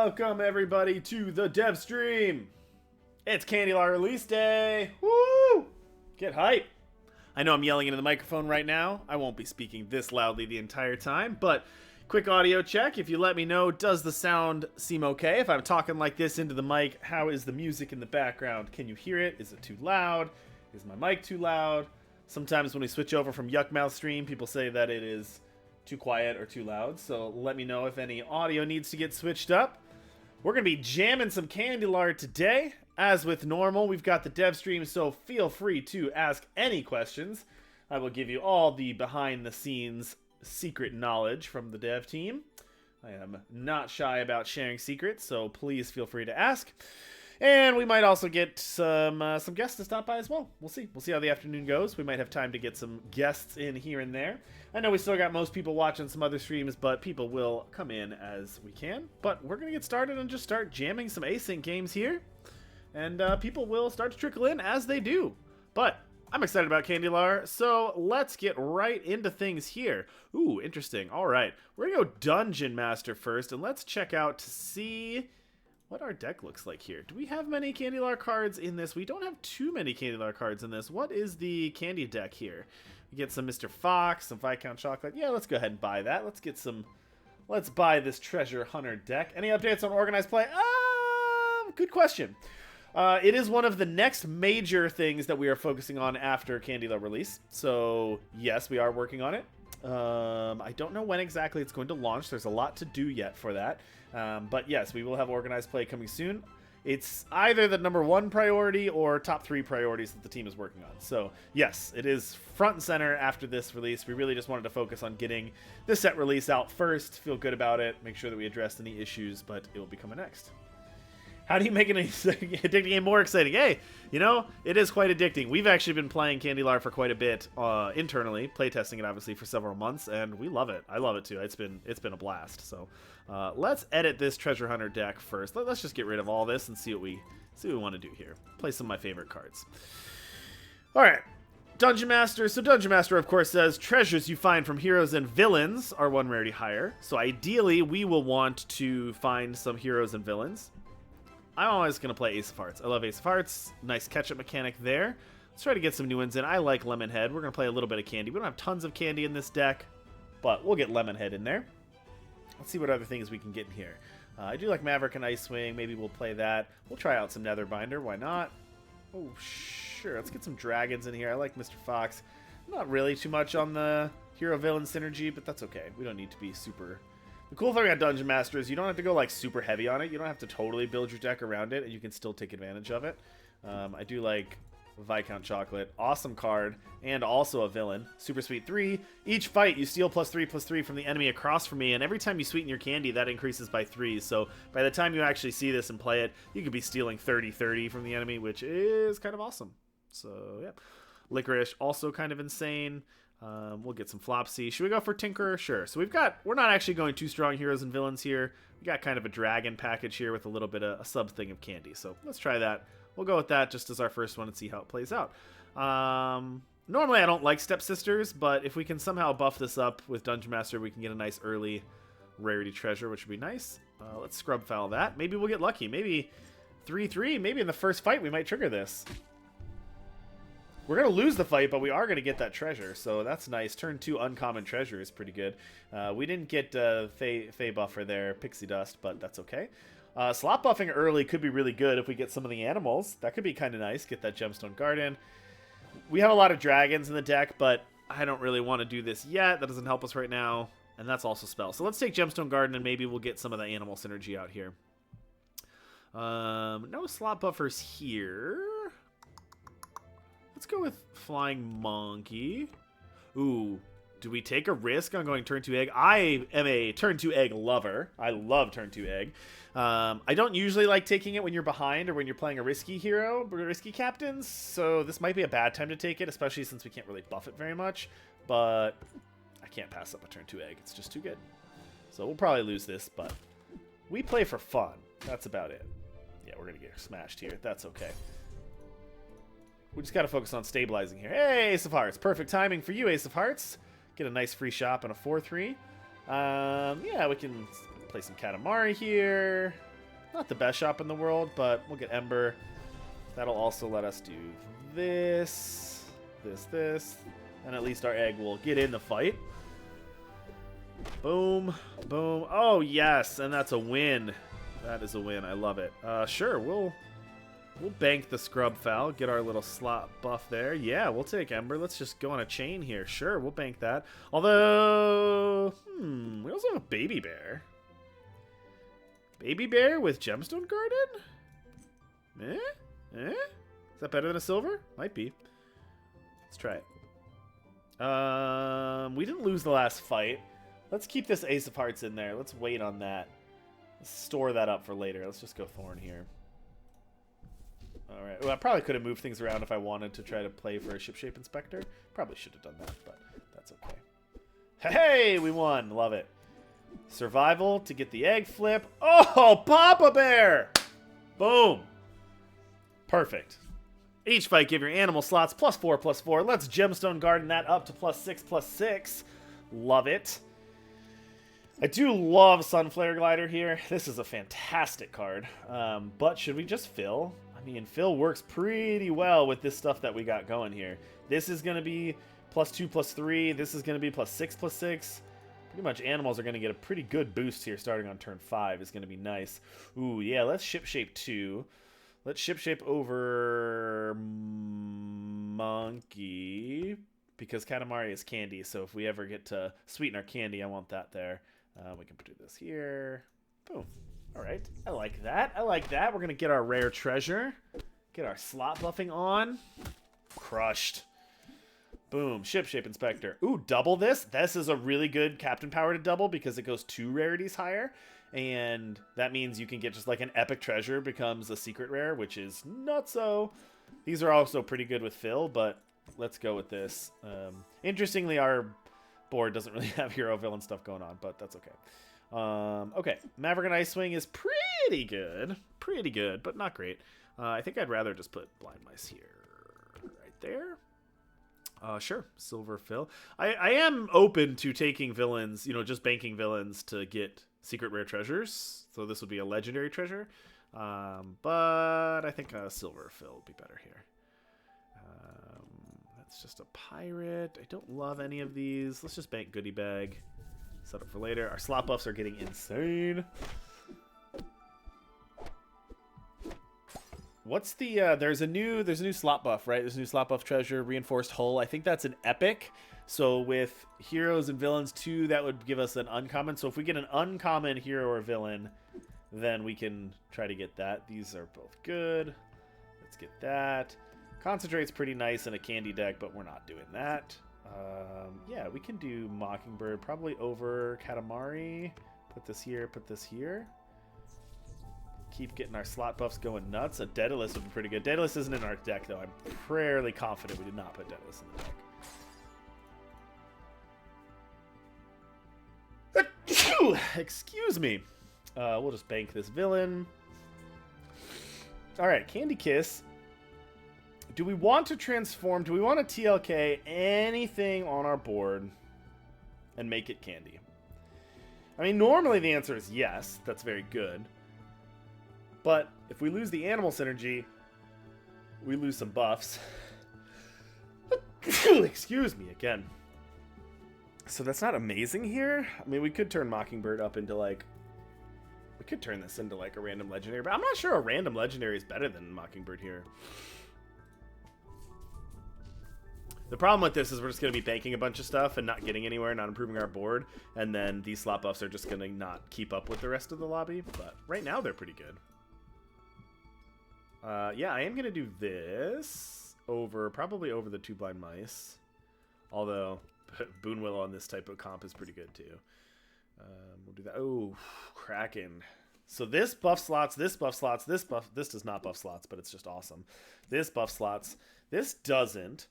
Welcome everybody to the dev stream. It's Candylar release day. Woo! Get hype. I know I'm yelling into the microphone right now. I won't be speaking this loudly the entire time, but quick audio check. If you let me know, does the sound seem okay? If I'm talking like this into the mic, how is the music in the background? Can you hear it? Is it too loud? Is my mic too loud? Sometimes when we switch over from Yuck Mouth stream, people say that it is too quiet or too loud, so let me know if any audio needs to get switched up. We're going to be jamming some Candylar today. As with normal, we've got the dev stream, so feel free to ask any questions. I will give you all the behind-the-scenes secret knowledge from the dev team. I am not shy about sharing secrets, so please feel free to ask. And we might also get some guests to stop by as well. We'll see. We'll see how the afternoon goes. We might have time to get some guests in here and there. I know we still got most people watching some other streams, but people will come in as we can. But we're going to get started and just start jamming some async games here. And people will start to trickle in as they do. But I'm excited about Candylar, so let's get right into things here. Ooh, interesting. All right. We're going to go Dungeon Master first, and let's check out to see what our deck looks like here. Do we have many Candylar cards in this? We don't have too many Candylar cards in this. What is the candy deck here? We get some Mr. Fox, some Viscount Chocolate. Yeah, let's go ahead and buy that. Let's buy this Treasure Hunter deck. Any updates on organized play? Good question. It is one of the next major things that we are focusing on after Candylar release. So, yes, we are working on it. I don't know when exactly it's going to launch. There's a lot to do yet for that. But yes, we will have organized play coming soon. It's either the #1 priority or top 3 priorities that the team is working on. So yes, it is front and center after this release. We really just wanted to focus on getting this set release out first, feel good about it, make sure that we addressed any issues, but it will be coming next. How do you make an addicting game more exciting? Hey, you know, it is quite addicting. We've actually been playing Candylar for quite a bit internally, playtesting it obviously for several months, and we love it. I love it too. It's been a blast. So let's edit this Treasure Hunter deck first. Let's just get rid of all this and see what we want to do here. Play some of my favorite cards. All right. Dungeon Master. So Dungeon Master, of course, says treasures you find from heroes and villains are 1 rarity higher. So ideally, we will want to find some heroes and villains. I'm always going to play Ace of Hearts. I love Ace of Hearts. Nice catch-up mechanic there. Let's try to get some new ones in. I like Lemonhead. We're going to play a little bit of candy. We don't have tons of candy in this deck, but we'll get Lemonhead in there. Let's see what other things we can get in here. I do like Maverick and Icewing. Maybe we'll play that. We'll try out some Netherbinder. Why not? Oh, sure. Let's get some dragons in here. I like Mr. Fox. Not really too much on the hero-villain synergy, but that's okay. We don't need to be super... The cool thing about Dungeon Master is you don't have to go like super heavy on it. You don't have to totally build your deck around it, and you can still take advantage of it. I do like Viscount Chocolate. Awesome card, and also a villain. Super Sweet 3. Each fight, you steal +3/+3 from the enemy across from me, and every time you sweeten your candy, that increases by 3. So by the time you actually see this and play it, you could be stealing 30/30 from the enemy, which is kind of awesome. So, yeah. Licorice, also kind of insane. We'll get some Flopsy. Should we go for Tinkerer? Sure. So we're not actually going too strong heroes and villains here. We got kind of a dragon package here with a little bit of a sub thing of candy. So let's try that. We'll go with that just as our first one and see how it plays out. Normally I don't like Stepsisters, but if we can somehow buff this up with Dungeon Master, we can get a nice early rarity treasure, which would be nice. Let's scrub foul that. Maybe we'll get lucky. Maybe 3/3. Maybe in the first fight we might trigger this. We're going to lose the fight, but we are going to get that treasure, so that's nice. Turn 2 uncommon treasure is pretty good. We didn't get Fey Buffer there, Pixie Dust, but that's okay. Slot buffing early could be really good if we get some of the animals. That could be kind of nice, get that Gemstone Garden. We have a lot of dragons in the deck, but I don't really want to do this yet. That doesn't help us right now, and that's also spell. So let's take Gemstone Garden, and maybe we'll get some of the animal synergy out here. No slot buffers here. Let's go with Flying Monkey. Ooh, do we take a risk on going turn 2 egg? I am a turn 2 egg lover. I love turn 2 egg. I don't usually like taking it when you're behind or when you're playing a risky hero, risky captains, so this might be a bad time to take it, especially since we can't really buff it very much, but I can't pass up a turn 2 egg. It's just too good. So we'll probably lose this, but we play for fun. That's about it. Yeah, we're going to get smashed here. That's okay. We just got to focus on stabilizing here. Hey, Ace of Hearts. Perfect timing for you, Ace of Hearts. Get a nice free shop and a 4/3. Yeah, we can play some Katamari here. Not the best shop in the world, but we'll get Ember. That'll also let us do this, this, and at least our egg will get in the fight. Boom, boom. Oh, yes, and that's a win. That is a win. I love it. Sure, we'll bank the Scrub Fowl, get our little slot buff there. Yeah, we'll take Ember. Let's just go on a chain here. Sure, we'll bank that. Although, we also have a Baby Bear. Baby Bear with Gemstone Garden? Is that better than a silver? Might be. Let's try it. We didn't lose the last fight. Let's keep this Ace of Hearts in there. Let's wait on that. Let's store that up for later. Let's just go Thorn here. Alright. Well, I probably could have moved things around if I wanted to try to play for a Shipshape Inspector. Probably should have done that, but that's okay. Hey, we won. Love it. Survival to get the egg flip. Oh, Papa Bear! Boom. Perfect. Each fight, give your animal slots +4/+4. Let's Gemstone Garden that up to +6/+6. Love it. I do love Sunflare Glider here. This is a fantastic card. But should we just fill? I mean, fill works pretty well with this stuff that we got going here. This is going to be +2/+3. This is going to be +6/+6. Pretty much animals are going to get a pretty good boost here starting on turn 5. It's going to be nice. Ooh, yeah, let's Shipshape 2. Let's Shipshape over Monkey because Katamari is candy. So if we ever get to sweeten our candy, I want that there. We can do this here. Boom. All right. I like that. I like that. We're going to get our rare treasure. Get our slot buffing on. Crushed. Boom. Shipshape Inspector. Ooh, double this. This is a really good Captain Power to double because it goes 2 rarities higher. And that means you can get just like an epic treasure becomes a secret rare, which is not so. These are also pretty good with fill, but let's go with this. Interestingly, our board doesn't really have hero villain stuff going on, but that's okay. Okay, Maverick and Ice Wing is pretty good, but not great. I think I'd rather just put Blind Mice here, right there. Sure, Silver Fill. I am open to taking villains, you know, just banking villains to get secret rare treasures. So this would be a legendary treasure, but I think a Silver Fill would be better here. That's just a pirate. I don't love any of these. Let's just bank Goodie Bag. Set up for later. Our slot buffs are getting insane. What's the there's a new slot buff, right? There's a new slot buff treasure, reinforced hull. I think that's an epic. So with heroes and villains too, that would give us an uncommon. So if we get an uncommon hero or villain, then we can try to get that. These are both good. Let's get that. Concentrate's pretty nice in a candy deck, but we're not doing that. Yeah, we can do Mockingbird probably over Katamari. Put this here, put this here. Keep getting our slot buffs going nuts. A Daedalus would be pretty good. Daedalus isn't in our deck, though. I'm fairly confident we did not put Daedalus in the deck. Excuse me. We'll just bank this villain. All right, Candy Kiss. Do we want to transform? Do we want to TLK anything on our board and make it candy? I mean, normally the answer is yes. That's very good. But if we lose the animal synergy, we lose some buffs. Excuse me again. So that's not amazing here. I mean, we could turn Mockingbird up into like... We could turn this into like a random legendary, but I'm not sure a random legendary is better than Mockingbird here. The problem with this is we're just going to be banking a bunch of stuff and not getting anywhere, not improving our board, and then these slot buffs are just going to not keep up with the rest of the lobby, but right now they're pretty good. Yeah, I am going to do this over, probably over the 2 Blind Mice, although Boon Willow on this type of comp is pretty good too. We'll do that. Oh, Kraken. So this buff slots, this buff slots, this does not buff slots, but it's just awesome. This buff slots, this doesn't.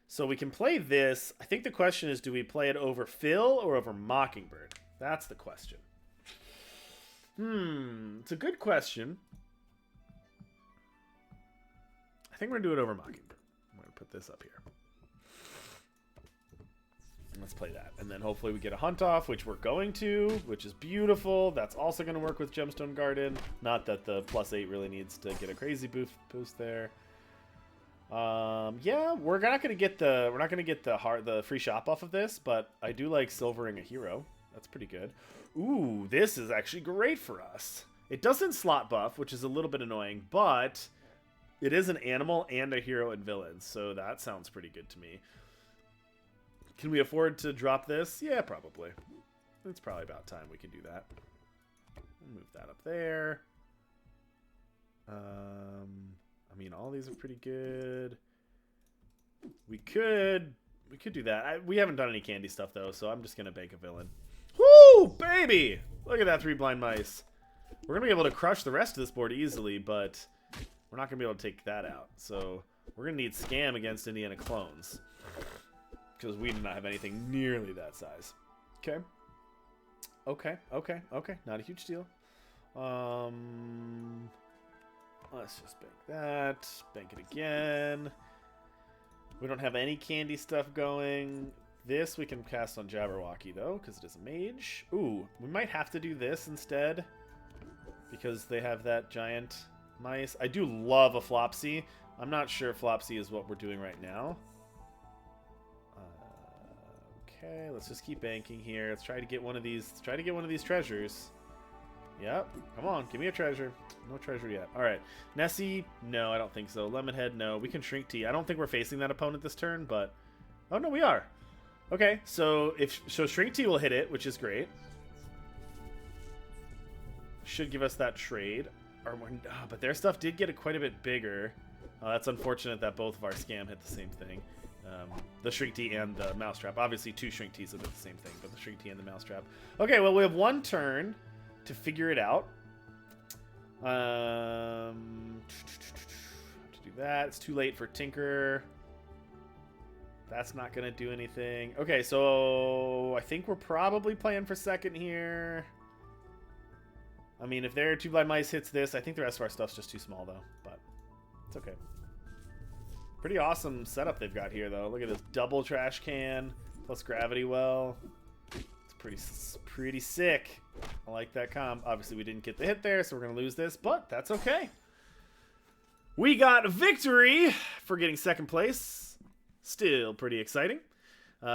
So we can play this. I think the question is, do we play it over Phil or over Mockingbird? That's the question. It's a good question. I think we're going to do it over Mockingbird. I'm going to put this up here. Let's play that. And then hopefully we get a hunt off, which we're going to, which is beautiful. That's also going to work with Gemstone Garden. Not that the +8 really needs to get a crazy boost there. Yeah, we're not going to get the free shop off of this, but I do like silvering a hero. That's pretty good. Ooh, this is actually great for us. It doesn't slot buff, which is a little bit annoying, but it is an animal and a hero and villain, so that sounds pretty good to me. Can we afford to drop this? Yeah, probably. It's probably about time we can do that. We'll move that up there. I mean, all these are pretty good. We could do that. We haven't done any candy stuff, though, so I'm just going to bank a villain. Woo, baby! Look at that 3 blind mice. We're going to be able to crush the rest of this board easily, but we're not going to be able to take that out. So we're going to need Scam against Indiana Clones, because we do not have anything nearly that size. Okay. Okay. Not a huge deal. Let's just bank that. Bank it again. We don't have any candy stuff going. This we can cast on Jabberwocky, though, because it is a mage. Ooh, we might have to do this instead, because they have that giant mice. I do love a Flopsy. I'm not sure Flopsy is what we're doing right now. Okay, let's just keep banking here. Let's try to get one of these. Let's try to get one of these treasures. Yep. Come on, give me a treasure. No treasure yet. All right. Nessie, no, I don't think so. Lemonhead, no. We can Shrink Tea. I don't think we're facing that opponent this turn, but... Oh, no, we are. Okay, so Shrink Tea will hit it, which is great. Should give us that trade. But their stuff did get quite a bit bigger. That's unfortunate that both of our Scam hit the same thing. The Shrink Tea and the Mousetrap. Obviously, 2 Shrink Teas will hit the same thing, but the Shrink Tea and the Mousetrap. Okay, well, we have 1 turn to figure it out. To do that. It's too late for Tinker. That's not going to do anything. Okay, so I think we're probably playing for second here. I mean, if their 2 blind mice hits this, I think the rest of our stuff's just too small, though. But it's okay. Pretty awesome setup they've got here, though. Look at this double trash can plus gravity well. It's pretty sick. I like that comp. Obviously, we didn't get the hit there, so we're going to lose this, but that's okay. We got a victory for getting second place. Still pretty exciting.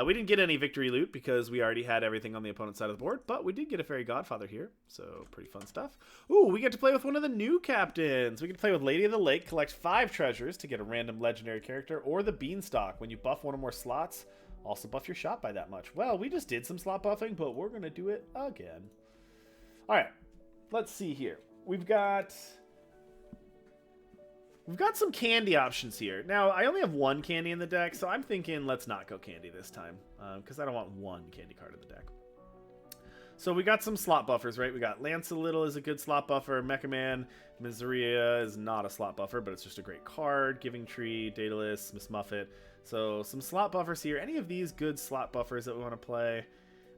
We didn't get any victory loot because we already had everything on the opponent's side of the board, but we did get a Fairy Godfather here, so pretty fun stuff. Ooh, we get to play with one of the new captains. We get to play with Lady of the Lake, collect 5 treasures to get a random legendary character, or the Beanstalk. When you buff one or more slots, also buff your shop by that much. Well, we just did some slot buffing, but we're going to do it again. All right, let's see here. We've got some candy options here. Now, I only have 1 candy in the deck, so I'm thinking let's not go candy this time, because I don't want 1 candy card in the deck. So we got some slot buffers, right? We got Lancelittle is a good slot buffer. Mecha Man, Miseria is not a slot buffer, but it's just a great card. Giving Tree, Daedalus, Miss Muffet. So some slot buffers here. Any of these good slot buffers that we want to play?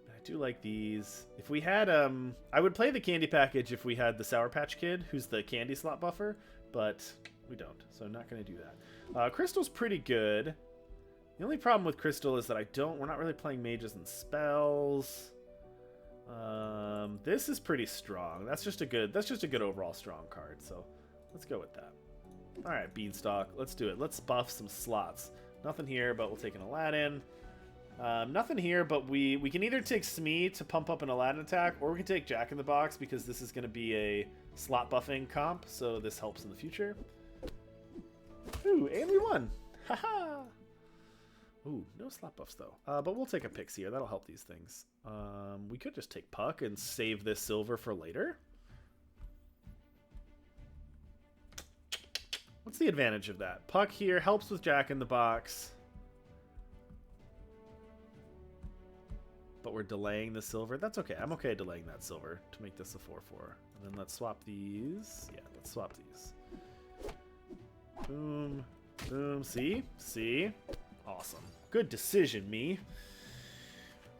I do like these. If we had, I would play the candy package if we had the Sour Patch Kid, who's the candy slot buffer, but we don't, so I'm not going to do that. Crystal's pretty good. The only problem with Crystal is that we're not really playing mages and spells. This is pretty strong. That's just a good overall strong card, so let's go with that. All right, Beanstalk, let's do it. Let's buff some slots. Nothing here, but we'll take an Aladdin. Nothing here, but we can either take Smee to pump up an Aladdin attack, or we can take Jack in the Box because this is going to be a slot buffing comp, so this helps in the future. Ooh, and we won! Haha! Ooh, no slot buffs though. But we'll take a Pixie here. That'll help these things. We could just take Puck and save this silver for later. What's the advantage of that? Puck here helps with Jack in the Box. But we're delaying the silver. That's okay. I'm okay delaying that silver to make this a 4-4. And then let's swap these. Yeah, let's swap these. Boom. Boom. See? See? Awesome. Good decision, me.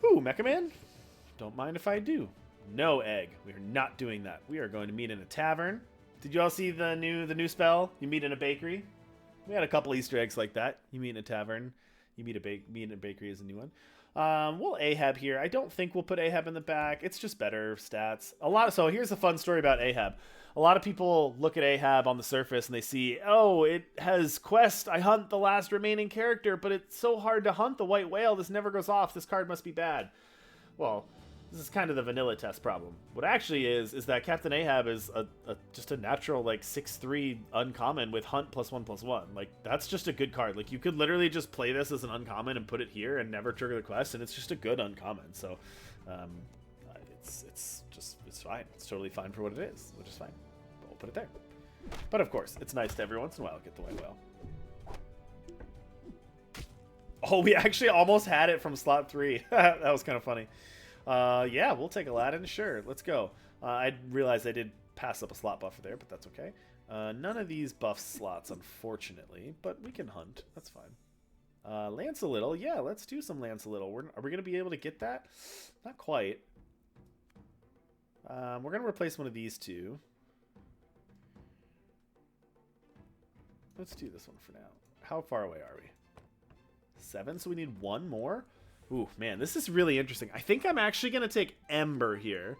Ooh, Mecha Man? Don't mind if I do. No egg. We are not doing that. We are going to meet in a tavern. Did you all see the new spell? You meet in a bakery? We had a couple Easter eggs like that. You meet in a tavern. You meet in a bakery is a new one. We'll Ahab here. I don't think we'll put Ahab in the back. It's just better stats. So here's a fun story about Ahab. A lot of people look at Ahab on the surface and they see, oh, it has quest. I hunt the last remaining character, but it's so hard to hunt the white whale. This never goes off. This card must be bad. Well, this is kind of the vanilla test problem. What actually is that Captain Ahab is just a natural like 6/3 uncommon with hunt +1/+1. Like that's just a good card. Like you could literally just play this as an uncommon and put it here and never trigger the quest, and it's just a good uncommon. So it's fine. It's totally fine for what it is, which is fine. But we'll put it there. But of course, it's nice to every once in a while get the white whale. Oh, we actually almost had it from slot 3. That was kind of funny. Yeah, we'll take Aladdin. Sure, let's go. I realized I did pass up a slot buffer there, but that's okay. None of these buff slots, unfortunately, but we can hunt. That's fine. Lance a little. Yeah, let's do some Lance a little. Are we going to be able to get that? Not quite. We're going to replace one of these two. Let's do this one for now. How far away are we? 7, so we need one more? Ooh, man, this is really interesting. I think I'm actually going to take Ember here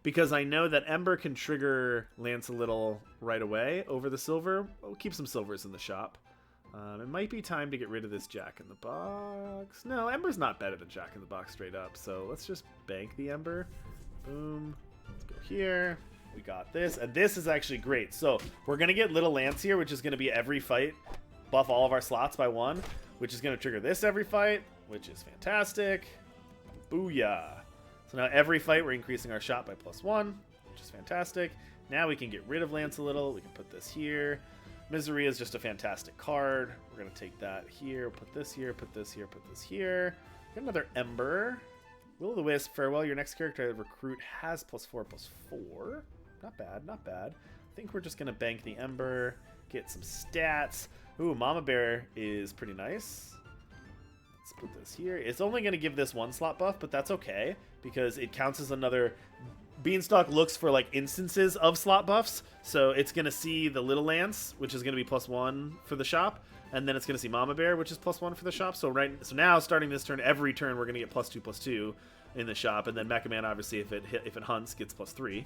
because I know that Ember can trigger Lance a little right away over the silver. We'll keep some silvers in the shop. It might be time to get rid of this Jack in the Box. No, Ember's not better than Jack in the Box straight up, so let's just bank the Ember. Boom. Let's go here. We got this, and this is actually great. So we're going to get Little Lance here, which is going to be every fight. Buff all of our slots by 1, which is going to trigger this every fight, which is fantastic. Booyah. So now every fight we're increasing our shot by +1, which is fantastic. Now we can get rid of Lance a little. We can put this here. Misery is just a fantastic card. We're going to take that here, put this here, put this here, put this here. Get another Ember. Will-o'-the-Wisp, farewell. Your next character I recruit has +4/+4. Not bad, not bad. I think we're just going to bank the Ember, get some stats. Ooh, Mama Bear is pretty nice. Let's put this here. It's only going to give this 1 slot buff, but that's okay because it counts as another... Beanstalk looks for like instances of slot buffs, so it's going to see the Little Lance, which is going to be +1 for the shop, and then it's going to see Mama Bear, which is +1 for the shop. So now, starting this turn, every turn we're going to get +2/+2 in the shop, and then Mecha Man, obviously, if it hunts, gets +3.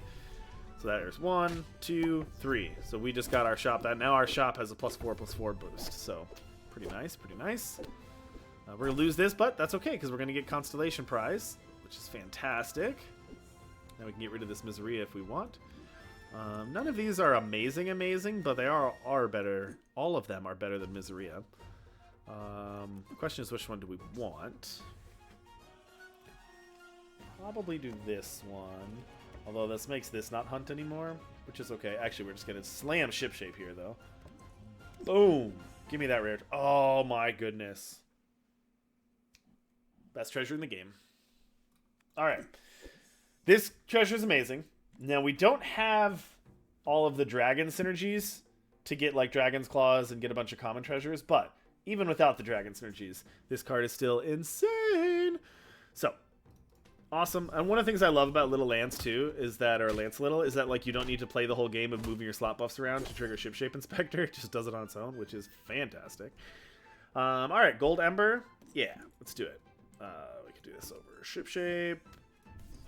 So there's 1, 2, 3. So we just got our shop. Now our shop has a +4/+4 boost. So pretty nice, pretty nice. We're going to lose this, but that's okay because we're going to get Constellation Prize, which is fantastic. Now we can get rid of this Miseria if we want. None of these are amazing, but they are better. All of them are better than Miseria. The question is, which one do we want? Probably do this one. Although this makes this not hunt anymore, which is okay. Actually, we're just going to slam Shipshape here, though. Boom! Give me that rare. Oh, my goodness. Best treasure in the game. All right. This treasure is amazing. Now, we don't have all of the dragon synergies to get, like, Dragon's Claws and get a bunch of common treasures, but even without the dragon synergies, this card is still insane. So, awesome. And one of the things I love about Little Lance, too, is that, or Lance Little, is that, like, you don't need to play the whole game of moving your slot buffs around to trigger Shipshape Inspector. It just does it on its own, which is fantastic. All right, Gold Ember. Yeah, let's do it. We can do this over Shipshape.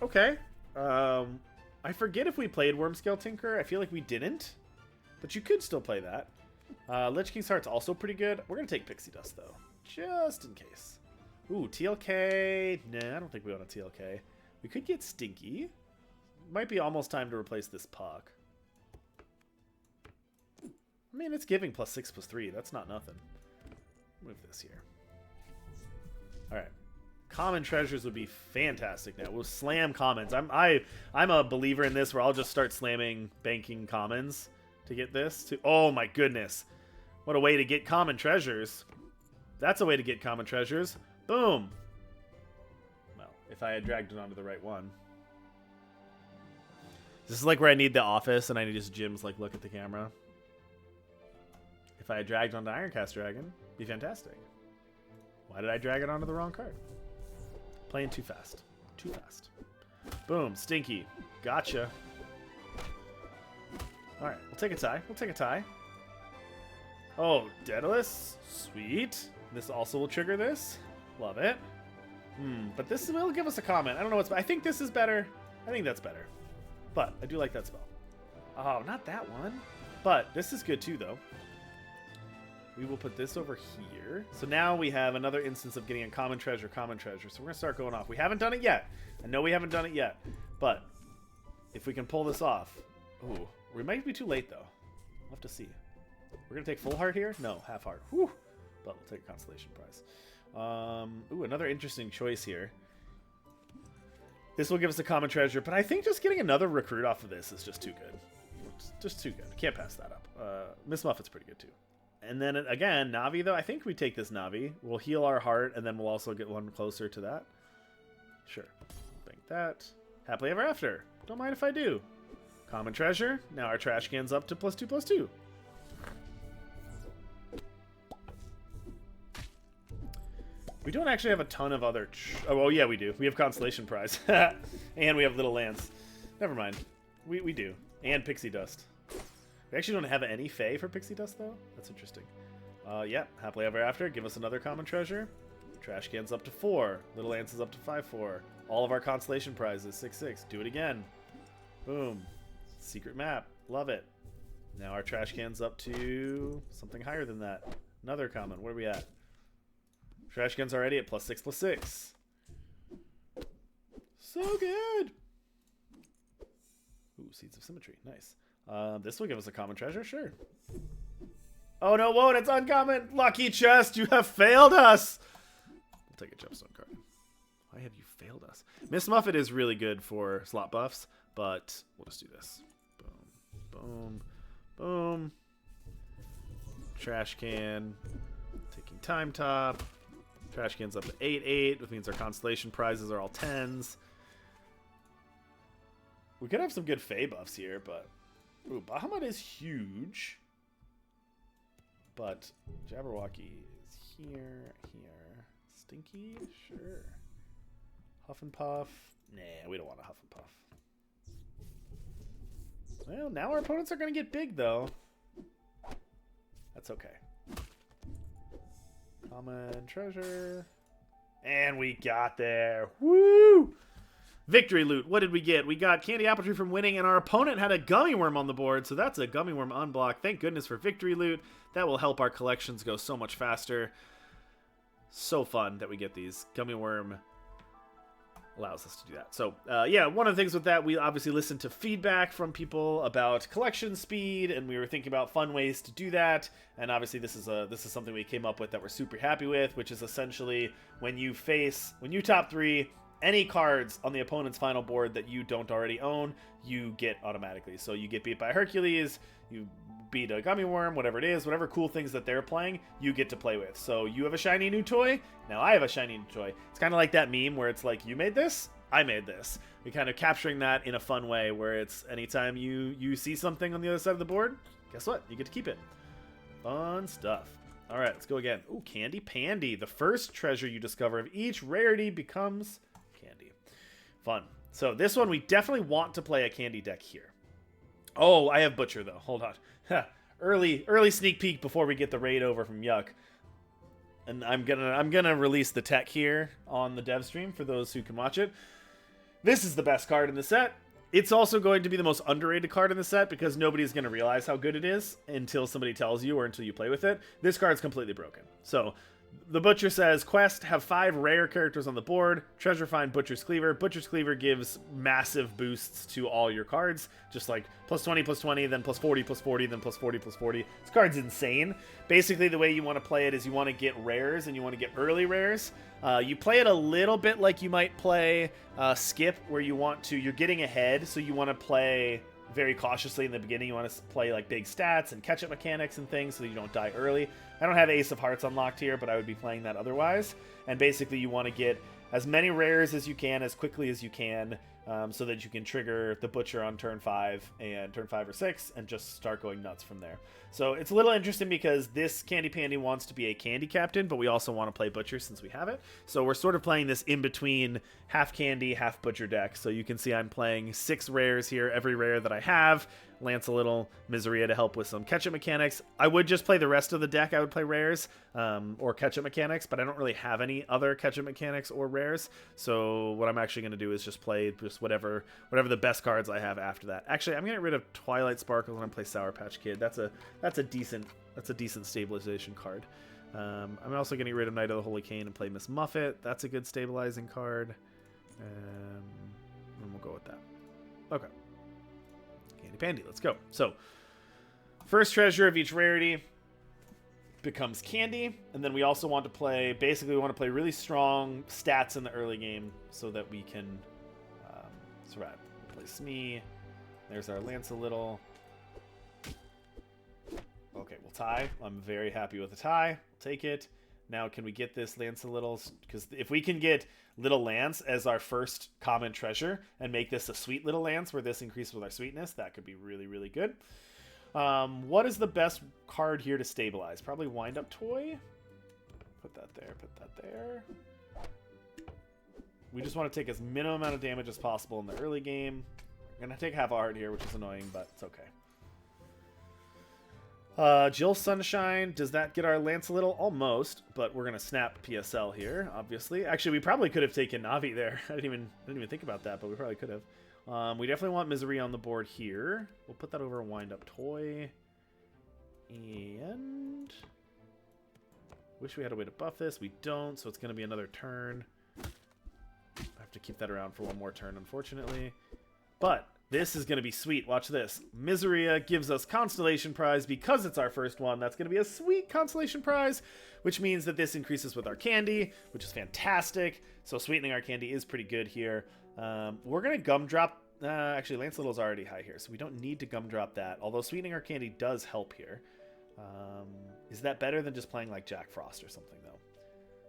Okay. I forget if we played Wormscale Tinker. I feel like we didn't. But you could still play that. Lich King's Heart's also pretty good. We're going to take Pixie Dust, though. Just in case. Ooh, TLK. Nah, I don't think we want a TLK. We could get Stinky. Might be almost time to replace this Puck. I mean, it's giving +6/+3. That's not nothing. Move this here. Alright. Common treasures would be fantastic now. We'll slam commons. I'm a believer in this where I'll just start slamming banking commons to get this. Oh my goodness. What a way to get common treasures. That's a way to get common treasures. Boom. Well, if I had dragged it onto the right one. This is like where I need the office and I need just Jim's like look at the camera. If I had dragged onto Ironcast Dragon, it'd be fantastic. Why did I drag it onto the wrong card? Playing too fast. Too fast. Boom. Stinky. Gotcha. Alright. We'll take a tie. We'll take a tie. Oh, Daedalus. Sweet. This also will trigger this. Love it. But this will give us a comment. I don't know what's... I think this is better. I think that's better. But I do like that spell. Oh, not that one. But this is good too, though. We will put this over here. So now we have another instance of getting a common treasure, common treasure. So we're going to start going off. We haven't done it yet. I know we haven't done it yet. But if we can pull this off... Ooh, we might be too late, though. We'll have to see. We're going to take full heart here? No, half heart. Whew. But we'll take a consolation prize. Ooh, another interesting choice here. This will give us a common treasure, but I think just getting another recruit off of this is just too good. It's just too good. Can't pass that up. Miss Muffet's pretty good, too. And then, again, Navi, though. I think we take this Navi. We'll heal our heart, and then we'll also get one closer to that. Sure. Bank that. Happily ever after. Don't mind if I do. Common treasure. Now our trash can's up to +2/+2. We don't actually have a ton of other... Oh, yeah, we do. We have Constellation Prize. And we have Little Lance. Never mind. We do. And Pixie Dust. We actually don't have any Fae for Pixie Dust, though. That's interesting. Yeah. Happily Ever After. Give us another common treasure. Trash can's up to 4. Little Lance is up to 5/4. All of our Constellation Prizes, 6/6. Do it again. Boom. Secret map. Love it. Now our trash can's up to something higher than that. Another common. Where are we at? Trash can's already at +6/+6. So good. Ooh, Seeds of Symmetry. Nice. This will give us a common treasure. Sure. Oh, no, whoa, it's uncommon. Lucky chest, you have failed us. We'll take a gemstone card. Why have you failed us? Miss Muffet is really good for slot buffs, but we'll just do this. Boom, boom, boom. Trash can. Taking Time Top. Trash can's up to 8/8, which means our constellation prizes are all 10s. We could have some good Fae buffs here, but... Ooh, Bahamut is huge. But Jabberwocky is here. Stinky? Sure. Huff and Puff? Nah, we don't want a Huff and Puff. Well, now our opponents are going to get big, though. That's okay. Common treasure. And we got there. Woo! Victory loot. What did we get? We got Candy Apple Tree from winning, and our opponent had a Gummy Worm on the board, so that's a Gummy Worm unblock. Thank goodness for victory loot. That will help our collections go so much faster. So fun that we get these. Gummy Worm allows us to do that. So, yeah, one of the things with that, we obviously listened to feedback from people about collection speed, and we were thinking about fun ways to do that. And obviously, this is something we came up with that we're super happy with, which is essentially when you top 3 any cards on the opponent's final board that you don't already own, you get automatically. So you get beat by Hercules, you beat a Gummy Worm, whatever it is, whatever cool things that they're playing, you get to play with. So you have a shiny new toy, now I have a shiny new toy. It's kind of like that meme where it's like, you made this, I made this. We're kind of capturing that in a fun way where it's anytime you see something on the other side of the board, guess what? You get to keep it. Fun stuff. All right, let's go again. Ooh, Candy Pandy. The first treasure you discover of each rarity becomes candy. Fun. So this one, we definitely want to play a candy deck here. Oh, I have Butcher, though. Hold on. Early sneak peek before we get the raid over from Yuck. And I'm gonna release the tech here on the dev stream for those who can watch it. This is the best card in the set. It's also going to be the most underrated card in the set because nobody's going to realize how good it is until somebody tells you or until you play with it. This card's completely broken. So the Butcher says, quest, have 5 rare characters on the board. Treasure find Butcher's Cleaver. Butcher's Cleaver gives massive boosts to all your cards. Just like +20/+20, then +40/+40, then +40/+40. This card's insane. Basically, the way you want to play it is you want to get rares and you want to get early rares. You play it a little bit like you might play Skip, where you're getting ahead, so you want to play very cautiously in the beginning. You want to play like big stats and catch-up mechanics and things so you don't die early. I don't have Ace of Hearts unlocked here, but I would be playing that otherwise. And basically you want to get as many rares as you can, as quickly as you can, so that you can trigger the Butcher on turn 5 and turn 5 or 6 and just start going nuts from there. So it's a little interesting because this Candy Pandy wants to be a Candy Captain, but we also want to play Butcher since we have it. So we're sort of playing this in between half Candy, half Butcher deck. So you can see I'm playing 6 rares here, every rare that I have. Lance a little, Miseria to help with some catch-up mechanics. I would just play the rest of the deck. I would play rares or catch-up mechanics, but I don't really have any other catch-up mechanics or rares. So what I'm actually going to do is just play just whatever the best cards I have after that. Actually, I'm going to get rid of Twilight Sparkle and play Sour Patch Kid. That's a decent stabilization card. I'm also going to get rid of Knight of the Holy Cane and play Miss Muffet. That's a good stabilizing card. And we'll go with that. Okay. Candy Pandy, let's go. So, first treasure of each rarity becomes Candy, and then we also want to play, basically we want to play really strong stats in the early game so that we can survive. We'll play Smee. There's our Lance a little. Okay, we'll tie. I'm very happy with the tie. We'll take it. Now, can we get this Lance a little? Because if we can get Little Lance as our first common treasure and make this a sweet Little Lance where this increases with our sweetness, that could be really, really good. What is the best card here to stabilize? Probably Wind Up Toy. Put that there. Put that there. We just want to take as minimum amount of damage as possible in the early game. I'm going to take half a heart here, which is annoying, but it's okay. Jill Sunshine, does that get our Lance a little? Almost, but we're gonna snap PSL here, obviously. Actually, we probably could have taken Navi there. I didn't even think about that, but we probably could have. We definitely want Misery on the board here. We'll put that over a Wind Up Toy. And wish we had a way to buff this. We don't, so it's gonna be another turn. I have to keep that around for one more turn, unfortunately. But this is going to be sweet. Watch this. Miseria gives us Constellation Prize because it's our first one. That's going to be a sweet Constellation Prize, which means that this increases with our candy, which is fantastic. So sweetening our candy is pretty good here. We're going to gumdrop. Actually, Lance Little's already high here, so we don't need to gumdrop that. Although sweetening our candy does help here. Is that better than just playing like Jack Frost or something, though?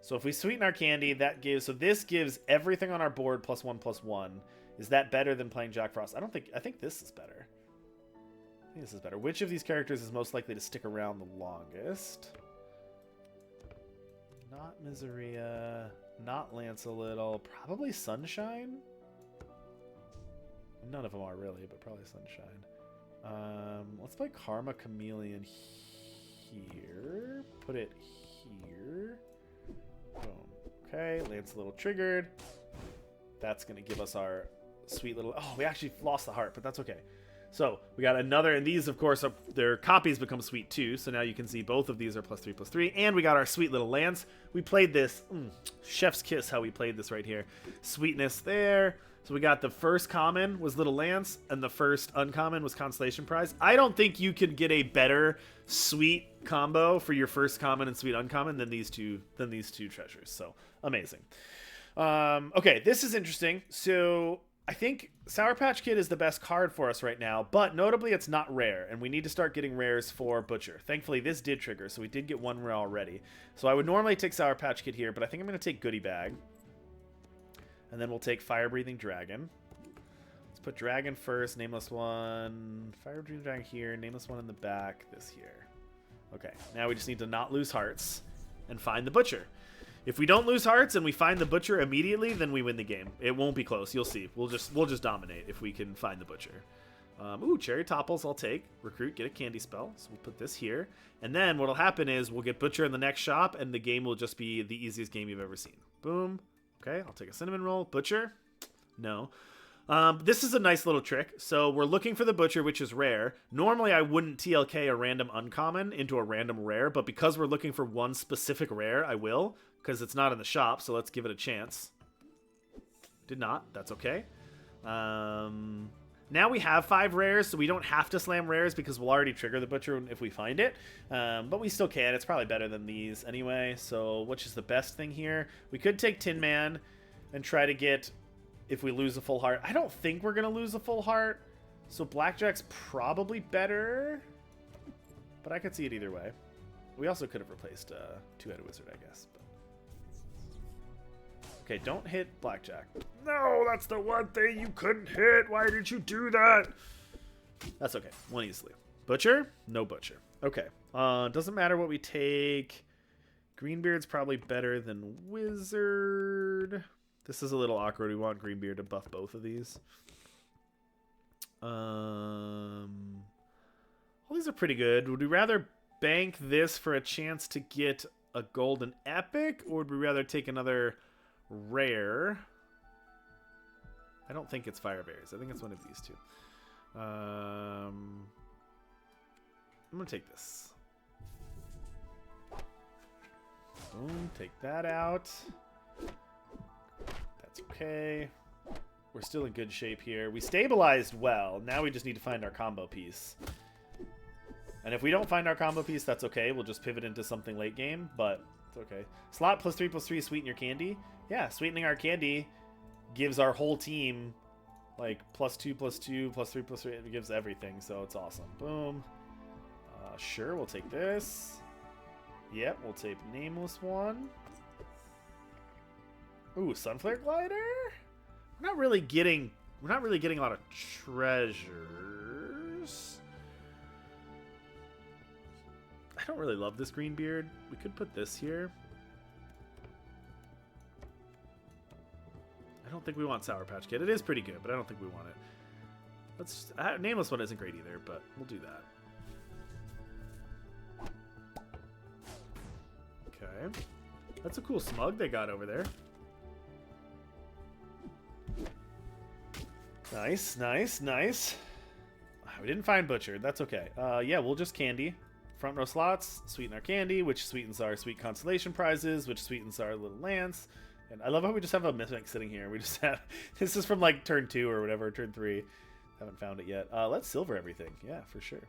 So if we sweeten our candy, that gives... So this gives everything on our board +1/+1. Is that better than playing Jack Frost? I think this is better. I think this is better. Which of these characters is most likely to stick around the longest? Not Miseria. Not Lance a Little. Probably Sunshine? None of them are really, but probably Sunshine. Let's play Karma Chameleon here. Put it here. Boom. Okay, Lance a Little triggered. That's going to give us our sweet little... Oh, we actually lost the heart, but that's okay. So we got another, and these, of course, their copies become sweet too. So now you can see both of these are +3/+3, and we got our sweet little Lance. We played this, chef's kiss how we played this right here. Sweetness there. So we got the first common was Little Lance, and the first uncommon was Constellation Prize. I don't think you could get a better sweet combo for your first common and sweet uncommon than these two treasures. So amazing. Okay, this is interesting. So I think Sour Patch Kid is the best card for us right now, but notably it's not rare, and we need to start getting rares for Butcher. Thankfully, this did trigger, so we did get one rare already. So I would normally take Sour Patch Kid here, but I think I'm going to take Goodie Bag. And then we'll take Fire Breathing Dragon. Let's put Dragon first, Nameless one. Fire Breathing Dragon here, Nameless one in the back, this here. Okay, now we just need to not lose hearts and find the Butcher. If we don't lose hearts and we find the Butcher immediately, then we win the game. It won't be close. You'll see. We'll just dominate if we can find the Butcher. Ooh, Cherry Topples I'll take. Recruit, get a candy spell. So we'll put this here. And then what'll happen is we'll get Butcher in the next shop, and the game will just be the easiest game you've ever seen. Boom. Okay, I'll take a cinnamon roll. Butcher? No. This is a nice little trick. So we're looking for the Butcher, which is rare. Normally, I wouldn't TLK a random uncommon into a random rare, but because we're looking for one specific rare, I will, because it's not in the shop, so let's give it a chance. Did not. That's okay. Now we have 5 rares, so we don't have to slam rares because we'll already trigger the Butcher if we find it. But we still can. It's probably better than these anyway. So which is the best thing here? We could take Tin Man and try to get, if we lose a full heart. I don't think we're going to lose a full heart. So Blackjack's probably better. But I could see it either way. We also could have replaced Two-Headed Wizard, I guess. But Okay, don't hit blackjack. No, that's the one thing you couldn't hit. Why did you do that? That's okay. One easily. Butcher? No butcher. Okay. Doesn't matter what we take. Greenbeard's probably better than Wizard. This is a little awkward. We want Greenbeard to buff both of these. All these are pretty good. Would we rather bank this for a chance to get a golden epic, or would we rather take another rare? I don't think it's fire berries. I think it's one of these two. I'm gonna take this. Boom, take that out. That's okay. We're still in good shape here. We stabilized well. Now we just need to find our combo piece. And if we don't find our combo piece, that's okay. We'll just pivot into something late game, but it's okay. Slot +3/+3, sweeten your candy. Yeah, sweetening our candy gives our whole team like +2/+2, +3/+3. It gives everything, so it's awesome. Boom. Sure, we'll take this. Yep, we'll take Nameless one. Ooh, Sunflare Glider? We're not really getting a lot of treasures. I don't really love this Greenbeard. We could put this here. I don't think we want Sour Patch Kid. It is pretty good, but I don't think we want it. Let's Nameless one isn't great either, but we'll do that. Okay. That's a cool smug they got over there. Nice, nice, nice. We didn't find Butcher. That's okay. Yeah, we'll just candy. Front row slots, sweeten our candy, which sweetens our sweet consolation prizes, which sweetens our little lance. And I love how we just have a Mythic sitting here. We just have... This is from like turn 2 or whatever, turn 3. Haven't found it yet. Let's silver everything. Yeah, for sure.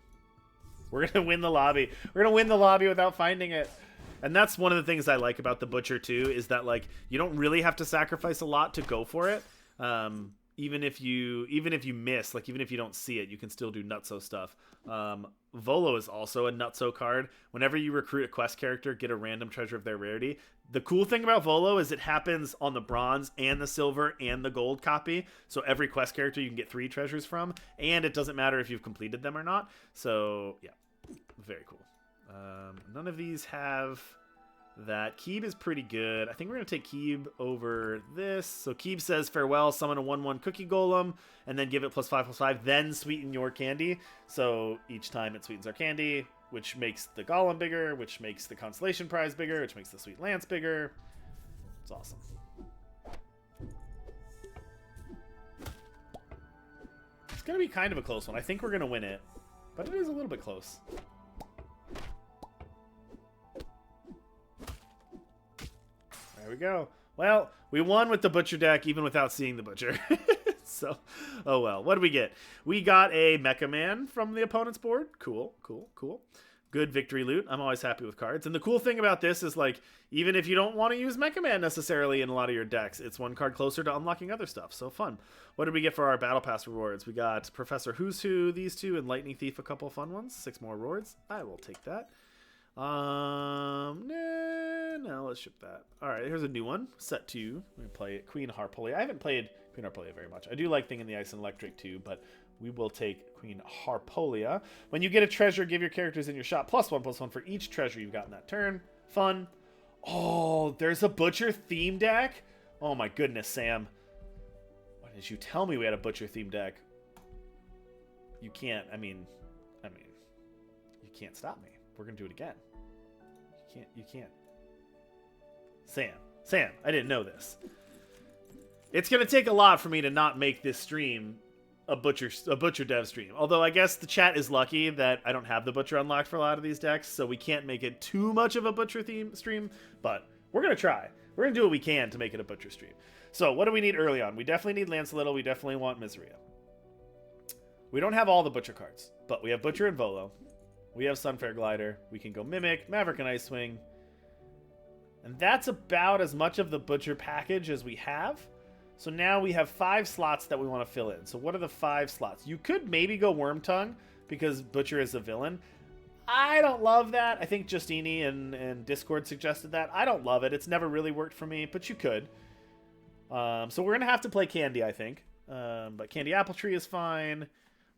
We're going to win the lobby. We're going to win the lobby without finding it. And that's one of the things I like about the Butcher too, is that like you don't really have to sacrifice a lot to go for it. Even if you miss, like even if you don't see it, you can still do nutso stuff. Volo is also a nutso card. Whenever you recruit a quest character, get a random treasure of their rarity. The cool thing about Volo is it happens on the bronze and the silver and the gold copy. So every quest character you can get 3 treasures from, and it doesn't matter if you've completed them or not. So yeah, very cool. None of these have that. Keeb is pretty good. I think we're going to take Keeb over this. So Keeb says, farewell, summon a 1/1 cookie golem, and then give it +5/+5, then sweeten your candy. So each time it sweetens our candy, which makes the golem bigger, which makes the consolation prize bigger, which makes the sweet lance bigger. It's awesome. It's going to be kind of a close one. I think we're going to win it, but it is a little bit close. There we go. Well, we won with the Butcher deck even without seeing the Butcher. So, oh well. What did we get? We got a Mecha Man from the opponent's board. Cool, cool, cool. Good victory loot. I'm always happy with cards. And the cool thing about this is, like, even if you don't want to use Mecha Man necessarily in a lot of your decks, it's one card closer to unlocking other stuff. So fun. What did we get for our Battle Pass rewards? We got Professor Who's Who, these two, and Lightning Thief, a couple fun ones. 6 more rewards. I will take that. No, let's ship that. All right, here's a new one. Set 2. We're gonna play Queen Harpolia. I haven't played Queen Harpolia very much. I do like Thing in the Ice and Electric too, but we will take Queen Harpolia. When you get a treasure, give your characters in your shop +1/+1 for each treasure you've got in that turn. Fun. Oh, there's a Butcher theme deck. Oh my goodness, Sam. Why did you tell me we had a Butcher theme deck? You can't. I mean, you can't stop me. We're gonna do it again. You can't. Sam, I didn't know this. It's gonna take a lot for me to not make this stream a Butcher dev stream. Although I guess the chat is lucky that I don't have the Butcher unlocked for a lot of these decks, so we can't make it too much of a Butcher theme stream, but we're gonna try. We're gonna do what we can to make it a Butcher stream. So what do we need early on? We definitely need Lancelot. We definitely want Miseria. We don't have all the Butcher cards, but we have Butcher and Volo. We have Sunflare Glider. We can go Mimic, Maverick and Ice Wing. And that's about as much of the Butcher package as we have. So now we have 5 slots that we want to fill in. So what are the 5 slots? You could maybe go Wormtongue because Butcher is a villain. I don't love that. I think Justini and Discord suggested that. I don't love it. It's never really worked for me, but you could. So we're going to have to play Candy, I think. But Candy Apple Tree is fine.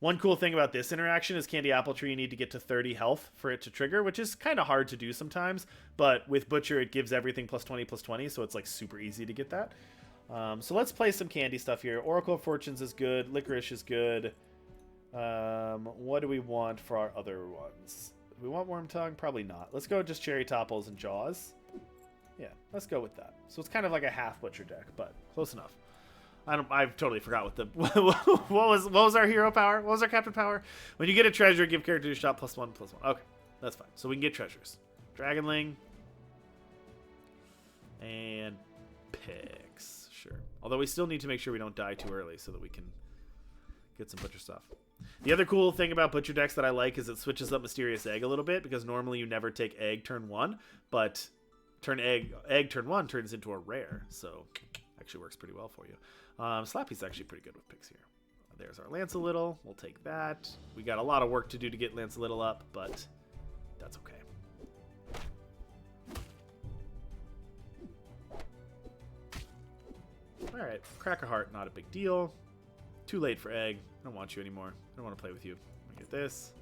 One cool thing about this interaction is Candy Apple Tree, you need to get to 30 health for it to trigger, which is kind of hard to do sometimes. But with Butcher, it gives everything +20/+20, so it's like super easy to get that. So let's play some candy stuff here. Oracle of Fortunes is good. Licorice is good. What do we want for our other ones? Do we want Worm Tongue? Probably not. Let's go just Cherry Topples and Jaws. Yeah, let's go with that. So it's kind of like a half Butcher deck, but close enough. I've totally forgot what the what was our hero power? What was our captain power? When you get a treasure, give character to shot +1/+1. Okay, that's fine. So we can get treasures. Dragonling and Pix. Sure. Although we still need to make sure we don't die too early so that we can get some Butcher stuff. The other cool thing about Butcher decks that I like is it switches up Mysterious Egg a little bit, because normally you never take Egg turn 1, but egg turn 1 turns into a rare, so actually works pretty well for you. Slappy's actually pretty good with Pix here. There's our Lance-a-Little. We'll take that. We got a lot of work to do to get Lance-a-Little up, but that's okay. Alright, Crack a Heart, not a big deal. Too late for Egg. I don't want you anymore. I don't want to play with you. I get this.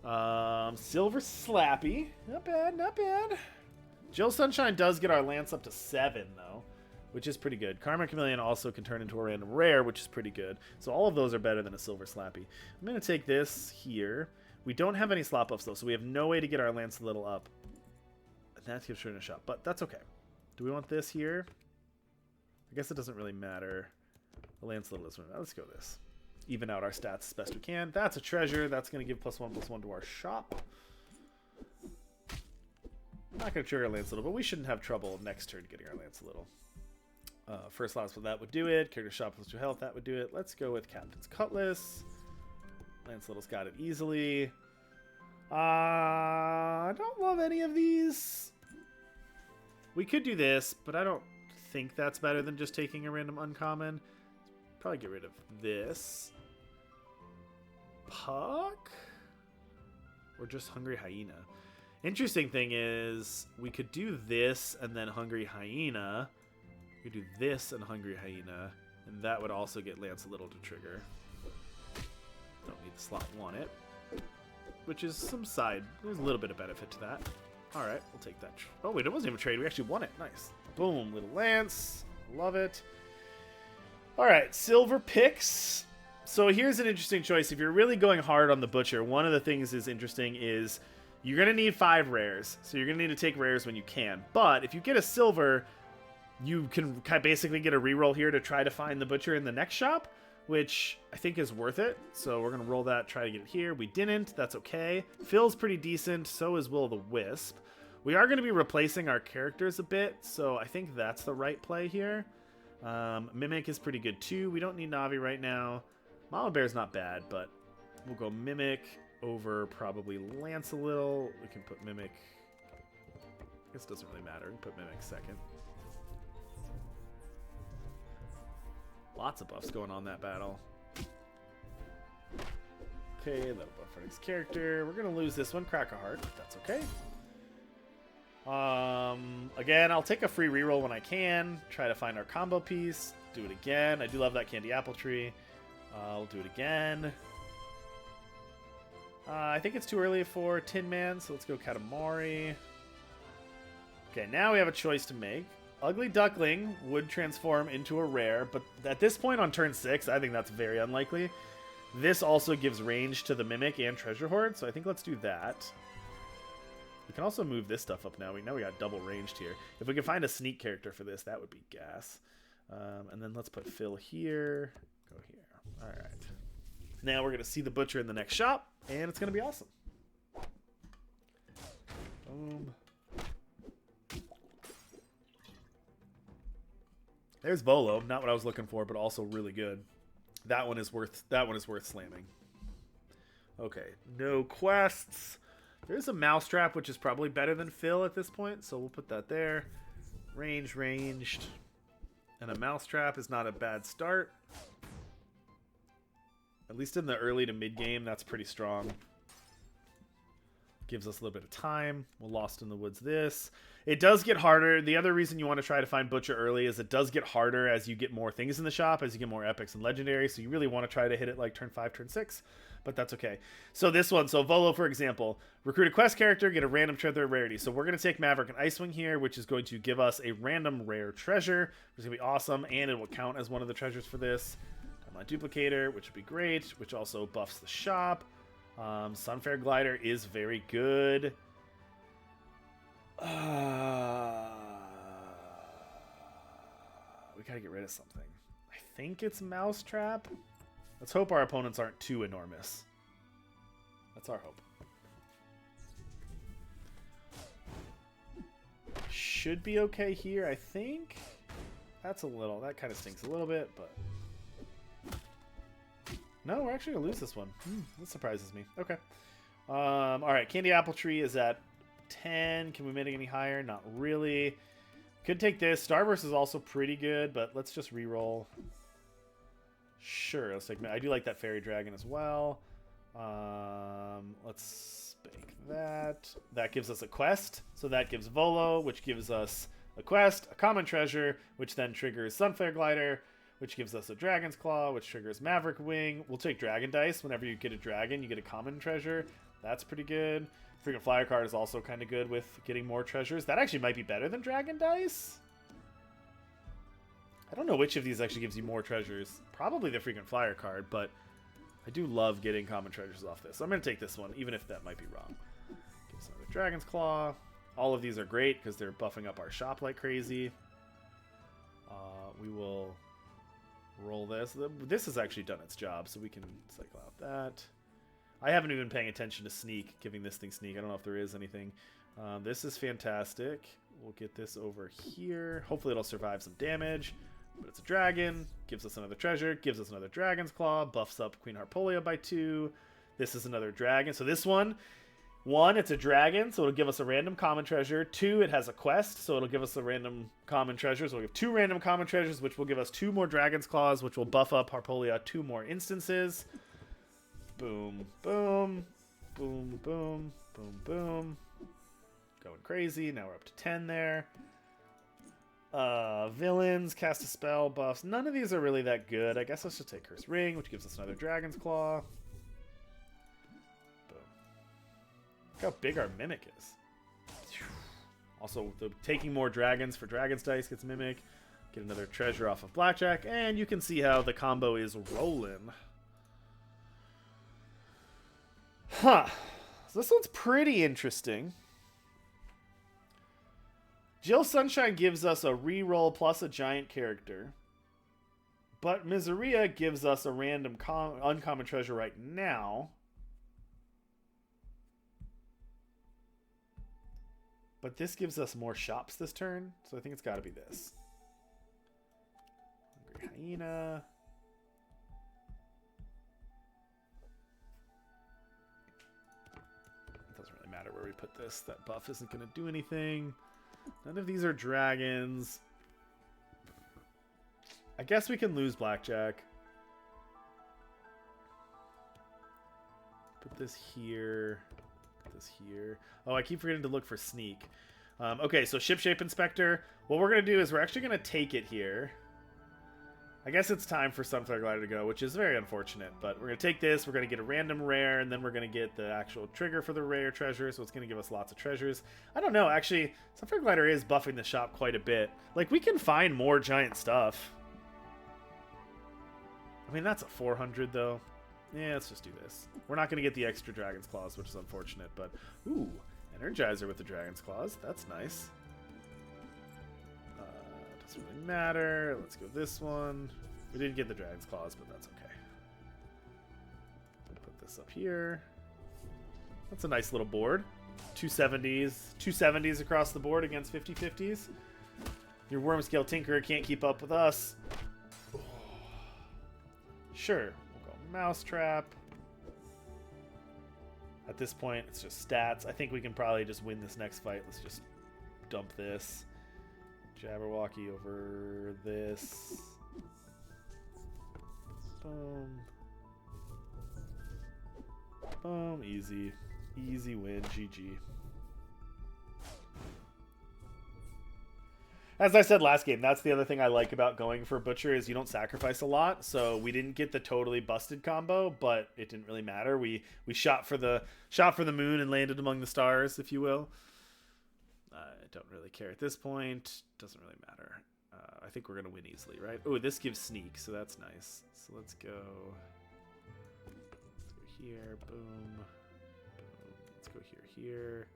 Silver Slappy. Not bad, not bad. Jill Sunshine does get our Lance up to 7, though, which is pretty good. Karma Chameleon also can turn into a random rare, which is pretty good. So all of those are better than a Silver Slappy. I'm going to take this here. We don't have any slot buffs, though, so we have no way to get our Lance a little up. And that gives Shooting a shot, but that's okay. Do we want this here? I guess it doesn't really matter. The Lance Little is one. Let's go this. Even out our stats as best we can. That's a treasure. That's going to give +1/+1 to our shop. Not going to trigger Lance Little, but we shouldn't have trouble next turn getting our Lance Little. First last, that would do it. Character shop +2 health, that would do it. Let's go with Captain's Cutlass. Lance Little's got it easily. I don't love any of these. We could do this, but I don't think that's better than just taking a random uncommon. Probably get rid of this. Puck? Or just Hungry Hyena? Interesting thing is, we could do this and then Hungry Hyena. We could do this and Hungry Hyena, and that would also get Lance-a-Little to trigger. Don't need the slot, want it. Which is some side. There's a little bit of benefit to that. Alright, we'll take that. Oh, wait, it wasn't even a trade. We actually won it. Nice. Boom, little Lance. Love it. Alright, Silver Pix. So here's an interesting choice. If you're really going hard on the Butcher, one of the things is interesting is you're going to need 5 rares. So you're going to need to take rares when you can. But if you get a silver, you can basically get a reroll here to try to find the Butcher in the next shop, which I think is worth it. So we're going to roll that, try to get it here. We didn't. That's okay. Phil's pretty decent. So is Will-o'-the-Wisp. We are going to be replacing our characters a bit, so I think that's the right play here. Mimic is pretty good too. We don't need Navi right now. Mama Bear's not bad, but we'll go Mimic over probably Lance-a-Little. We can put Mimic. I guess it doesn't really matter. We can put Mimic second. Lots of buffs going on that battle. Okay, that'll buff our next character. We're going to lose this one, Crack a Heart, but that's okay. Again, I'll take a free reroll when I can. Try to find our combo piece. Do it again. I do love that Candy Apple Tree. I'll do it again. I think it's too early for Tin Man, so let's go Katamari. Okay, now we have a choice to make. Ugly Duckling would transform into a rare, but at this point on turn 6, I think that's very unlikely. This also gives range to the Mimic and Treasure Hoard, so I think let's do that. We can also move this stuff up now. We got double ranged here. If we can find a sneak character for this, that would be gas. And then let's put Phil here. Go here. All right. Now we're going to see the Butcher in the next shop, and it's going to be awesome. Boom. There's Volo. Not what I was looking for, but also really good. That one is worth slamming. Okay. No quests. There's a Mousetrap, which is probably better than Phil at this point, so we'll put that there. Ranged. And a Mousetrap is not a bad start. At least in the early to mid game, that's pretty strong. Gives us a little bit of time. We'll Lost in the Woods this. It does get harder. The other reason you want to try to find Butcher early is it does get harder as you get more things in the shop, as you get more epics and legendaries. So you really want to try to hit it like turn 5, turn 6. But that's okay. So this one, so Volo, for example, recruit a quest character, get a random treasure rarity. So we're going to take Maverick and Icewing here, which is going to give us a random rare treasure, which is going to be awesome, and it will count as one of the treasures for this. Timeline Duplicator, which would be great, which also buffs the shop. Sunfair Glider is very good. We gotta get rid of something. I think it's Mousetrap. Let's hope our opponents aren't too enormous. That's our hope. Should be okay here, I think. That kind of stinks a little bit, but... No, we're actually gonna lose this one. That surprises me. Okay. Alright, Candy Apple Tree is at 10. Can we make it any higher? Not really. Could take this. Starburst is also pretty good, but let's just re-roll. Sure, let's take... I do like that Fairy Dragon as well. Let's bank that. That gives us a quest. So that gives Volo, which gives us a quest, a common treasure, which then triggers Sunflare Glider, which gives us a Dragon's Claw, which triggers Maverick Wing. We'll take Dragon Dice. Whenever you get a dragon, you get a common treasure. That's pretty good. Freaking Flyer card is also kind of good with getting more treasures. That actually might be better than Dragon Dice. I don't know which of these actually gives you more treasures. Probably the freaking Flyer card, but I do love getting common treasures off this. So I'm going to take this one, even if that might be wrong. Give us another Dragon's Claw. All of these are great because they're buffing up our shop like crazy. We will roll this. This has actually done its job, so we can cycle out that. I haven't even been paying attention to Sneak, giving this thing Sneak. I don't know if there is anything. This is fantastic. We'll get this over here. Hopefully it'll survive some damage. But it's a dragon. Gives us another treasure. Gives us another Dragon's Claw. Buffs up Queen Harpolia by 2. This is another dragon. So this one, it's a dragon, so it'll give us a random common treasure. 2, it has a quest, so it'll give us a random common treasure. So we'll give 2 random common treasures, which will give us 2 more Dragon's Claws, which will buff up Harpolia 2 more instances. Boom, boom, boom, boom, boom, boom. Going crazy. Now we're up to 10 there. Villains, cast a spell, buffs. None of these are really that good. I guess let's just take Curse Ring, which gives us another Dragon's Claw. Boom. Look how big our Mimic is. Also, taking more dragons for Dragon's Dice gets Mimic. Get another treasure off of Blackjack, and you can see how the combo is rolling. Huh. So this one's pretty interesting. Jill Sunshine gives us a reroll plus a giant character. But Miseria gives us a random uncommon treasure right now. But this gives us more shops this turn, so I think it's got to be this. Hungry Hyena. It doesn't really matter where we put this. That buff isn't going to do anything. None of these are dragons. I guess we can lose Blackjack. Put this here. Put this here. Oh, I keep forgetting to look for Sneak. Okay, so Shipshape Inspector. What we're going to do is we're actually going to take it here. I guess it's time for Sunflare Glider to go, which is very unfortunate. But we're going to take this, we're going to get a random rare, and then we're going to get the actual trigger for the rare treasure, so it's going to give us lots of treasures. I don't know, actually, Sunflare Glider is buffing the shop quite a bit. Like, we can find more giant stuff. I mean, that's a 400, though. Yeah, let's just do this. We're not going to get the extra Dragon's Claws, which is unfortunate, but... Ooh, Energizer with the Dragon's Claws. That's nice. Doesn't really matter. Let's go this one. We didn't get the Dragon's Claws, but that's okay. Put this up here. That's a nice little board. 270s. 270s across the board against 50-50s. Your Wormscale Tinkerer can't keep up with us. Sure. We'll go Mousetrap. At this point, it's just stats. I think we can probably just win this next fight. Let's just dump this. Jabberwocky over this. Boom. Boom. Easy. Easy win. GG. As I said last game, that's the other thing I like about going for Butcher is you don't sacrifice a lot. So we didn't get the totally busted combo, but it didn't really matter. We shot for the moon and landed among the stars, if you will. I don't really care at this point. Doesn't really matter. I think we're gonna win easily, right? Oh, this gives sneak, so that's nice. So let's go here. Boom. Boom. Let's go here.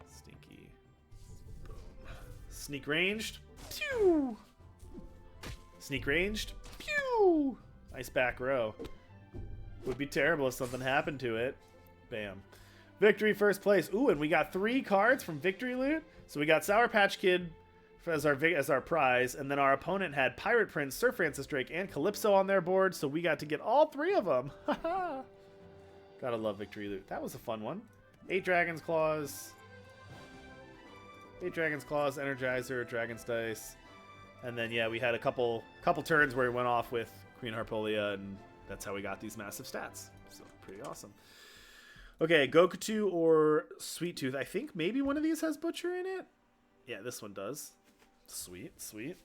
Sneaky. Sneak ranged. Pew! Sneak ranged. Pew! Nice back row. Would be terrible if something happened to it. Bam. Victory first place. Ooh, and we got 3 cards from Victory Loot. So we got Sour Patch Kid as our prize, and then our opponent had Pirate Prince, Sir Francis Drake, and Calypso on their board, so we got to get all 3 of them. Gotta love Victory Loot. That was a fun one. 8 Dragon's Claws. 8 Dragon's Claws, Energizer, Dragon's Dice. And then, yeah, we had a couple turns where we went off with Queen Harpolia, and that's how we got these massive stats. So, pretty awesome. Okay, Gokutu or Sweet Tooth. I think maybe one of these has Butcher in it. Yeah, this one does. Sweet, sweet.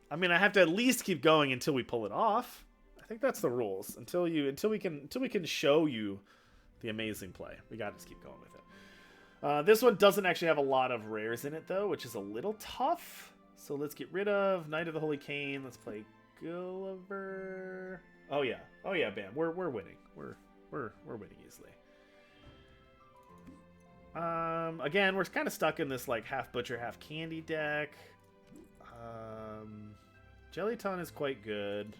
I mean, I have to at least keep going until we pull it off. I think that's the rules. Until we can show you the amazing play. We got to just keep going with it. This one doesn't actually have a lot of rares in it though, which is a little tough. So let's get rid of Knight of the Holy Cane. Let's play Gulliver. Oh yeah, bam. We're winning. We're winning easily. Again, we're kind of stuck in this like half Butcher, half Candy deck. Jellyton is quite good.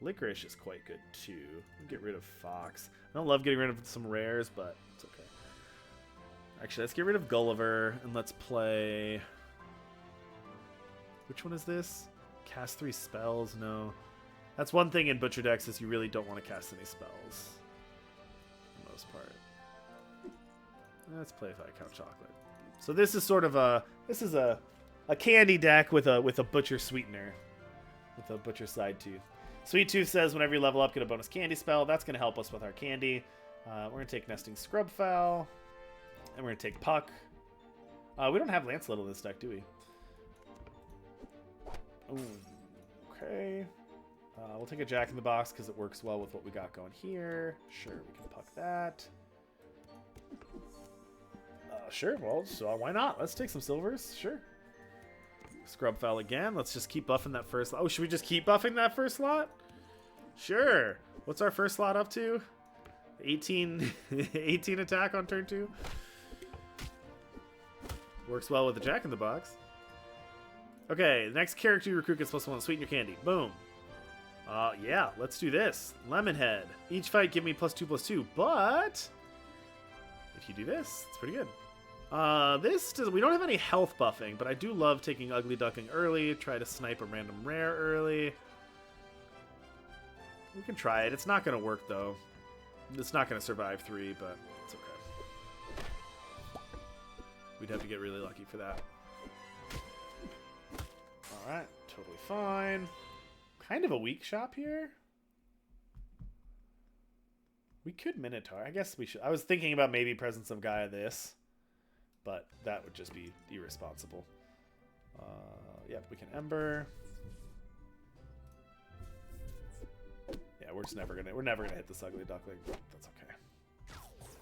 Licorice is quite good too. We'll get rid of Fox. I don't love getting rid of some rares, but it's okay. Actually, let's get rid of Gulliver and let's play. Which one is this? Cast 3 spells? No. That's one thing in Butcher decks is you really don't want to cast any spells. For the most part. Let's play Viscount Chocolate. So this is sort of a candy deck with a Butcher sweetener. With a Butcher side tooth. Sweet Tooth says whenever you level up, get a bonus candy spell. That's going to help us with our candy. We're going to take Nesting Scrubfowl. And we're going to take Puck. We don't have Lancelot in this deck, do we? Ooh, okay. We'll take a Jack in the Box because it works well with what we got going here. Sure, we can Puck that. Sure, well, so why not? Let's take some silvers. Sure. Scrubfowl again. Let's just keep buffing that first... Oh, should we just keep buffing that first slot? Sure. What's our first slot up to? 18 attack on turn 2. Works well with the Jack in the Box. Okay, the next character you recruit gets +1. Sweeten your candy. Boom. Yeah, let's do this. Lemonhead. Each fight give me +2/+2, but if you do this, it's pretty good. We don't have any health buffing, but I do love taking Ugly Duckling early, try to snipe a random rare early. We can try it. It's not going to work, though. It's not going to survive 3, but it's okay. We'd have to get really lucky for that. Alright, totally fine. Kind of a weak shop here. We could Minotaur. I guess we should. I was thinking about maybe Presence of Gaia this. But that would just be irresponsible. Yeah, we can Ember. Yeah, we're never gonna hit this Ugly Duckling. That's okay.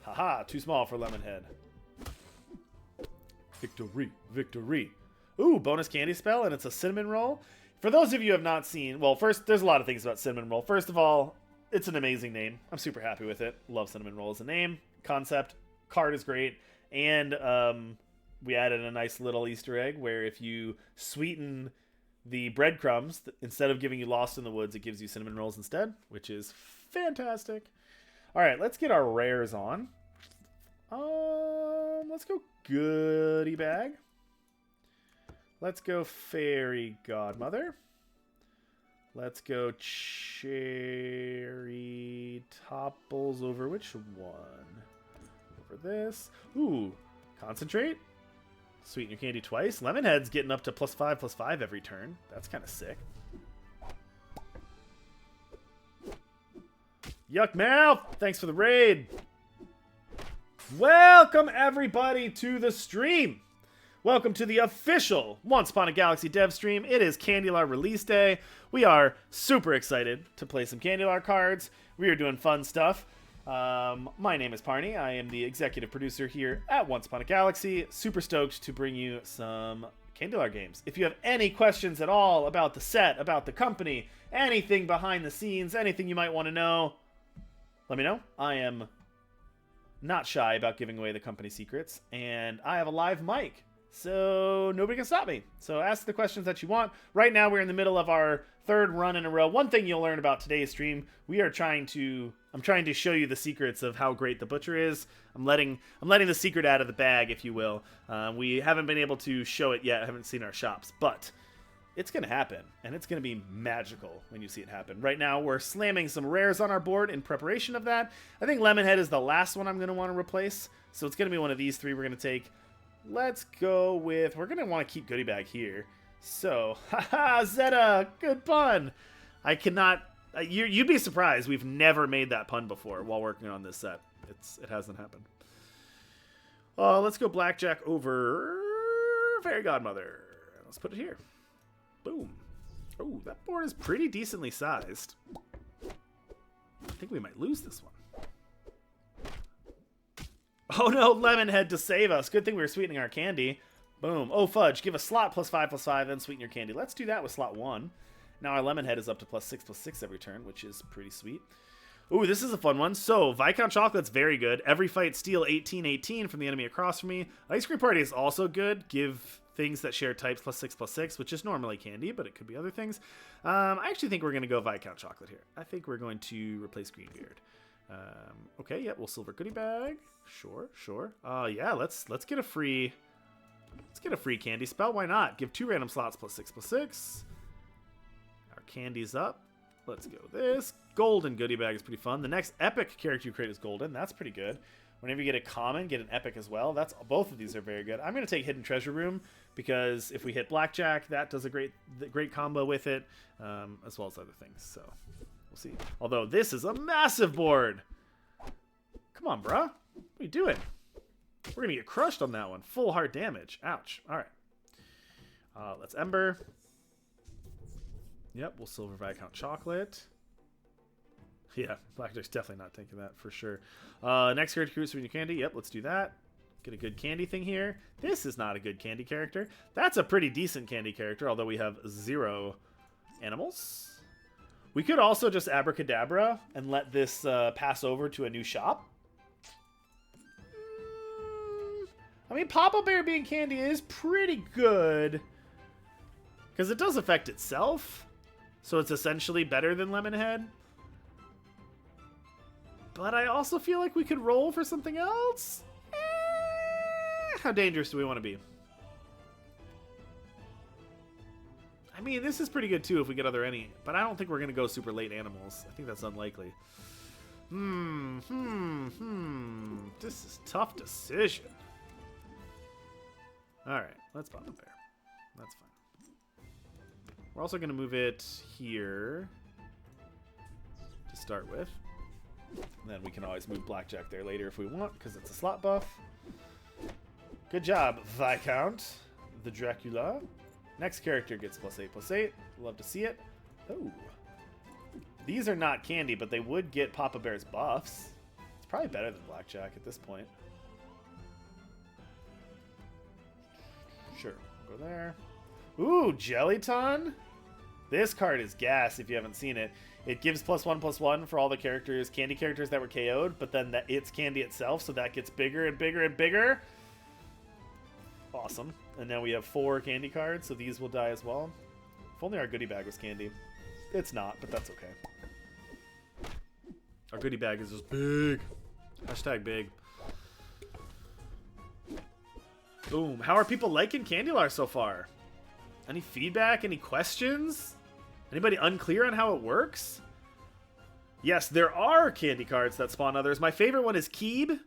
Haha, too small for Lemonhead. Victory, victory. Ooh, bonus candy spell, and it's a cinnamon roll. For those of you who have not seen, well, first, there's a lot of things about cinnamon roll. First of all, it's an amazing name. I'm super happy with it. Love cinnamon roll as a name. Concept. Card is great. And we added a nice little Easter egg where if you sweeten the breadcrumbs, instead of giving you Lost in the Woods, it gives you cinnamon rolls instead, which is fantastic. All right, let's get our rares on. Let's go Goodie Bag. Let's go Fairy Godmother. Let's go Cherry Topples over which one? For this. Ooh, Concentrate. Sweeten your candy twice. Lemonhead's getting up to +5/+5 every turn. That's kind of sick. Yuck Mouth! Thanks for the raid. Welcome everybody to the stream. Welcome to the official Once Upon a Galaxy dev stream. It is Candylar release day. We are super excited to play some Candylar cards. We are doing fun stuff. My name is Parney. I am the executive producer here at Once Upon a Galaxy. Super stoked to bring you some Candylar games. If you have any questions at all about the set, about the company, anything behind the scenes, anything you might want to know, let me know. I am not shy about giving away the company secrets, and I have a live mic, so nobody can stop me. So ask the questions that you want. Right now, we're in the middle of our third run in a row. One thing you'll learn about today's stream, I'm trying to show you the secrets of how great the Butcher is. I'm letting the secret out of the bag, if you will. We haven't been able to show it yet. I haven't seen our shops, but it's going to happen, and it's going to be magical when you see it happen. Right now, we're slamming some rares on our board in preparation of that. I think Lemonhead is the last one I'm going to want to replace, so it's going to be one of these three we're going to take. Let's go with... We're going to want to keep Goodie Bag here. So, haha, Zeta, good pun. I cannot... You'd be surprised. We've never made that pun before while working on this set. It hasn't happened. Let's go Blackjack over Fairy Godmother. Let's put it here. Boom. Oh, that board is pretty decently sized. I think we might lose this one. Oh no, Lemonhead to save us. Good thing we were sweetening our candy. Boom. Oh, fudge. Give a slot +5/+5, then sweeten your candy. Let's do that with slot 1. Now our Lemonhead is up to +6/+6 every turn, which is pretty sweet. Ooh, this is a fun one. So, Viscount Chocolate's very good. Every fight steal 18/18 from the enemy across from me. Ice Cream Party is also good. Give things that share types +6/+6, which is normally candy, but it could be other things. I actually think we're going to go Viscount Chocolate here. I think we're going to replace Greenbeard. Okay, yeah, we'll Silver Goodie Bag. Sure. Yeah, let's get a free... Let's get a free candy spell. Why not? Give 2 random slots +6/+6. Our candy's up. Let's go this. Golden Goodie Bag is pretty fun. The next epic character you create is golden. That's pretty good. Whenever you get a common, get an epic as well. Both of these are very good. I'm going to take Hidden Treasure Room because if we hit Blackjack, that does a great combo with it, as well as other things. So we'll see. Although this is a massive board. Come on, bruh. What are you doing? We're going to get crushed on that one. Full heart damage. Ouch. All right. Let's Ember. Yep, we'll Silver Viscount Chocolate. Yeah, Blackjack's definitely not taking that for sure. Next character, Cruise Sweet Candy. Yep, let's do that. Get a good candy thing here. This is not a good candy character. That's a pretty decent candy character, although we have 0 animals. We could also just Abracadabra and let this pass over to a new shop. I mean, Papa Bear being candy is pretty good because it does affect itself. So it's essentially better than Lemonhead. But I also feel like we could roll for something else. How dangerous do we want to be? I mean, this is pretty good too if we get other any. But I don't think we're going to go super late animals. I think that's unlikely. This is a tough decision. Alright, let's Papa Bear. That's fine. We're also going to move it here to start with. And then we can always move Blackjack there later if we want, because it's a slot buff. Good job, Viscount, the Dracula. Next character gets +8/+8. Love to see it. Oh. These are not candy, but they would get Papa Bear's buffs. It's probably better than Blackjack at this point. Sure, we'll go there. Ooh, Jellyton. This card is gas if you haven't seen it. It gives +1/+1 for all the characters, candy characters that were KO'd, but then it's candy itself, so that gets bigger and bigger and bigger. Awesome. And now we have 4 candy cards, so these will die as well. If only our Goodie Bag was candy. It's not, but that's okay. Our Goodie Bag is just big. Hashtag big. Boom. How are people liking Candylar so far? Any feedback? Any questions? Anybody unclear on how it works? Yes, there are candy cards that spawn others. My favorite one is Keeb.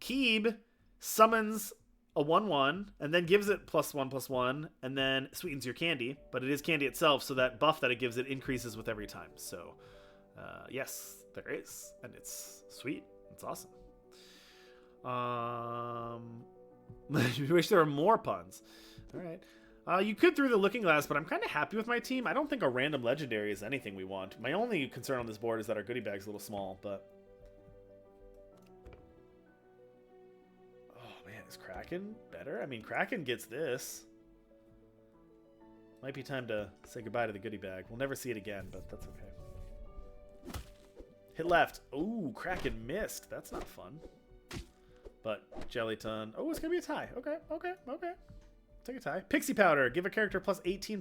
Keeb summons a 1/1 and then gives it +1/+1 and then sweetens your candy, but it is candy itself, so that buff that it gives it increases with every time. So yes, there is, and it's sweet. It's awesome. You wish there were more puns. All right. You could through the looking glass, but I'm kind of happy with my team. I don't think a random legendary is anything we want. My only concern on this board is that our goodie bag's a little small, but... Oh, man, is Kraken better? I mean, Kraken gets this. Might be time to say goodbye to the goodie bag. We'll never see it again, but that's okay. Hit left. Ooh, Kraken missed. That's not fun. But Jellyton. Oh, it's going to be a tie. Okay, okay, okay. Take a tie. Pixie Powder. Give a character plus 18,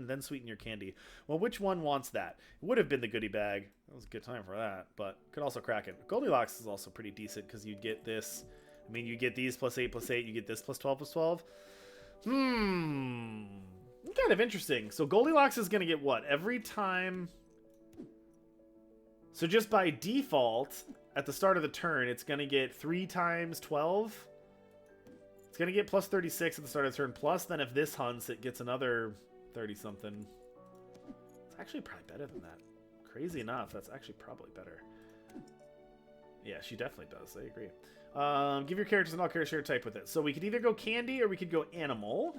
then sweeten your candy. Well, which one wants that? It would have been the goodie bag. That was a good time for that, but could also Kraken. Goldilocks is also pretty decent because you'd get this. I mean, you get these plus 8, you get this plus 12. Kind of interesting. So Goldilocks is going to get what? Every time... So just by default, at the start of the turn, it's going to get 3 times 12. It's going to get plus 36 at the start of the turn. Plus, then if this hunts, it gets another 30-something. It's actually probably better than that. Crazy enough, that's actually probably better. Yeah, she definitely does. I agree. Give your characters an all-character type with it. So we could either go candy or we could go animal.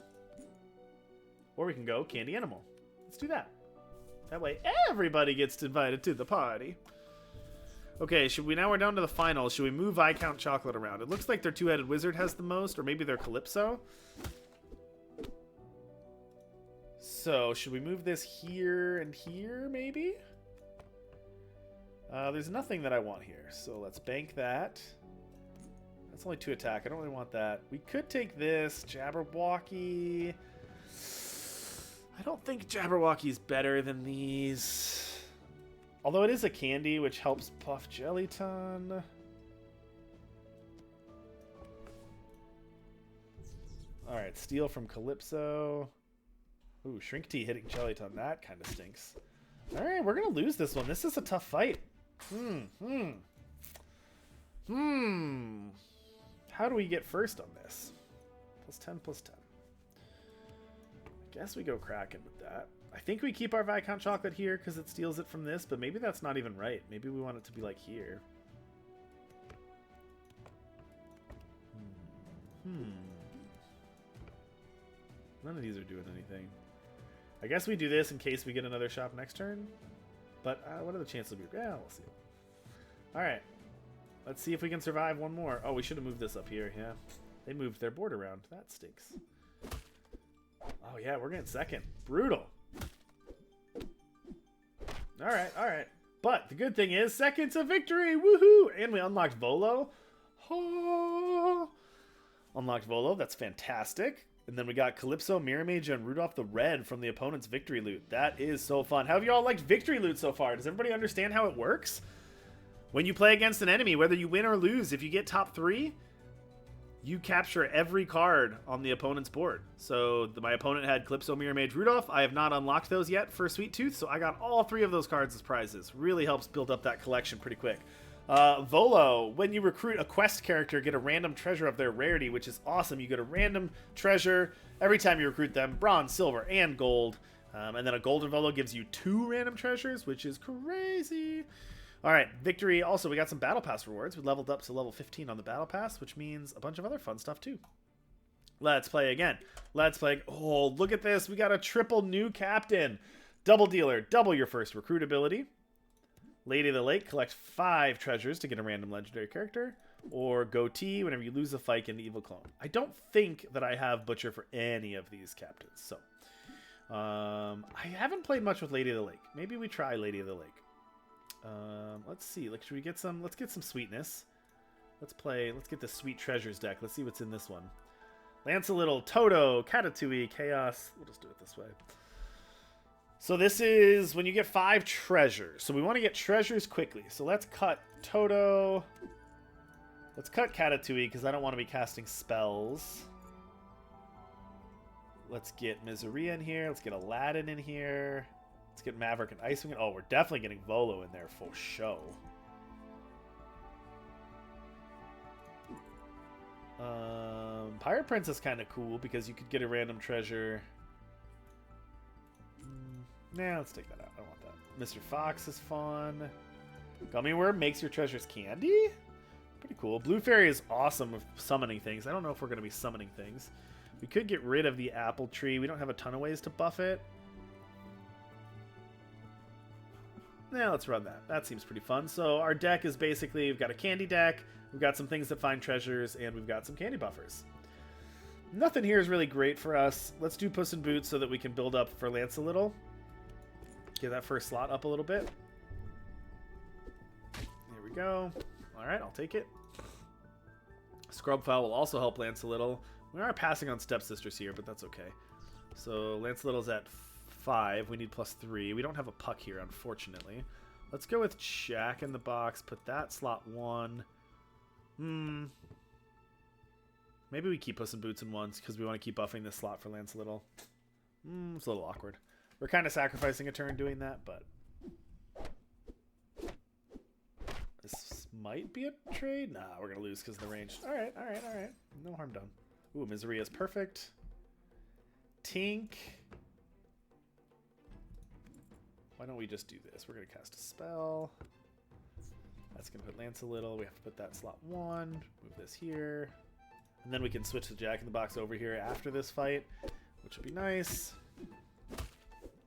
Or we can go candy animal. Let's do that. That way everybody gets invited to the party. Okay, now we're down to the final. Should we move Viscount Chocolate around? It looks like their two-headed wizard has the most, or maybe their Calypso. So, should we move this here and here, maybe? There's nothing that I want here, so let's bank that. That's only 2 attack. I don't really want that. We could take this. Jabberwocky. I don't think Jabberwocky's better than these. Although it is a candy, which helps buff Jellyton. Alright, steal from Calypso. Ooh, Shrink Tea hitting Jellyton. That kind of stinks. Alright, we're going to lose this one. This is a tough fight. How do we get first on this? +10/+10. I guess we go Kraken with that. I think we keep our Viscount Chocolate here because it steals it from this, but maybe that's not even right. Maybe we want it to be like here. None of these are doing anything. I guess we do this in case we get another shop next turn. But what are the chances of it? Yeah, we'll see. Alright. Let's see if we can survive one more. Oh, we should have moved this up here, yeah. They moved their board around. That stinks. Oh, yeah, we're getting second. Brutal. Alright, alright. But the good thing is, second to victory! Woohoo! And we unlocked Volo. Oh. Unlocked Volo, that's fantastic. And then we got Calypso, Mirror Mage, and Rudolph the Red from the opponent's victory loot. That is so fun. How have you all liked victory loot so far? Does everybody understand how it works? When you play against an enemy, whether you win or lose, if you get top 3, you capture every card on the opponent's board. So my opponent had Calypso, Mirror Mage, Rudolph. I have not unlocked those yet for Sweet Tooth, so I got all 3 of those cards as prizes. Really helps build up that collection pretty quick. Volo, when you recruit a quest character, get a random treasure of their rarity, which is awesome. You get a random treasure every time you recruit them, bronze, silver, and gold. And then a golden Volo gives you 2 random treasures, which is crazy. All right, victory. Also, we got some Battle Pass rewards. We leveled up to level 15 on the Battle Pass, which means a bunch of other fun stuff, too. Let's play again. Let's play. Oh, look at this. We got a triple new captain. Double dealer. Double your first recruit ability. Lady of the Lake. Collect 5 treasures to get a random legendary character. Or Goatee whenever you lose a fight in the Evil Clone. I don't think that I have Butcher for any of these captains. So, I haven't played much with Lady of the Lake. Maybe we try Lady of the Lake. Let's see. Like, should we get some? Let's get some sweetness. Let's get the Sweet Treasures deck. Let's see what's in this one. Lance a little Toto, Katatui, Chaos. We'll just do it this way. So this is when you get 5 treasures. So we want to get treasures quickly. So let's cut Toto. Let's cut Katatui because I don't want to be casting spells. Let's get Miseria in here. Let's get Aladdin in here. Let's get Maverick and Icewing. Oh, we're definitely getting Volo in there for show. Pirate Prince is kind of cool because you could get a random treasure. Nah, let's take that out. I don't want that. Mr. Fox is fun. Gummy Worm makes your treasures candy? Pretty cool. Blue Fairy is awesome with summoning things. I don't know if we're going to be summoning things. We could get rid of the apple tree. We don't have a ton of ways to buff it. Yeah, let's run that. That seems pretty fun. So our deck is basically, we've got a candy deck, we've got some things that find treasures, and we've got some candy buffers. Nothing here is really great for us. Let's do Puss in Boots so that we can build up for Lance a little. Get that first slot up a little bit. There we go. All right, I'll take it. Scrubfowl will also help Lance a little. We are passing on Stepsisters here, but that's okay. So Lance Little's at 5. We need +3. We don't have a puck here, unfortunately. Let's go with Jack in the Box. Put that slot 1. Maybe we keep Puss in Boots in 1s because we want to keep buffing this slot for Lance Little. It's a little awkward. We're kind of sacrificing a turn doing that, but this might be a trade. Nah, we're going to lose because of the range. All right. No harm done. Ooh, Misery is perfect. Tink. Why don't we just do this? We're going to cast a spell. That's going to put Lance a little. We have to put that slot 1. Move this here. And then we can switch the Jack in the Box over here after this fight, which would be nice.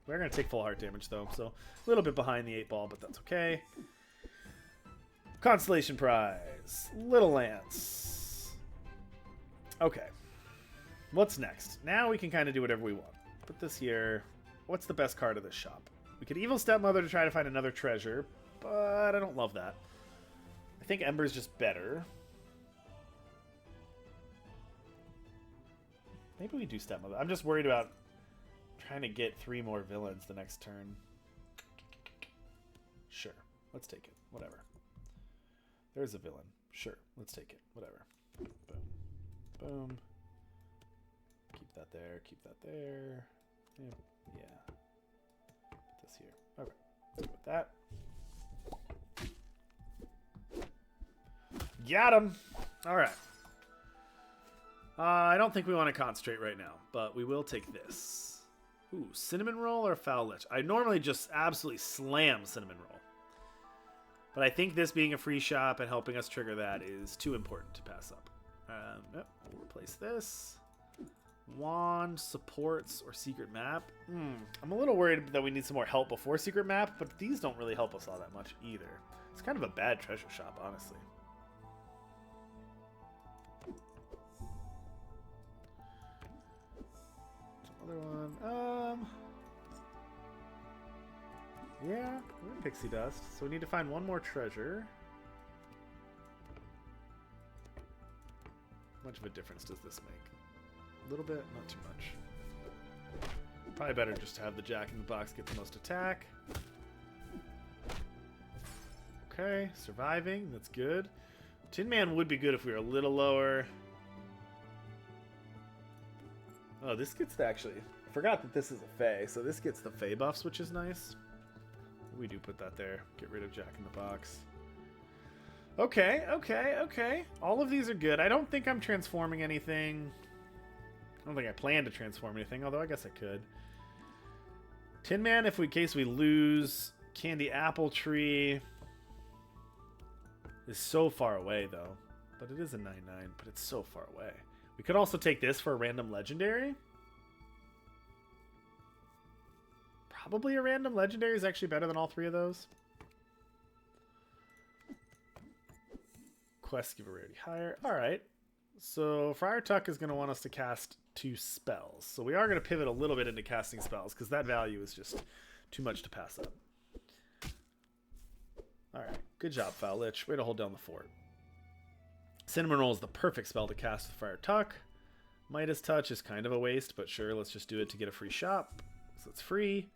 We're going to take full heart damage, though, so a little bit behind the 8 ball, but that's okay. Constellation Prize. Little Lance. Okay. What's next? Now we can kind of do whatever we want. Put this here. What's the best card of this shop? We could Evil Stepmother to try to find another treasure, but I don't love that. I think Ember's just better. Maybe we do Stepmother. I'm just worried about trying to get 3 more villains the next turn. Sure. Let's take it. Whatever. There's a villain. Sure. Let's take it. Whatever. Boom. Boom. Keep that there. Keep that there. Yeah. Put this here. Okay. Let's put that. Got him. All right. I don't think we want to concentrate right now, but we will take this. Ooh, Cinnamon Roll or Foul Lich? I normally just absolutely slam Cinnamon Roll. But I think this being a free shop and helping us trigger that is too important to pass up. Yep, we'll replace this. Wand, supports, or secret map. I'm a little worried that we need some more help before secret map, but these don't really help us all that much either. It's kind of a bad treasure shop, honestly. Other one. Yeah, we're in Pixie Dust, so we need to find one more treasure. How much of a difference does this make? A little bit, not too much. Probably better just to have the Jack in the Box get the most attack. Okay, surviving, that's good. Tin Man would be good if we were a little lower. Oh, this gets the actually... I forgot that this is a Fae, so this gets the Fae buffs, which is nice. We do put that there. Get rid of Jack in the Box. Okay. All of these are good. I don't think I'm transforming anything. I don't think I plan to transform anything, although I guess I could. Tin Man, in case we lose. Candy Apple Tree is so far away, though. But it is a 9/9, but it's so far away. We could also take this for a random legendary. Probably a random legendary is actually better than all 3 of those. Quest give a rarity higher. Alright. So Friar Tuck is going to want us to cast 2 spells. So we are going to pivot a little bit into casting spells because that value is just too much to pass up. Alright. Good job, Foul Lich. Way to hold down the fort. Cinnamon Roll is the perfect spell to cast with Friar Tuck. Midas Touch is kind of a waste, but sure, let's just do it to get a free shop. So it's free.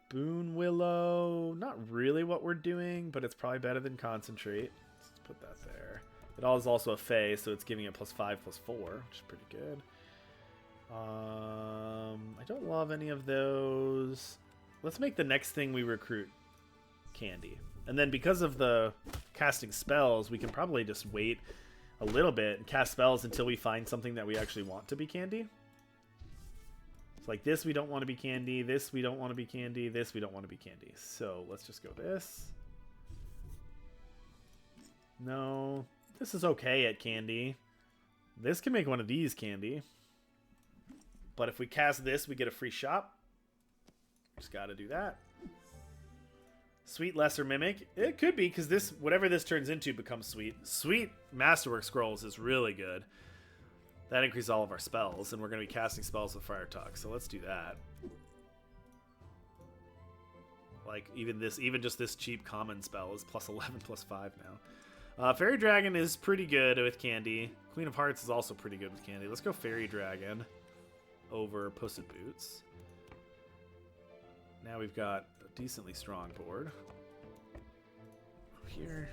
Boon Willow, not really what we're doing, but it's probably better than Concentrate. Let's put that there. It is also a Fae, so it's giving it +5/+4, which is pretty good. I don't love any of those. Let's make the next thing we recruit Candy. And then because of the casting spells, we can probably just wait a little bit and cast spells until we find something that we actually want to be Candy. So like this, we don't want to be Candy. This, we don't want to be Candy. This, we don't want to be Candy. So let's just go this. No. This is okay at candy. This can make one of these candy. But if we cast this, we get a free shop. Just gotta do that. Sweet Lesser Mimic. It could be, because this, whatever this turns into becomes sweet. Sweet Masterwork Scrolls is really good. That increases all of our spells, and we're going to be casting spells with Friar Tuck, so let's do that. Like, even just this cheap common spell is plus 11, plus 5 now. Fairy Dragon is pretty good with candy. Queen of Hearts is also pretty good with candy. Let's go Fairy Dragon over Puss in Boots. Now we've got a decently strong board. Here.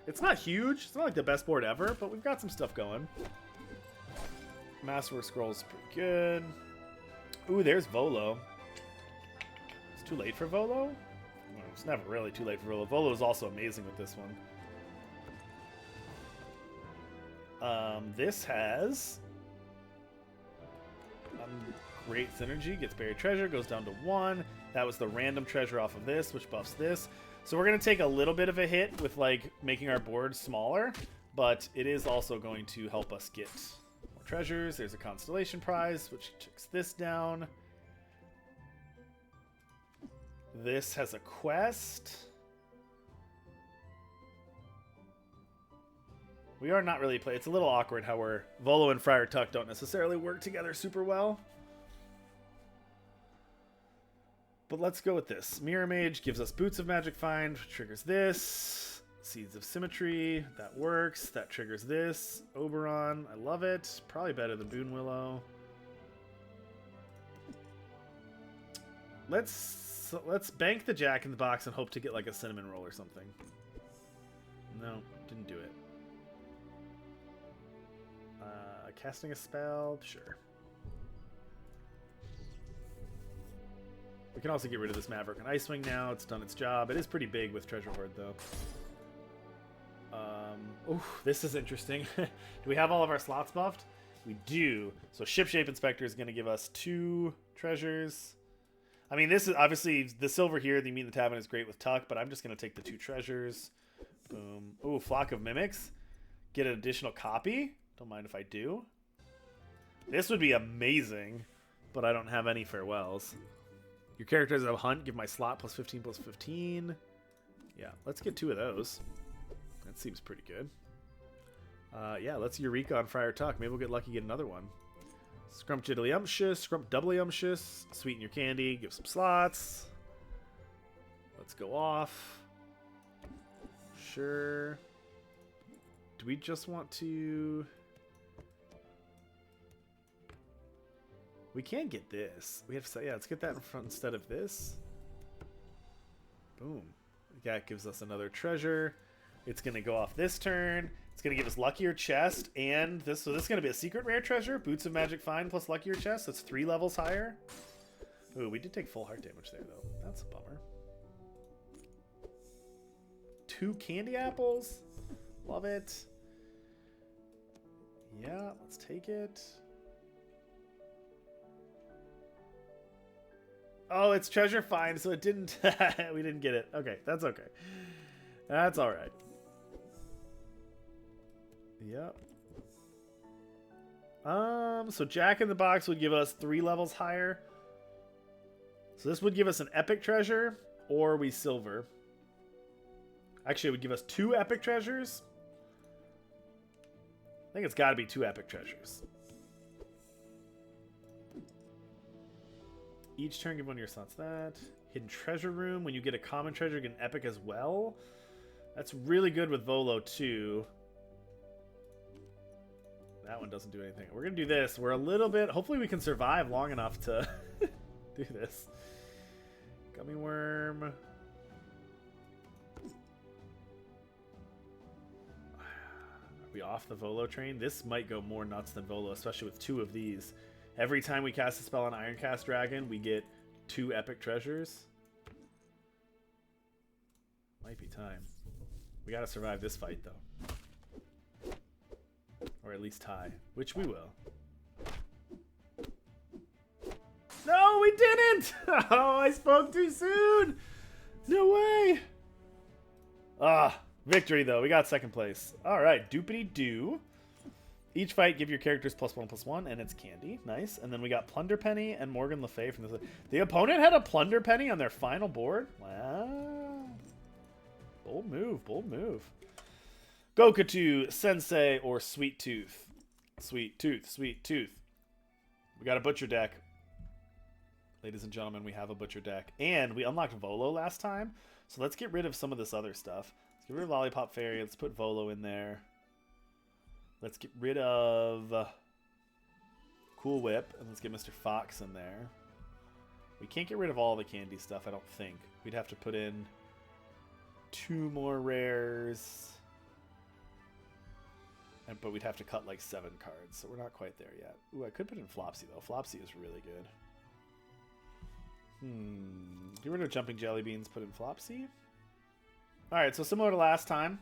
It's not huge. It's not like the best board ever, but we've got some stuff going. Masterwork Scrolls is pretty good. Ooh, there's Volo. It's too late for Volo? Well, it's never really too late for Volo. Volo is also amazing with this one. This has great synergy. Gets buried treasure, goes down to 1. That was the random treasure off of this, which buffs this. So we're going to take a little bit of a hit with like making our board smaller, but it is also going to help us get more treasures. There's a constellation prize, which takes this down. This has a quest. We are not really playing. It's a little awkward how we're Volo and Friar Tuck don't necessarily work together super well. But let's go with this. Mirror Mage gives us Boots of Magic Find, triggers this. Seeds of Symmetry, that works. That triggers this. Oberon, I love it. Probably better than Boon Willow. Let's bank the Jack in the Box and hope to get like a Cinnamon Roll or something. No, didn't do it. Casting a spell, sure. We can also get rid of this Maverick and Icewing now. It's done its job. It is pretty big with Treasure Hoard, though. Ooh, this is interesting. Do we have all of our slots buffed? We do. So Ship Shape Inspector is going to give us 2 treasures. I mean, this is obviously the silver here. The Meet in the Tavern is great with Tuck, but I'm just going to take the 2 treasures. Boom. Ooh, Flock of Mimics. Get an additional copy. Don't mind if I do. This would be amazing, but I don't have any farewells. Your character has a hunt. Give my slot plus 15, plus 15. Yeah, let's get 2 of those. That seems pretty good. Yeah, let's Eureka on Friar Tuck. Maybe we'll get lucky, get another one. Scrumptiddlyumptious, Scrump Doublyumptious. Sweeten your candy. Give some slots. Let's go off. Sure. Do we just want to... We can get this. We have to say, yeah, let's get that in front instead of this. Boom. That gives us another treasure. It's going to go off this turn. It's going to give us Luckier Chest and this. So this is going to be a secret rare treasure. Boots of Magic Find plus Luckier Chest. That's 3 levels higher. Ooh, we did take full heart damage there, though. That's a bummer. 2 candy apples. Love it. Yeah, let's take it. Oh, it's treasure find, so it didn't... we didn't get it. Okay, that's okay. That's all right. Yep. So Jack in the Box would give us 3 levels higher. So this would give us an epic treasure, or we silver. Actually, it would give us 2 epic treasures. I think it's got to be 2 epic treasures. Each turn, give one of your slots that. Hidden Treasure Room. When you get a common treasure, you get an epic as well. That's really good with Volo, too. That one doesn't do anything. We're going to do this. We're a little bit... Hopefully we can survive long enough to do this. Gummy Worm. Are we off the Volo train? This might go more nuts than Volo, especially with 2 of these. Every time we cast a spell on Ironcast Dragon, we get 2 epic treasures. Might be time. We gotta survive this fight, though. Or at least tie, which we will. No, we didn't! Oh, I spoke too soon! No way! Ah, Victory, though. We got second place. All right, doopity-doo. Each fight, give your characters +1/+1, and it's Candy. Nice. And then we got Plunder Penny and Morgan Le Fay from this. The opponent had a Plunder Penny on their final board? Wow. Bold move, bold move. Gokatu, Sensei, or Sweet Tooth. Sweet Tooth, Sweet Tooth. We got a Butcher deck. Ladies and gentlemen, we have a Butcher deck. And we unlocked Volo last time, so let's get rid of some of this other stuff. Let's get rid of Lollipop Fairy. Let's put Volo in there. Let's get rid of Cool Whip, and let's get Mr. Fox in there. We can't get rid of all the candy stuff, I don't think. We'd have to put in 2 more rares. But we'd have to cut like 7 cards, so we're not quite there yet. Ooh, I could put in Flopsy, though. Flopsy is really good. Get rid of Jumping Jelly Beans, put in Flopsy. Alright, so similar to last time.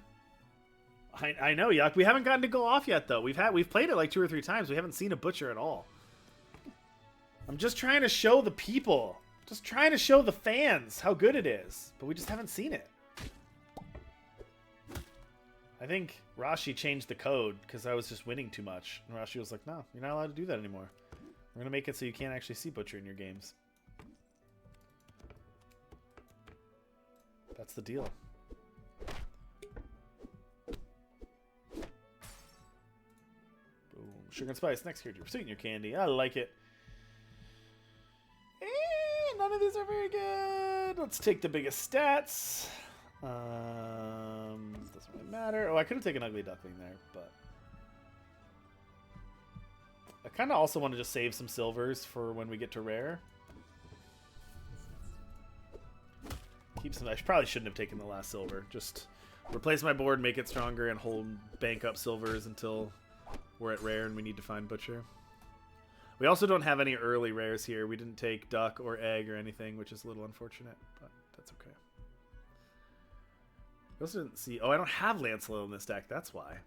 I know, Yuck. We haven't gotten to go off yet, though. We've played it like 2 or 3 times. We haven't seen a Butcher at all. I'm just trying to show the people. Just trying to show the fans how good it is. But we just haven't seen it. I think Rashi changed the code because I was just winning too much. And Rashi was like, no, you're not allowed to do that anymore. We're going to make it so you can't actually see Butcher in your games. That's the deal. Sugar and Spice, next character pursuing your candy. I like it. None of these are very good. Let's take the biggest stats. Doesn't really matter. Oh, I could have taken Ugly Duckling there, but I kind of also want to just save some silvers for when we get to rare. Keep some. I probably shouldn't have taken the last silver. Just replace my board, make it stronger, and hold bank up silvers until we're at rare and we need to find Butcher. We also don't have any early rares here. We didn't take duck or egg or anything, which is a little unfortunate, but that's okay. I also didn't see... Oh, I don't have Lancelot in this deck. That's why.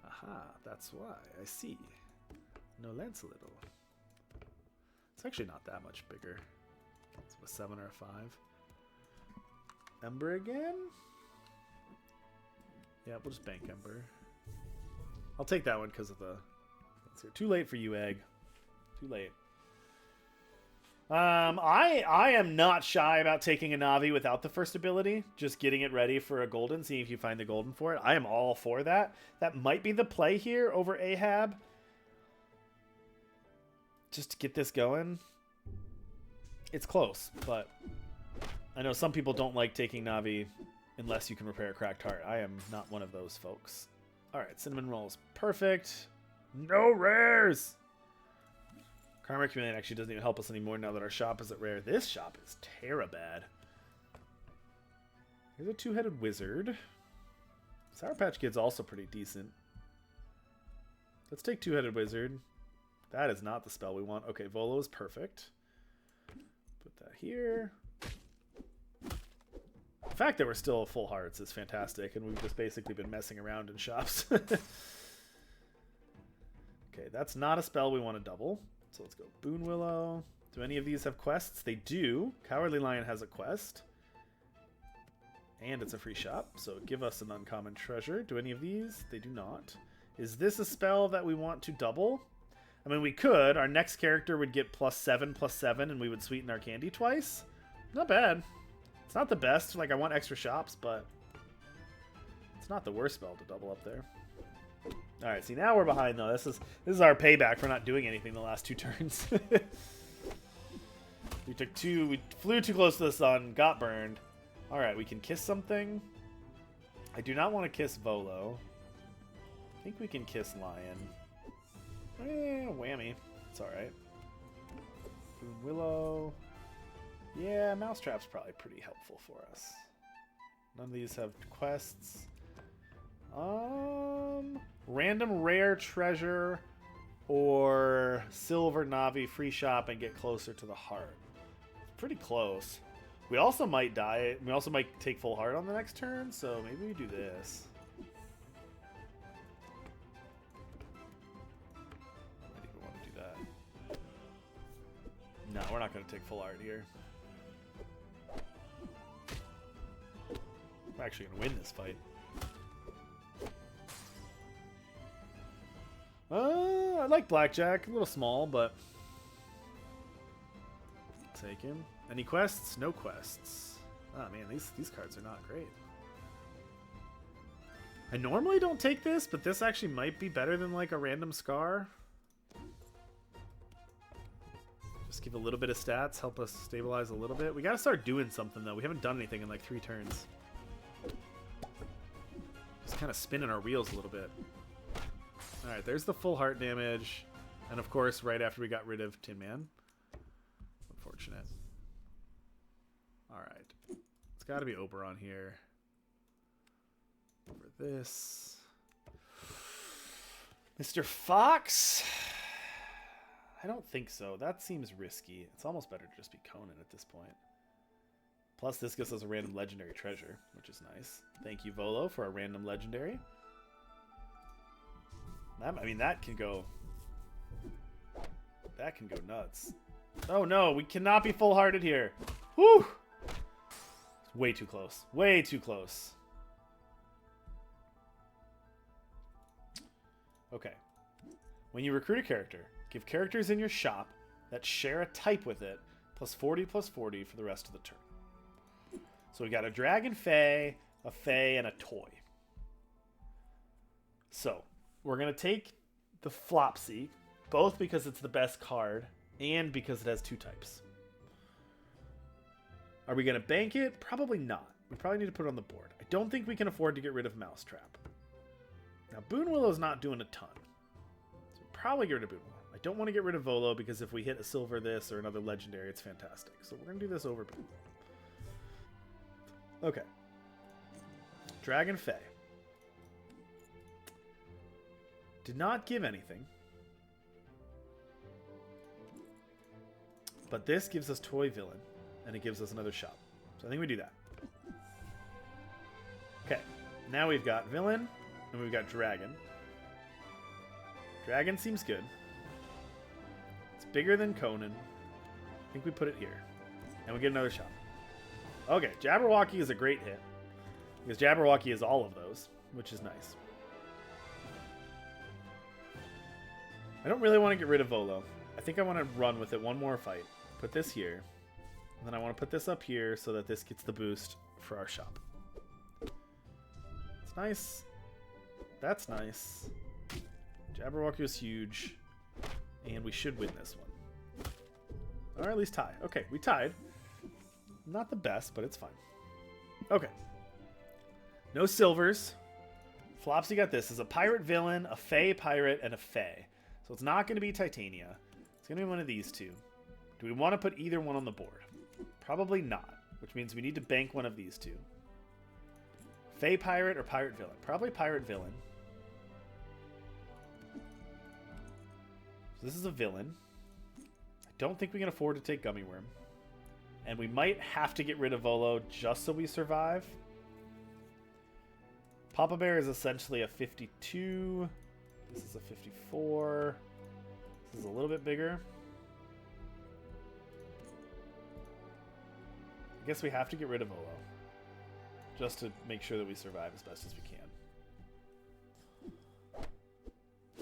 Aha, that's why. I see. No Lancelot. It's actually not that much bigger. It's a 7 or a 5. Ember again? Yeah, we'll just bank Ember. I'll take that one because of the... Too late for you, Egg. Too late. I am not shy about taking a Navi without the first ability. Just getting it ready for a golden, seeing if you find the golden for it. I am all for that. That might be the play here over Ahab. Just to get this going. It's close, but I know some people don't like taking Navi unless you can repair a cracked heart. I am not one of those folks. Alright, Cinnamon Roll's perfect. No rares! Karma Accumulate actually doesn't even help us anymore now that our shop is at rare. This shop is terabad. Here's a 2-headed wizard. Sour Patch Kid's also pretty decent. Let's take 2-headed wizard. That is not the spell we want. Okay, Volo is perfect. Put that here. The fact that we're still full hearts is fantastic, and we've just basically been messing around in shops. Okay, that's not a spell we want to double. So let's go Boon Willow. Do any of these have quests? They do. Cowardly Lion has a quest. And it's a free shop, so give us an uncommon treasure. Do any of these? They do not. Is this a spell that we want to double? I mean, we could. Our next character would get +7/+7, and we would sweeten our candy twice. Not bad. It's not the best. Like, I want extra shops, but it's not the worst spell to double up there. All right, see, now we're behind, though. This is our payback for not doing anything the last 2 turns. We flew too close to the sun, got burned. All right, we can kiss something. I do not want to kiss Volo. I think we can kiss Lion. Whammy. It's all right. Boon Willow. Yeah, Mousetrap's probably pretty helpful for us. None of these have quests. Random rare treasure or silver Navi free shop and get closer to the heart. It's pretty close. We also might die. We also might take full heart on the next turn, so maybe we do this. I think we want to do that. No, we're not going to take full heart here. We're actually going to win this fight. I like blackjack. A little small, but... Take him. Any quests? No quests. Oh man, these cards are not great. I normally don't take this, but this actually might be better than like a random scar. Just give a little bit of stats, help us stabilize a little bit. We gotta start doing something though. We haven't done anything in like 3 turns. Just kind of spinning our wheels a little bit. Alright, there's the full heart damage. And of course, right after we got rid of Tin Man. Unfortunate. Alright. It's gotta be Oberon here. Over this. Mr. Fox? I don't think so. That seems risky. It's almost better to just be Conan at this point. Plus, this gives us a random legendary treasure, which is nice. Thank you, Volo, for a random legendary. I mean, that can go... That can go nuts. Oh, no. We cannot be full-hearted here. Whew! Way too close. Way too close. Okay. When you recruit a character, give characters in your shop that share a type with it +40/+40 for the rest of the turn. So we got a dragon fae, a fae, and a toy. So we're going to take the Flopsy, both because it's the best card and because it has 2 types. Are we going to bank it? Probably not. We probably need to put it on the board. I don't think we can afford to get rid of Mousetrap. Now, Boon Willow's not doing a ton. So we'll probably get rid of Boon Willow. I don't want to get rid of Volo because if we hit a silver this or another legendary, it's fantastic. So we're going to do this over Boon Willow. Okay. Dragon Fae. Did not give anything. But this gives us Toy Villain. And it gives us another shop. So I think we do that. Okay. Now we've got Villain. And we've got Dragon. Dragon seems good. It's bigger than Conan. I think we put it here. And we get another shop. Okay, Jabberwocky is a great hit. Because Jabberwocky is all of those, which is nice. I don't really want to get rid of Volo. I think I want to run with it one more fight. Put this here. And then I want to put this up here so that this gets the boost for our shop. It's nice. That's nice. Jabberwocky was huge. And we should win this one. Or at least tie. Okay, we tied. Not the best, but it's fine. Okay. No silvers. Flopsy got this. Is a pirate villain, a fae pirate, and a fae. So it's not going to be Titania. It's going to be one of these two. Do we want to put either one on the board? Probably not. Which means we need to bank one of these two. Fae pirate or pirate villain? Probably pirate villain. So this is a villain. I don't think we can afford to take Gummy Worm. And we might have to get rid of Volo just so we survive. Papa Bear is essentially a 52. This is a 54. This is a little bit bigger. I guess we have to get rid of Volo. Just to make sure that we survive as best as we can.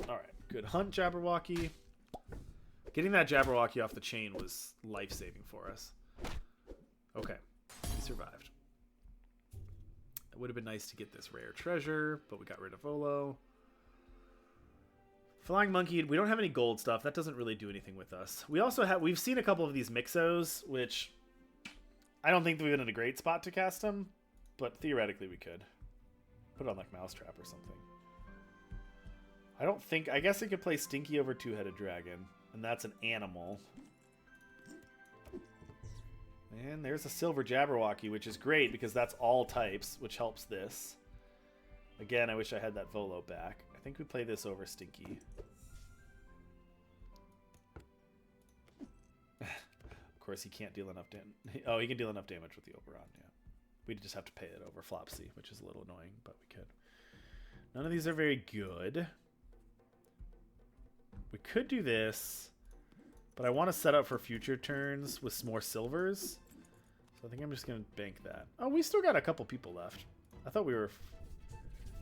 Alright, good hunt, Jabberwocky. Getting that Jabberwocky off the chain was life-saving for us. Okay, we survived. It would have been nice to get this rare treasure, but we got rid of Volo. Flying Monkey, we don't have any gold stuff. That doesn't really do anything with us. We also have, we've seen a couple of these Mixos, which I don't think that we've been in a great spot to cast them, but theoretically we could. Put it on like Mousetrap or something. I don't think, I guess I could play Stinky over Two-Headed Dragon, and that's an animal. And there's a silver Jabberwocky, which is great because that's all types, which helps this. Again, I wish I had that Volo back. I think we play this over Stinky. Of course, he can't deal enough damage. Oh, he can deal enough damage with the Oberon, yeah. We'd just have to pay it over Flopsy, which is a little annoying, but we could. None of these are very good. We could do this, but I want to set up for future turns with some more silvers. So I think I'm just going to bank that. Oh, we still got a couple people left. I thought we were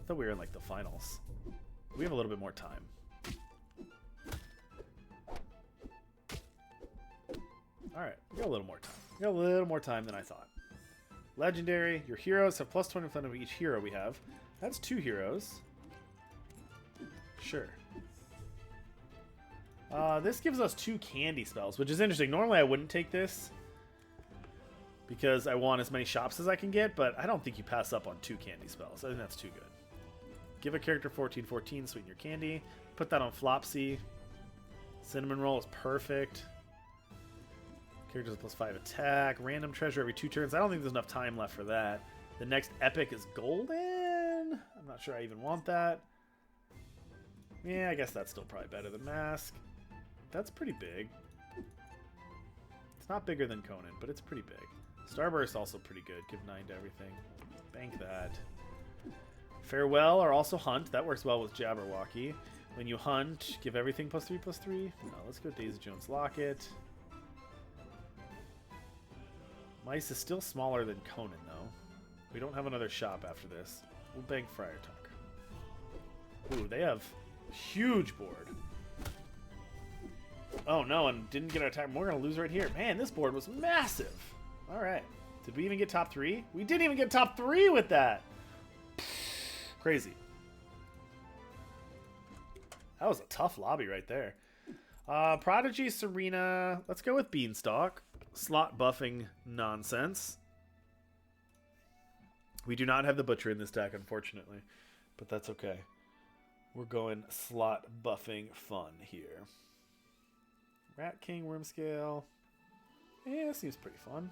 in like the finals. We have a little bit more time. Alright, we got a little more time. We got a little more time than I thought. Legendary. Your heroes have plus 20 in front of each hero we have. That's 2 heroes. Sure. This gives us 2 candy spells, which is interesting. Normally I wouldn't take this because I want as many shops as I can get, but I don't think you pass up on 2 candy spells. I think that's too good. Give a character 14/14, sweeten your candy. Put that on Flopsy. Cinnamon Roll is perfect. Characters with +5 attack. Random treasure every 2 turns. I don't think there's enough time left for that. The next epic is golden. I'm not sure I even want that. Yeah, I guess that's still probably better than Mask. That's pretty big. It's not bigger than Conan, but it's pretty big. Starburst also pretty good. Give 9 to everything. Bank that. Farewell or also Hunt. That works well with Jabberwocky. When you hunt, give everything +3/+3. No, let's go Daisy Jones Locket. Mice is still smaller than Conan, though. We don't have another shop after this. We'll bank Friar Tuck. Ooh, they have a huge board. Oh, no, and didn't get our attack. We're going to lose right here. Man, this board was massive. All right. Did we even get top 3? We didn't even get top 3 with that. Crazy. That was a tough lobby right there. Prodigy, Serena. Let's go with Beanstalk. Slot buffing nonsense. We do not have the Butcher in this deck, unfortunately. But that's okay. We're going slot buffing fun here. Rat King, Worm Scale. Yeah, seems pretty fun.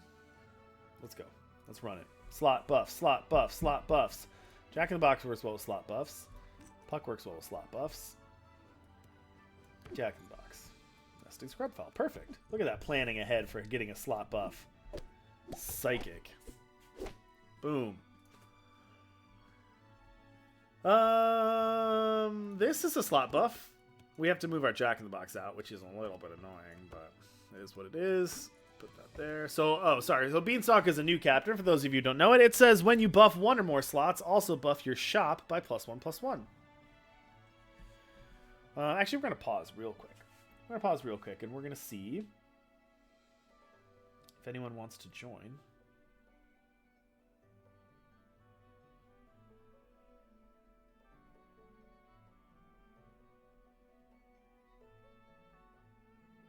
Let's go. Let's run it. Slot buff, slot buff, slot buffs. Jack in the Box works well with slot buffs. Puck works well with slot buffs. Jack in the Box. Nesting Scrub File. Perfect. Look at that planning ahead for getting a slot buff. Psychic. Boom. This is a slot buff. We have to move our Jack in the Box out, which is a little bit annoying, but it is what it is. Put that there. So, oh, sorry. So Beanstalk is a new captain. For those of you who don't know it, it says when you buff 1 or more slots, also buff your shop by +1/+1. Actually, we're going to pause real quick. And we're going to see if anyone wants to join.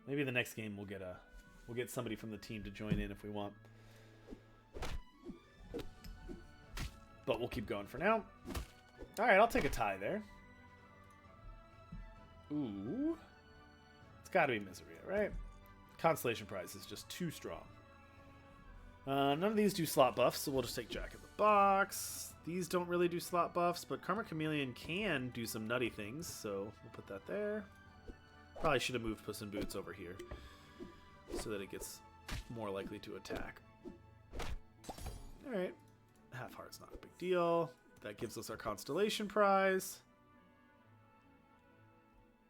Maybe the next game we'll get somebody from the team to join in if we want. But we'll keep going for now. All right, I'll take a tie there. Ooh. It's got to be Miseria, right? Constellation Prize is just too strong. None of these do slot buffs, so we'll just take Jack in the Box. These don't really do slot buffs, but Karma Chameleon can do some nutty things, so we'll put that there. Probably should have moved Puss in Boots over here so that it gets more likely to attack. Alright. Half Heart's not a big deal. That gives us our Constellation Prize.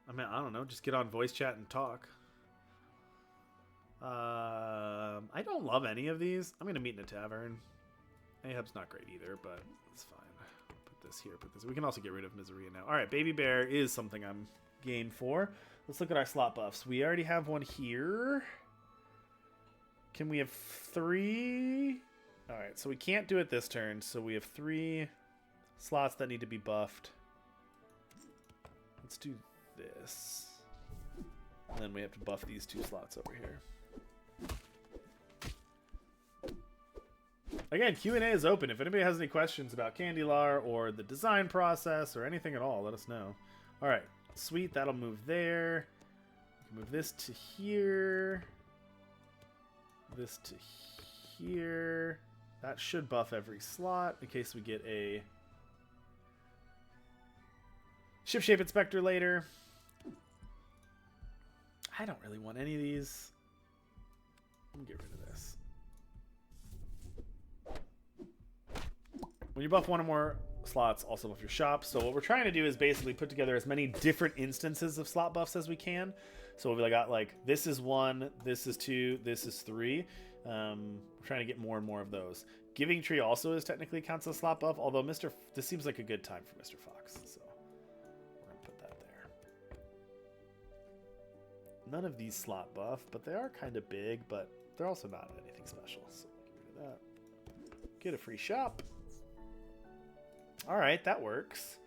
I mean, I don't know. Just get on voice chat and talk. I don't love any of these. I'm going to meet in a tavern. Ahab's not great either, but it's fine. Put this here. Put this. We can also get rid of Miseria now. Alright, Baby Bear is something I'm game for. Let's look at our slot buffs. We already have one here. Can we have 3? Alright, so we can't do it this turn. So we have 3 slots that need to be buffed. Let's do this. And then we have to buff these 2 slots over here. Again, Q&A is open. If anybody has any questions about Candylar or the design process or anything at all, let us know. Alright, sweet. That'll move there. We can move this to here. This to here. That should buff every slot in case we get a Ship Shape Inspector later. I don't really want any of these. Let me get rid of this. When you buff 1 or more slots, also buff your shop. So what we're trying to do is basically put together as many different instances of slot buffs as we can. So we got like, this is 1, this is 2, this is 3. We're trying to get more and more of those. Giving Tree also is technically counts as a slot buff, although this seems like a good time for Mr. Fox, so we're going to put that there. None of these slot buff, but they are kind of big, but they're also not anything special, so get rid of that. Get a free shop. Alright, that works.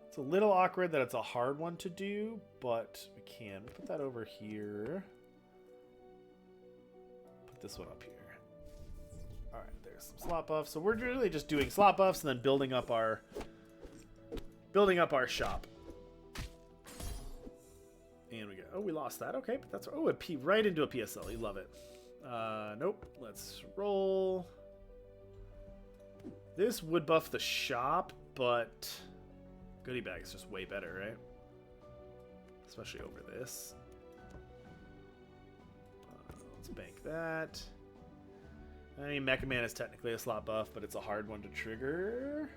It's a little awkward that it's a hard one to do, but we can. Put that over here. Put this one up here. Alright, there's some slot buffs. So we're really just doing slot buffs and then building up our shop. And we go. Oh, we lost that. Okay, but that's right into a PSL. You love it. Nope. Let's roll. This would buff the shop, but goodie bag is just way better, right? Especially over this. Let's bank that. I mean, Mecha Man is technically a slot buff, but it's a hard one to trigger.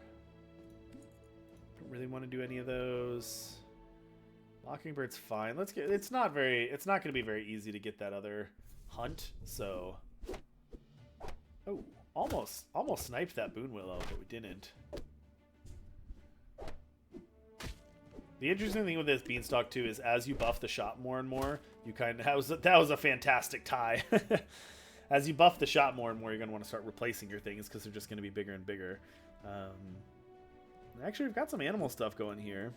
Don't really want to do any of those. Mockingbird's fine. Let's get. It's not going to be very easy to get that other hunt. So, oh, almost sniped that Boon Willow, but we didn't. The interesting thing with this Beanstalk too is as you buff the shop more and more, you kind of that was a fantastic tie. As you buff the shop more and more, you're going to want to start replacing your things because they're just going to be bigger and bigger. Actually, we've got some animal stuff going here.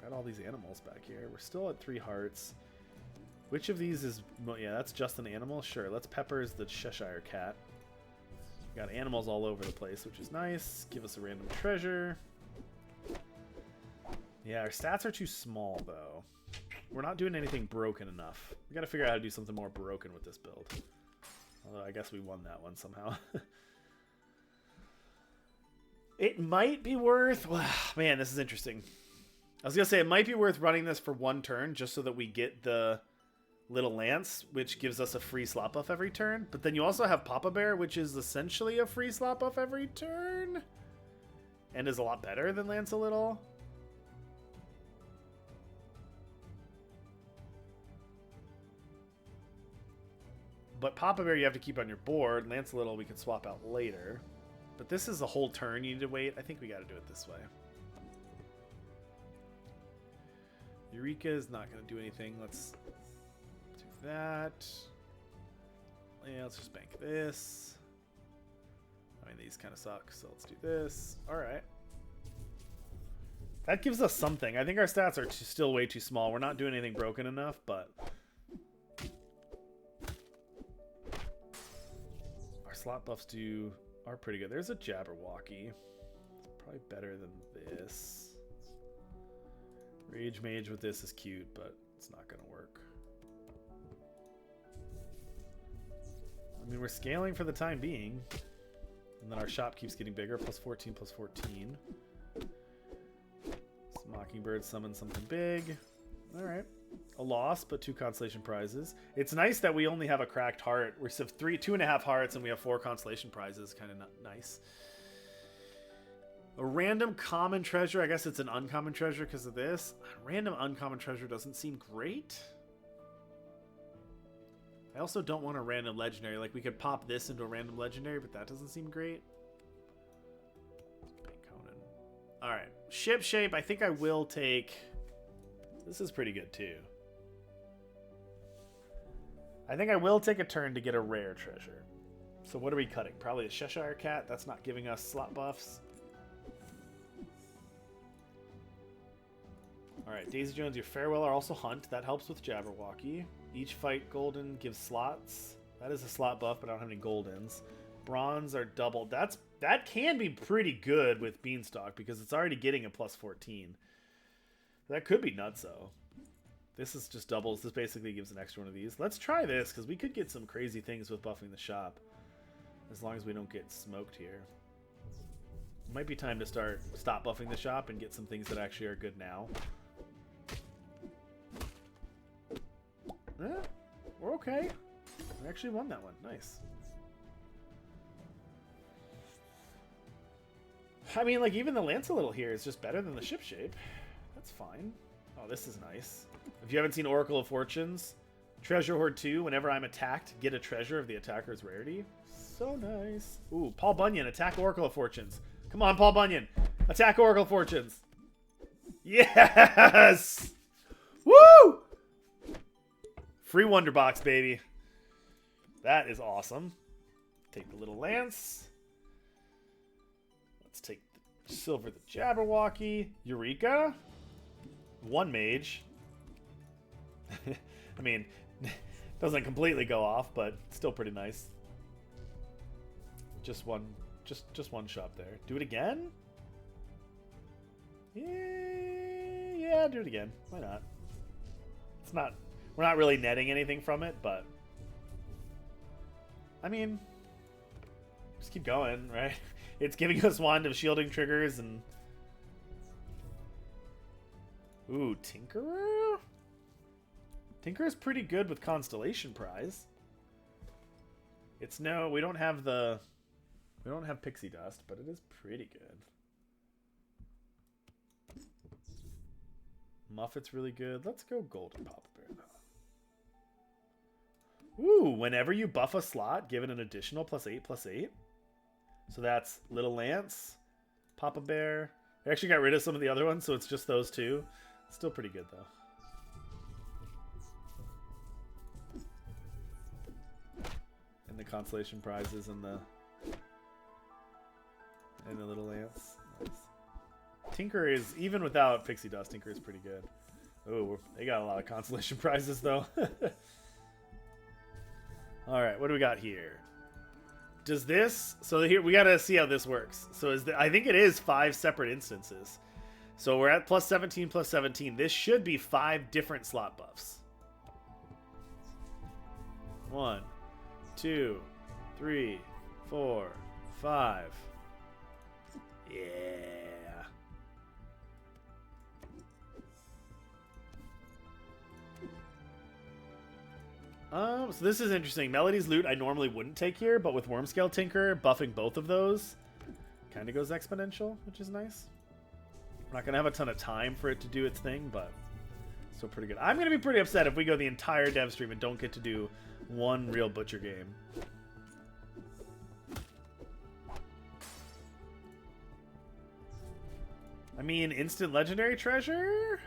Got all these animals back here. We're still at 3 hearts. Which of these is... Yeah, that's just an animal. Sure, let's Pepper's the Cheshire Cat. We got animals all over the place, which is nice. Give us a random treasure. Yeah, our stats are too small, though. We're not doing anything broken enough. We got to figure out how to do something more broken with this build. Although I guess we won that one somehow. It might be worth... Man, this is interesting. I was going to say it might be worth running this for 1 turn just so that we get the Little Lance, which gives us a free slot buff every turn. But then you also have Papa Bear, which is essentially a free slot buff every turn. And is a lot better than Lance a Little. But Papa Bear you have to keep on your board. Lance a Little we can swap out later. But this is a whole turn you need to wait. I think we got to do it this way. Eureka is not going to do anything. Let's do that. Yeah, let's just bank this. I mean, these kind of suck, so let's do this. All right. That gives us something. I think our stats are still way too small. We're not doing anything broken enough, but... Our slot buffs are pretty good. There's a Jabberwocky. It's probably better than this. Rage Mage with this is cute, but it's not going to work. I mean, we're scaling for the time being. And then our shop keeps getting bigger. Plus 14, plus 14. This Mockingbird summons something big. Alright. A loss, but 2 consolation prizes. It's nice that we only have a cracked heart. We have 2.5 hearts and we have 4 consolation prizes. Kind of nice. A random common treasure. I guess it's an uncommon treasure because of this. A random uncommon treasure doesn't seem great. I also don't want a random legendary. Like, we could pop this into a random legendary, but that doesn't seem great. Bank Conan. Alright. Ship shape. I think I will take... This is pretty good, too. I think I will take a turn to get a rare treasure. So what are we cutting? Probably a Cheshire Cat. That's not giving us slot buffs. Alright, Daisy Jones, your Farewell are also Hunt. That helps with Jabberwocky. Each fight golden gives slots. That is a slot buff, but I don't have any goldens. Bronze are doubled. That can be pretty good with Beanstalk because it's already getting a plus 14. That could be nuts, though. This is just doubles. This basically gives an extra one of these. Let's try this because we could get some crazy things with buffing the shop. As long as we don't get smoked here. It might be time to stop buffing the shop and get some things that actually are good now. We're okay. We actually won that one. Nice. I mean, like, even the Lance a Little here is just better than the ship shape. That's fine. Oh, this is nice. If you haven't seen Oracle of Fortunes, Treasure Hoard 2, whenever I'm attacked, get a treasure of the attacker's rarity. So nice. Ooh, Paul Bunyan, attack Oracle of Fortunes. Come on, Paul Bunyan. Attack Oracle of Fortunes. Yes! Woo! Free Wonder Box, baby. That is awesome. Take the little lance. Let's take the silver the Jabberwocky. Eureka. One mage. I mean, doesn't completely go off, but still pretty nice. Just one shot there. Do it again? Yeah, do it again. Why not? It's not, we're not really netting anything from it, but I mean, just keep going, right? It's giving us Wand of Shielding triggers and ooh, Tinkerer? Tinkerer's pretty good with Constellation Prize. It's no, we don't have Pixie Dust, but it is pretty good. Muffet's really good. Let's go Golden Papa Bear, though. Ooh, whenever you buff a slot, give it an additional +8/+8. So that's Little Lance, Papa Bear. I actually got rid of some of the other ones, so it's just those two. Still pretty good, though. And the consolation prizes and the Little Lance. Nice. Tinker is, even without Pixie Dust, Tinker is pretty good. Oh, they got a lot of consolation prizes, though. Alright, what do we got here? Does this... So here, we gotta see how this works. So I think it is 5 separate instances. So we're at +17/+17. This should be 5 different slot buffs. 1, 2, 3, 4, 5. Yeah. So this is interesting. Melody's Loot I normally wouldn't take here, but with Wormscale Tinker, buffing both of those kind of goes exponential, which is nice. We're not going to have a ton of time for it to do its thing, but still pretty good. I'm going to be pretty upset if we go the entire dev stream and don't get to do one real Butcher game. I mean, instant legendary treasure?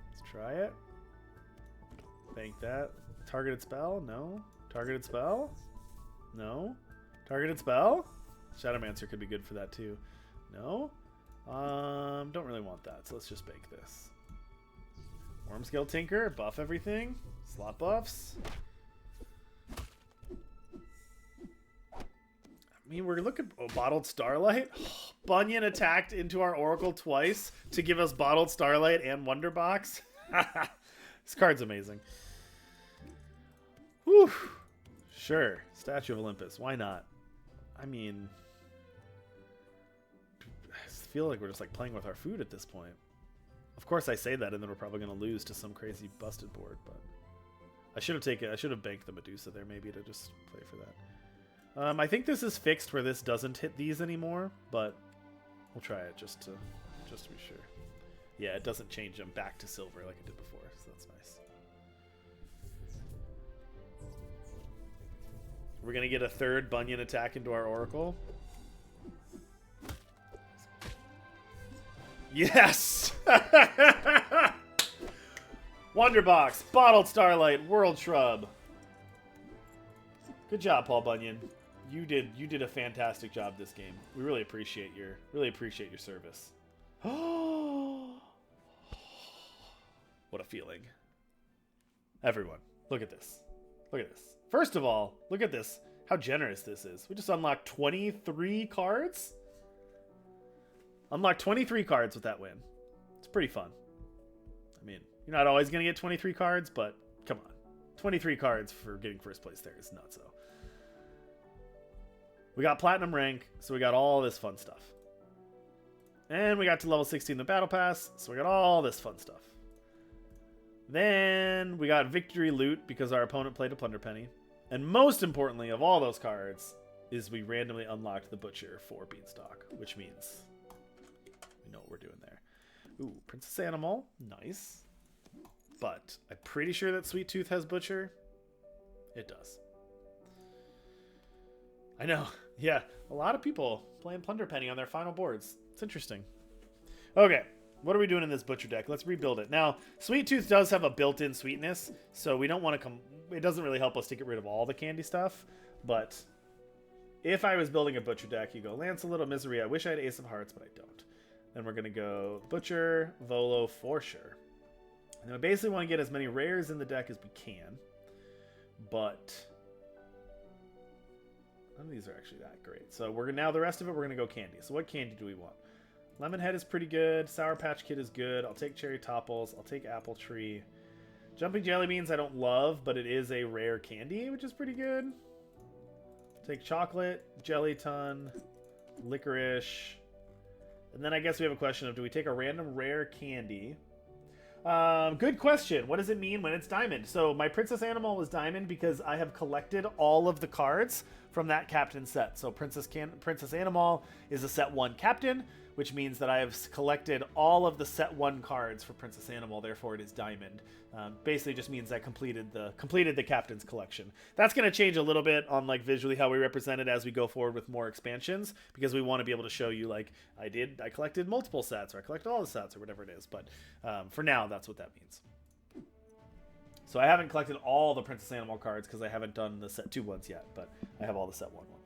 Let's try it. Bank that. Targeted spell? No. Targeted spell? No. Targeted spell? Shadowmancer could be good for that too. No. Don't really want that, so let's just bank this. Wormscale Tinker, buff everything. Slot buffs. I mean, we're looking... Oh, Bottled Starlight? Bunyan attacked into our Oracle twice to give us Bottled Starlight and Wonder Box. This card's amazing. Whew. Sure. Statue of Olympus. Why not? I mean... I feel like we're just like playing with our food at this point. Of course I say that and then we're probably going to lose to some crazy busted board, but... I should have banked the Medusa there maybe to just play for that. I think this is fixed where this doesn't hit these anymore, but we'll try it just to be sure. Yeah, it doesn't change them back to silver like it did before, so that's nice. We're going to get a third Bunyan attack into our Oracle. Yes! Wonderbox, Bottled Starlight, World Shrub. Good job, Paul Bunyan. You did a fantastic job this game. We really appreciate your service. What a feeling. Everyone, look at this. Look at this. First of all, look at this. How generous this is. We just unlocked 23 cards? Unlocked 23 cards with that win. It's pretty fun. I mean, you're not always going to get 23 cards, but come on. 23 cards for getting first place there is nuts, though. We got Platinum rank, so we got all this fun stuff. And we got to level 16 in the Battle Pass, so we got all this fun stuff. Then we got Victory Loot because our opponent played a Plunder Penny. And most importantly of all those cards is we randomly unlocked the Butcher for Beanstalk, which means we know what we're doing there. Ooh, Princess Animal. Nice. But I'm pretty sure that Sweet Tooth has Butcher. It does. I know. Yeah, a lot of people playing Plunder Penny on their final boards. It's interesting. Okay, what are we doing in this Butcher deck? Let's rebuild it. Now, Sweet Tooth does have a built-in sweetness, so we don't want to it doesn't really help us to get rid of all the candy stuff, but if I was building a Butcher deck, you go Lance a Little Misery. I wish I had Ace of Hearts, but I don't. Then we're going to go Butcher, Volo, for sure. And I basically want to get as many rares in the deck as we can, but none of these are actually that great. So now the rest of it, we're going to go candy. So what candy do we want? Lemonhead is pretty good. Sour Patch Kid is good. I'll take Cherry Topples. I'll take Apple Tree. Jumping Jelly Beans I don't love, but it is a rare candy, which is pretty good. Take Chocolate, Jelly Ton, Licorice. And then I guess we have a question of, do we take a random rare candy? Good question. What does it mean when it's diamond? So my Princess Animal is diamond because I have collected all of the cards from that captain set. So Princess Animal is a set 1 captain, which means that I have collected all of the set 1 cards for Princess Animal, therefore it is diamond. Basically just means I completed the captain's collection. That's going to change a little bit on like visually how we represent it as we go forward with more expansions, because we want to be able to show you like I collected multiple sets, or I collected all the sets, or whatever it is. But for now, that's what that means. So I haven't collected all the Princess Animal cards because I haven't done the set 2 ones yet, but I have all the set 1 ones.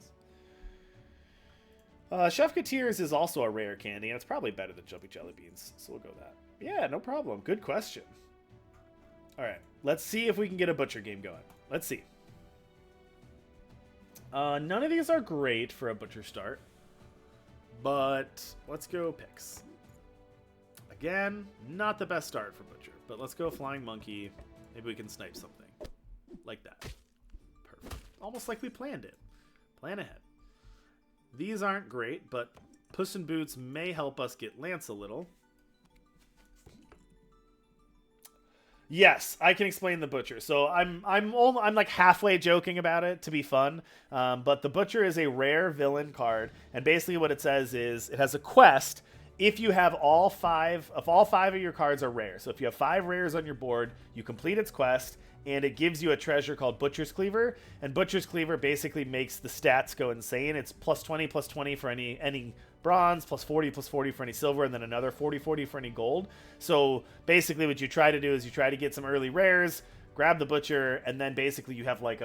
Chef Tears is also a rare candy, and it's probably better than Jumpy Jelly Beans, so we'll go that. Yeah, no problem. Good question. All right, let's see if we can get a Butcher game going. Let's see. None of these are great for a Butcher start, but let's go picks. Again, not the best start for Butcher, but let's go Flying Monkey. Maybe we can snipe something. Like that. Perfect. Almost like we planned it. Plan ahead. These aren't great, but Puss in Boots may help us get Lance a little. Yes, I can explain the Butcher. So I'm like halfway joking about it to be fun, but the Butcher is a rare villain card, and basically what it says is it has a quest. If you have all five of your cards are rare, so if you have 5 rares on your board, you complete its quest, and it gives you a treasure called Butcher's Cleaver, and Butcher's Cleaver basically makes the stats go insane. It's +20/+20 for any bronze, +40/+40 for any silver, and then another 40/40 for any gold. So basically what you try to do is you try to get some early rares, grab the Butcher, and then basically you have like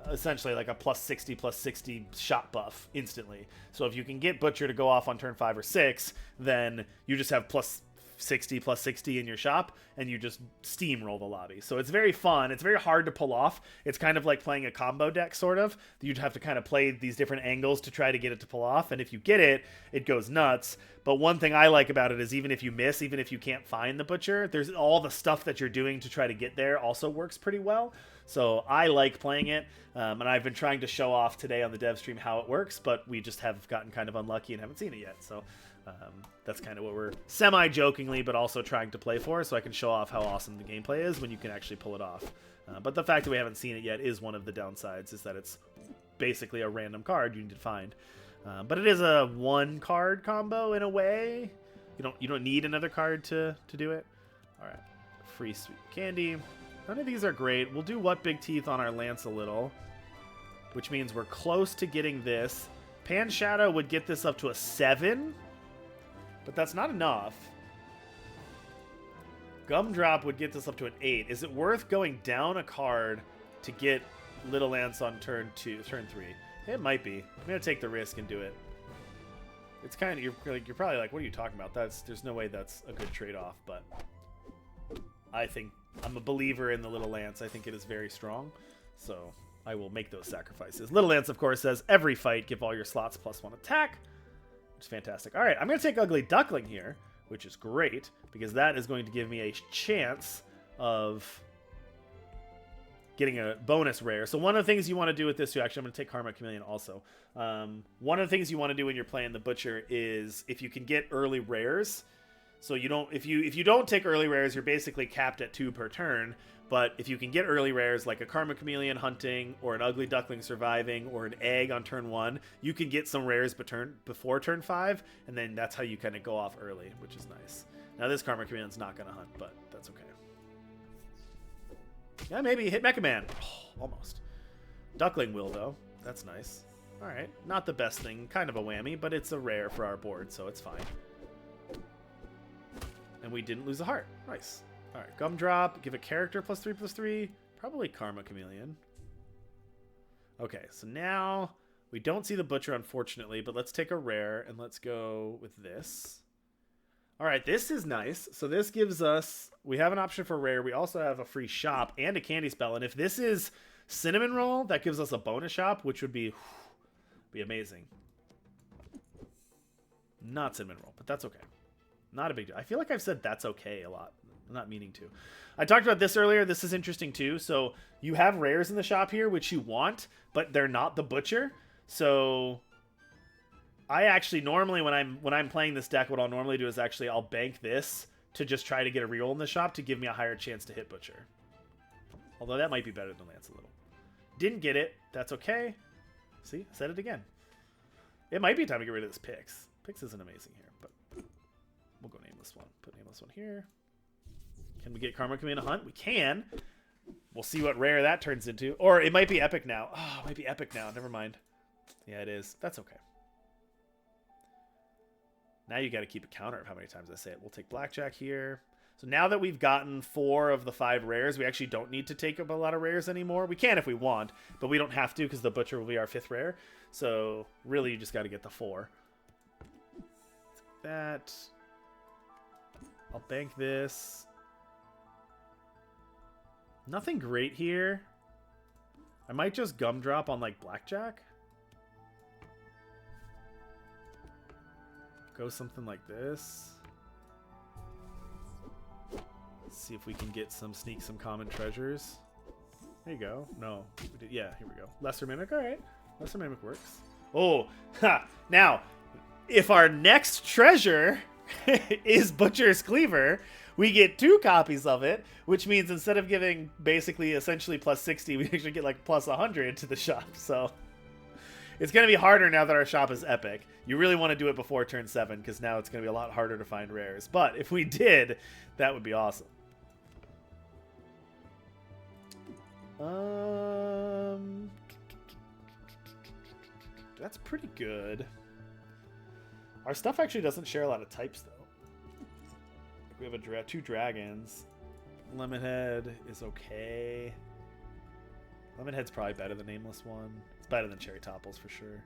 essentially like a +60/+60 shot buff instantly. So if you can get Butcher to go off on turn 5 or 6, then you just have +60/+60 in your shop, and you just steamroll the lobby. So it's very fun. It's very hard to pull off. It's kind of like playing a combo deck, sort of. You'd have to kind of play these different angles to try to get it to pull off, and if you get it, it goes nuts. But one thing I like about it is even if you miss, even if you can't find the Butcher, there's all the stuff that you're doing to try to get there also works pretty well. So I like playing it, and I've been trying to show off today on the dev stream how it works, but we just have gotten kind of unlucky and haven't seen it yet. So that's kind of what we're semi-jokingly, but also trying to play for, so I can show off how awesome the gameplay is when you can actually pull it off. But the fact that we haven't seen it yet is one of the downsides, is that it's basically a random card you need to find. But it is a 1-card combo in a way. You don't need another card to do it. All right, free sweet candy. None of these are great. We'll do What Big Teeth on our Lance a little, which means we're close to getting this. Pan Shadow would get this up to a 7, but that's not enough. Gumdrop would get this up to an 8. Is it worth going down a card to get Little Lance on turn 3? It might be. I'm gonna take the risk and do it. It's kind of you're probably like, what are you talking about? There's no way that's a good trade-off, but I think I'm a believer in the Little Lance. I think it is very strong, so I will make those sacrifices. Little Lance, of course, says every fight give all your slots +1 attack, which is fantastic. All right, I'm going to take Ugly Duckling here, which is great because that is going to give me a chance of getting a bonus rare. So one of the things you want to do with this, actually, I'm going to take Karma Chameleon also. One of the things you want to do when you're playing the Butcher is if you can get early rares. So if you don't take early rares, you're basically capped at 2 per turn. But if you can get early rares like a Karma Chameleon hunting, or an Ugly Duckling surviving, or an egg on turn 1, you can get some rares before turn 5, and then that's how you kind of go off early, which is nice. Now this Karma Chameleon's not going to hunt, but that's okay. Yeah, maybe hit Mecha Man. Oh, almost. Duckling will, though. That's nice. Alright, not the best thing. Kind of a whammy, but it's a rare for our board, so it's fine. And we didn't lose a heart. Nice. Alright, Gumdrop. Give a character +3/+3. Probably Karma Chameleon. Okay, so now we don't see the Butcher, unfortunately, but let's take a rare and let's go with this. Alright, this is nice. So this gives us... We have an option for rare. We also have a free shop and a candy spell. And if this is Cinnamon Roll, that gives us a bonus shop, which would be amazing. Not Cinnamon Roll, but that's okay. Not a big deal. I feel like I've said that's okay a lot. I'm not meaning to. I talked about this earlier. This is interesting too. So you have rares in the shop here, which you want, but they're not the Butcher. So I actually normally when I'm playing this deck, what I'll normally do is actually I'll bank this to just try to get a reroll in the shop to give me a higher chance to hit Butcher. Although that might be better than Lance a little. Didn't get it. That's okay. See, I said it again. It might be time to get rid of this Pix. Pix isn't amazing here, but we'll go nameless one. Put nameless one here. Can we get Karma Chameleon a hunt? We can. We'll see what rare that turns into. Or it might be epic now. Oh, it might be epic now. Never mind. Yeah, it is. That's okay. Now you got to keep a counter of how many times I say it. We'll take Blackjack here. So now that we've gotten 4 of the 5 rares, we actually don't need to take up a lot of rares anymore. We can if we want, but we don't have to because the Butcher will be our 5th rare. So really, you just got to get the 4. That. I'll bank this. Nothing great here. I might just Gumdrop on like Blackjack. Go something like this. See if we can get sneak some common treasures. There you go. No. Yeah, here we go. Lesser Mimic. All right. Lesser Mimic works. Oh, ha. Now, if our next treasure is Butcher's Cleaver, we get 2 copies of it, which means instead of giving basically essentially +60, we actually get like +100 to the shop. So it's going to be harder now that our shop is epic. You really want to do it before turn 7 because now it's going to be a lot harder to find rares. But if we did, that would be awesome. That's pretty good. Our stuff actually doesn't share a lot of types, though. We have 2 dragons. Lemonhead is okay. Lemonhead's probably better than Nameless One. It's better than Cherry Topples for sure.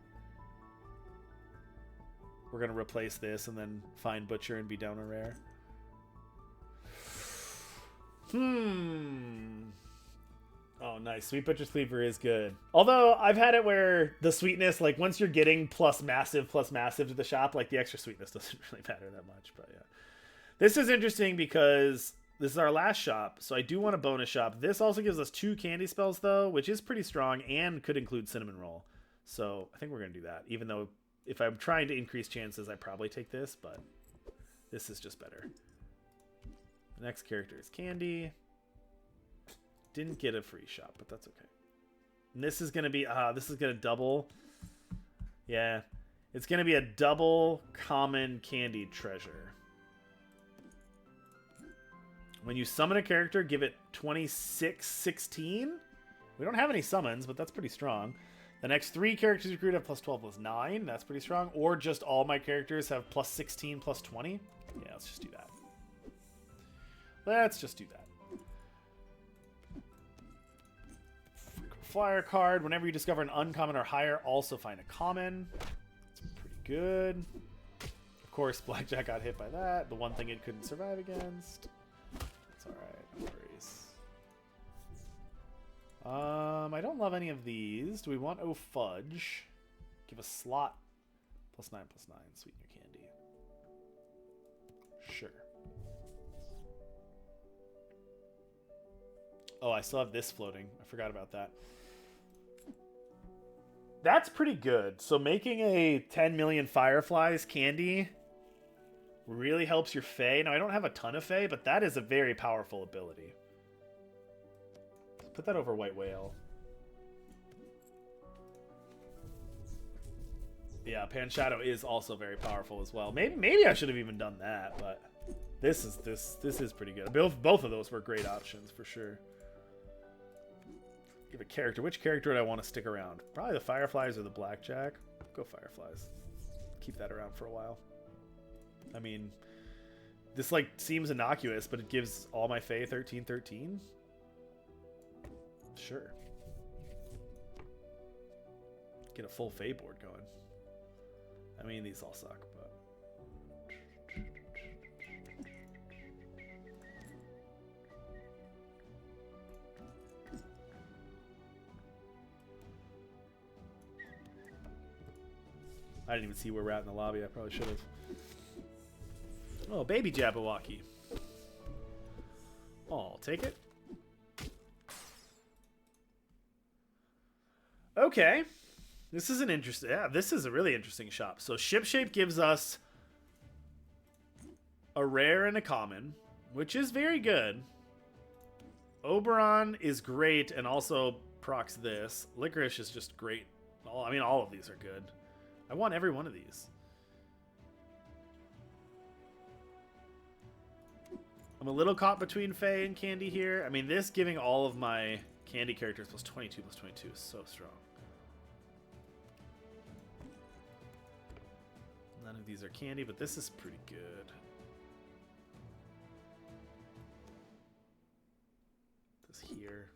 We're going to replace this and then find Butcher and be down a rare. Oh, nice. Sweet Butcher's Cleaver is good. Although, I've had it where the sweetness, like, once you're getting plus massive to the shop, like, the extra sweetness doesn't really matter that much, but yeah. This is interesting because this is our last shop, so I do want a bonus shop. This also gives us 2 candy spells, though, which is pretty strong and could include Cinnamon Roll. So, I think we're going to do that, even though if I'm trying to increase chances, I probably take this, but this is just better. The next character is Candy. Didn't get a free shop, but that's okay. And this is going to be, this is going to double. Yeah, it's going to be a double common candy treasure. When you summon a character, give it 26/16. We don't have any summons, but that's pretty strong. The next 3 characters you recruit have +12/+9. That's pretty strong. Or just all my characters have +16/+20. Yeah, let's just do that. Let's just do that. Flyer card. Whenever you discover an uncommon or higher, also find a common. That's pretty good. Of course, Blackjack got hit by that. The one thing it couldn't survive against. It's alright. No worries. I don't love any of these. Do we want Oh Fudge? Give a slot +9/+9. Sweeten your candy. Sure. Oh, I still have this floating. I forgot about that. That's pretty good. So making a 10 million Fireflies candy really helps your Fae. Now, I don't have a ton of Fae, but that is a very powerful ability. Put that over White Whale. Yeah, Pan Shadow is also very powerful as well. Maybe I should have even done that, but this is pretty good. Both of those were great options for sure. Give a character. Which character would I want to stick around? Probably the Fireflies or the Blackjack. Go Fireflies. Keep that around for a while. I mean, this like seems innocuous, but it gives all my Fae 13/13. Sure. Get a full Fae board going. I mean, these all suck, but I didn't even see where we're at in the lobby. I probably should have. Oh, baby Jabberwocky. Oh, I'll take it. Okay. This is an interesting... Yeah, this is a really interesting shop. So Shipshape gives us a rare and a common, which is very good. Oberon is great and also procs this. Licorice is just great. I mean, all of these are good. I want every one of these. I'm a little caught between Faye and Candy here. I mean, this giving all of my Candy characters plus 22 is so strong. None of these are Candy, but this is pretty good. This here.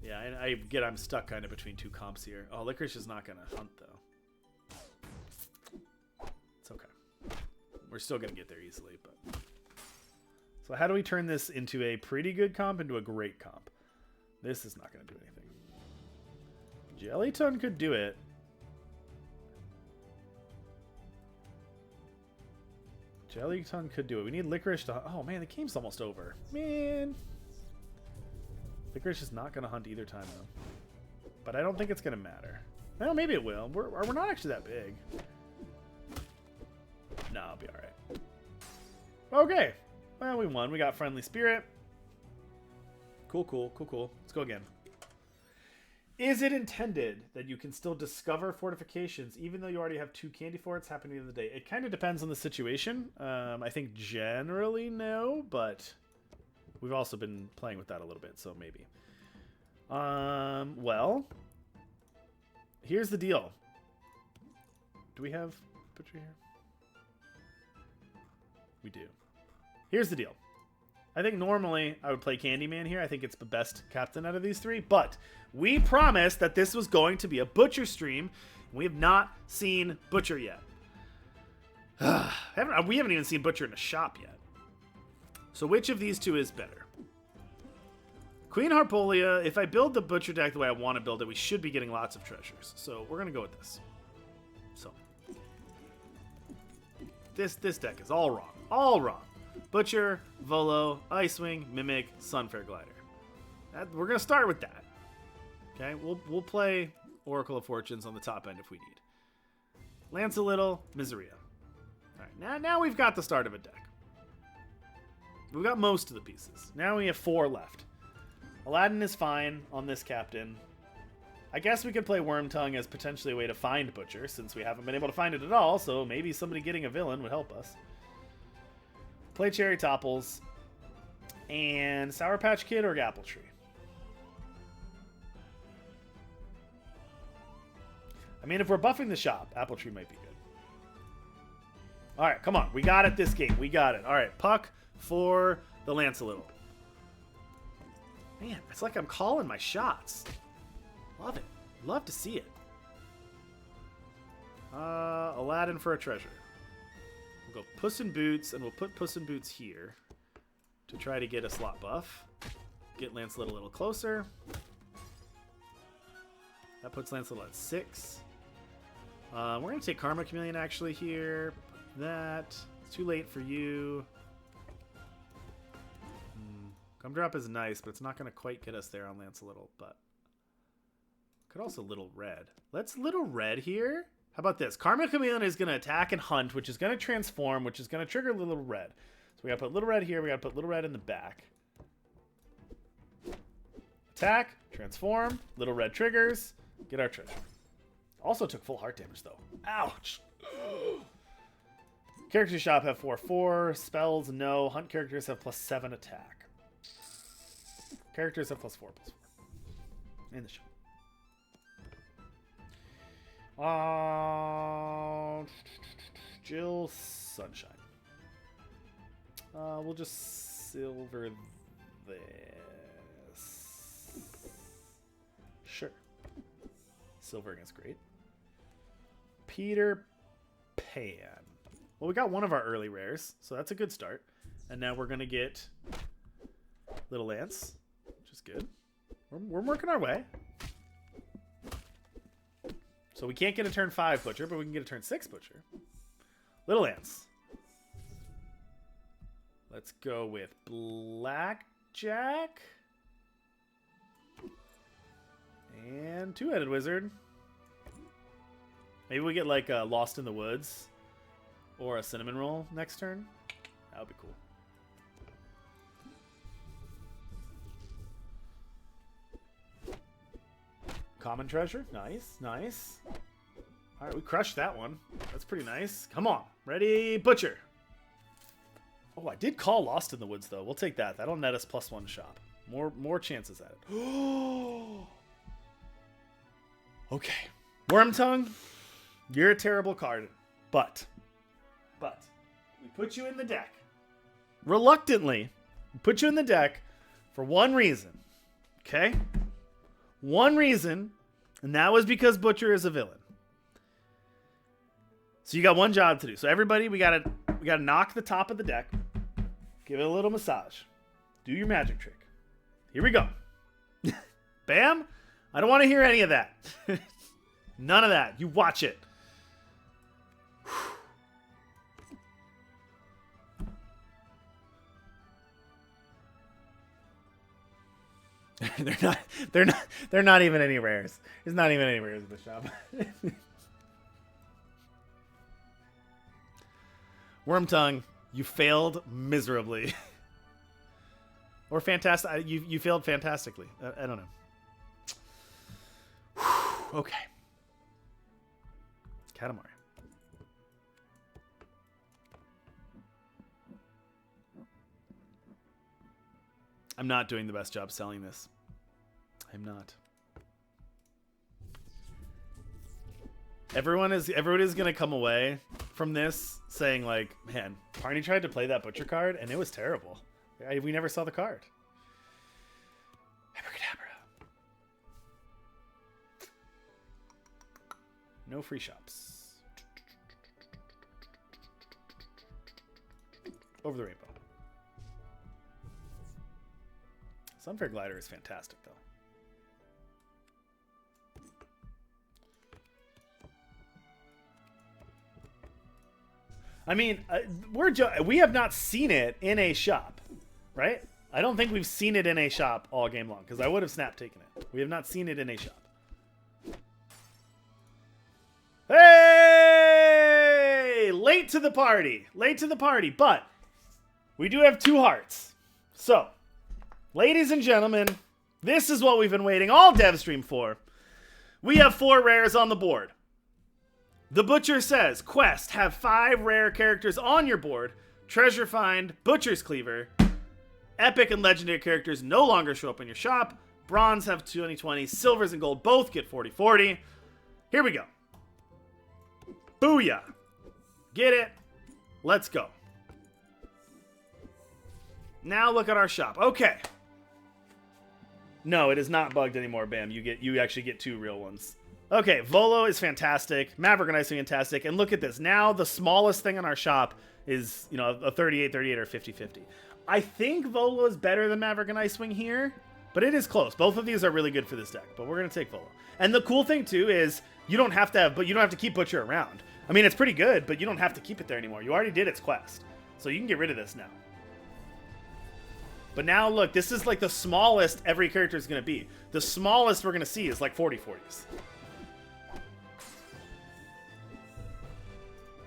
Yeah, I get I'm stuck kind of between two comps here. Oh, Licorice is not going to hunt, though. It's okay. We're still going to get there easily, but... So how do we turn this into a pretty good comp into a great comp? This is not going to do anything. Jellyton could do it. Jellyton could do it. We need Licorice to... Oh, man, the game's almost over. Man. Licorice is not going to hunt either time, though. But I don't think it's going to matter. Well, maybe it will. We're not actually that big. No, I'll be all right. Okay. Well, we won. We got Friendly Spirit. Cool, cool, cool, cool. Let's go again. Is it intended that you can still discover fortifications even though you already have 2 candy forts happening the other day? It kind of depends on the situation. I think generally no, but we've also been playing with that a little bit, so maybe. Well, here's the deal. Do we have Butcher here? We do. Here's the deal. I think normally I would play Candyman here. I think it's the best captain out of these 3. But we promised that this was going to be a Butcher stream. And we have not seen Butcher yet. We haven't even seen Butcher in a shop yet. So which of these 2 is better? Queen Harpolia, if I build the Butcher deck the way I want to build it, we should be getting lots of treasures. So we're going to go with this. So this deck is all wrong. All wrong. Butcher, Volo, Icewing, Mimic, Sunfair Glider. We're going to start with that. Okay, we'll play Oracle of Fortunes on the top end if we need. Lance a Little, Miseria. All right, now we've got the start of a deck. We've got most of the pieces. Now we have 4 left. Aladdin is fine on this captain. I guess we could play Wormtongue as potentially a way to find Butcher, since we haven't been able to find it at all, so maybe somebody getting a villain would help us. Play Cherry Topples, and Sour Patch Kid or Apple Tree. I mean, if we're buffing the shop, Apple Tree might be good. All right, come on. We got it this game. We got it. All right, Puck for the Lancelot. Man, it's like I'm calling my shots. Love it. Love to see it. Aladdin for a treasure. We'll go Puss in Boots, and we'll put Puss in Boots here to try to get a slot buff. Get Lancelot a little closer. That puts Lancelot at 6. We're going to take Karma Chameleon actually here. Put that. It's too late for you. Gumdrop is nice, but it's not going to quite get us there on Lancelot, but could also Little Red. Let's Little Red here. How about this? Karma Chameleon is going to attack and hunt, which is going to transform, which is going to trigger Little Red. So we got to put Little Red here. We got to put Little Red in the back. Attack, transform, Little Red triggers, get our treasure. Also took full heart damage, though. Ouch. Character shop have 4/4. Spells, no. Hunt characters have +7 attack. Characters have +4/+4 in the show. Jill Sunshine. We'll just silver this. Sure. Silvering is great. Peter Pan. Well, we got one of our early rares, so that's a good start. And now we're going to get Little Lance, which is good. We're working our way. So we can't get a turn 5 Butcher, but we can get a turn 6 Butcher. Little Lance. Let's go with Blackjack. And Two-Headed Wizard. Maybe we get like a Lost in the Woods or a Cinnamon Roll next turn. That would be cool. Common Treasure. Nice, nice. All right, we crushed that one. That's pretty nice. Come on. Ready, Butcher. Oh, I did call Lost in the Woods, though. We'll take that. That'll net us +1 shop. More chances at it. Okay. Wormtongue, you're a terrible card. But, we put you in the deck. Reluctantly, we put you in the deck for one reason. Okay? One reason, and that was because Butcher is a villain. So you got one job to do. So everybody, we gotta knock the top of the deck. Give it a little massage. Do your magic trick. Here we go. Bam! I don't want to hear any of that. None of that. You watch it. They're not even any rares. There's not even any rares in the shop. Wormtongue, you failed miserably. Or fantastic. You failed fantastically. I don't know. Okay. Katamari. I'm not doing the best job selling this. I'm not. Everyone is gonna come away from this saying like, man, Parney tried to play that Butcher card and it was terrible. We never saw the card. Abracadabra. No free shops. Over the rainbow. Sunfair Glider is fantastic, though. I mean, we have not seen it in a shop, right? I don't think we've seen it in a shop all game long, because I would have snap taken it. We have not seen it in a shop. Hey! Late to the party. Late to the party, but we do have 2 hearts. So, ladies and gentlemen, this is what we've been waiting all dev stream for. We have 4 rares on the board. The Butcher says, quest, have 5 rare characters on your board. Treasure find, Butcher's Cleaver. Epic and legendary characters no longer show up in your shop. Bronze have 20/20. Silvers and gold both get 40/40. Here we go. Booyah. Get it? Let's go. Now look at our shop. Okay. No, it is not bugged anymore, Bam. You actually get 2 real ones. Okay, Volo is fantastic. Maverick and Icewing fantastic. And look at this. Now the smallest thing in our shop is, you know, a 38/38 or 50/50. I think Volo is better than Maverick and Icewing here, but it is close. Both of these are really good for this deck, but we're going to take Volo. And the cool thing too is you don't have to keep Butcher around. I mean, it's pretty good, but you don't have to keep it there anymore. You already did its quest. So you can get rid of this now. But now look, this is like the smallest every character is going to be. The smallest we're going to see is like 40/40s.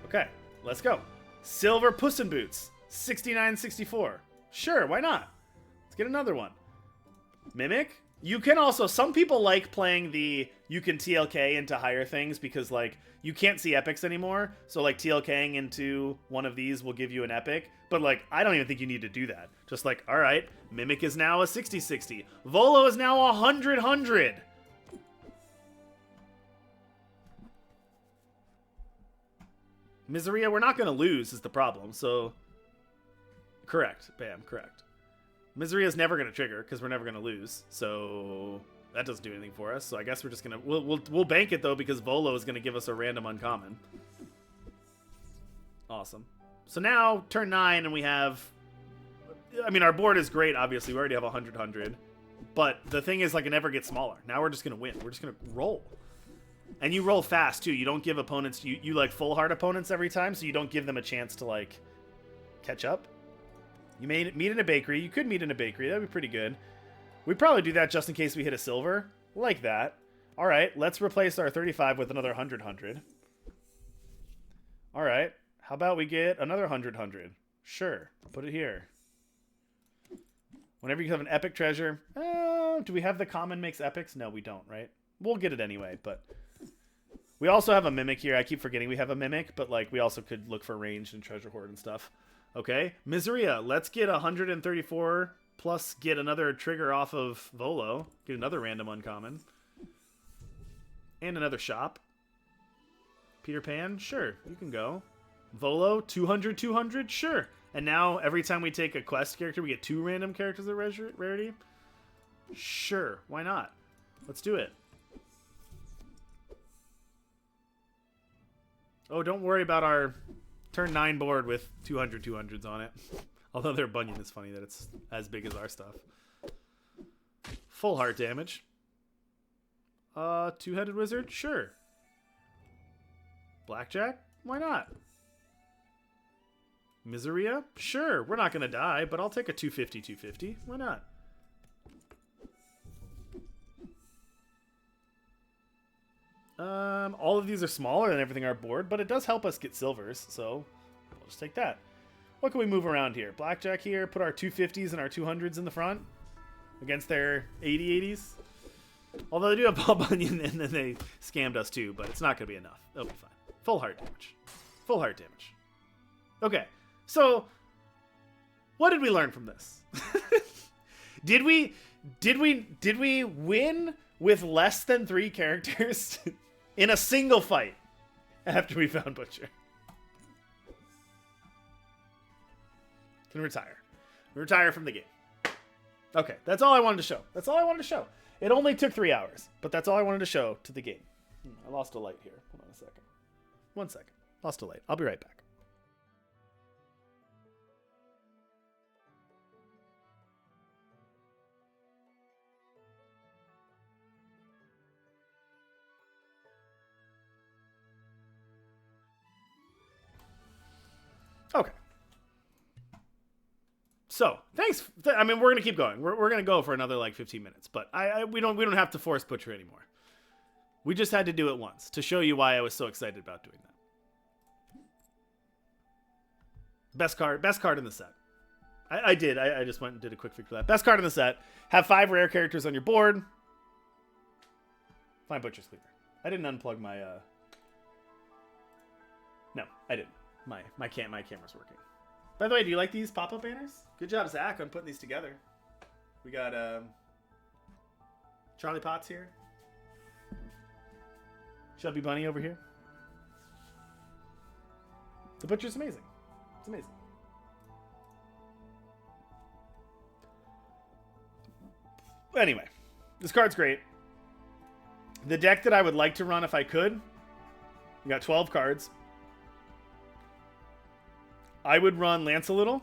Okay, let's go. Silver Puss in Boots, 69/64. Sure, why not? Let's get another one. Mimic, You can also, some people like playing you can TLK into higher things because, like, you can't see epics anymore. So, like, TLKing into one of these will give you an epic. But, like, I don't even think you need to do that. Just like, all right, Mimic is now a 60-60. Volo is now a 100-100. Miseria, we're not going to lose is the problem. So, correct. Bam, correct. Miseria is never going to trigger because we're never going to lose. So that doesn't do anything for us. So I guess we're just going to... We'll bank it, though, because Volo is going to give us a random uncommon. Awesome. So now, turn 9, and we have... I mean, our board is great, obviously. We already have 100-100. But the thing is, like, it never gets smaller. Now we're just going to win. We're just going to roll. And you roll fast, too. You don't give opponents... You like, full hard opponents every time, so you don't give them a chance to, like, catch up. You may meet in a bakery. You could meet in a bakery. That'd be pretty good. We'd probably do that just in case we hit a silver. Like that. All right, let's replace our 35 with another 100-100. All right, how about we get another 100-100? Sure, put it here. Whenever you have an epic treasure... do we have the common makes epics? No, we don't, right? We'll get it anyway, but... We also have a mimic here. I keep forgetting we have a mimic, but, like, we also could look for ranged and treasure hoard and stuff. Okay, Miseria, let's get 134 plus get another trigger off of Volo. Get another random uncommon. And another shop. Peter Pan, sure, you can go. Volo, 200-200, sure. And now every time we take a quest character, we get 2 random characters at rarity. Sure, why not? Let's do it. Oh, don't worry about our... Turn 9 board with 200-200s on it. Although their bunion is funny that it's as big as our stuff. Full heart damage. Two-headed wizard? Sure. Blackjack? Why not? Miseria? Sure. We're not going to die, but I'll take a 250-250. Why not? All of these are smaller than everything on our board, but it does help us get silvers, so we'll just take that. What can we move around here? Blackjack here, put our 250s and our 200s in the front against their 80-80s. Although they do have Ball Bunyan, and then they scammed us too, but it's not going to be enough. It'll be fine. Full heart damage. Full heart damage. Okay, so what did we learn from this? Did we win with less than 3 characters in a single fight after we found Butcher? Can retire. Retire from the game. Okay, that's all I wanted to show. That's all I wanted to show. It only took 3 hours, but that's all I wanted to show to the game. I lost a light here. Hold on a second. 1 second. Lost a light. I'll be right back. Okay. So, thanks. I mean, we're going to keep going. We're going to go for another, like, 15 minutes. But we don't have to force Butcher anymore. We just had to do it once to show you why I was so excited about doing that. Best card in the set. I just went and did a quick fix for that. Best card in the set. Have 5 rare characters on your board. Find Butcher's Cleaver. I didn't unplug my... No, I didn't. My camera's working. By the way, do you like these pop-up banners? Good job, Zach, on putting these together. We got Charlie Potts here. Chubby Bunny over here. The Butcher's amazing. It's amazing. Anyway, this card's great. The deck that I would like to run if I could, we got 12 cards. I would run Lance a little.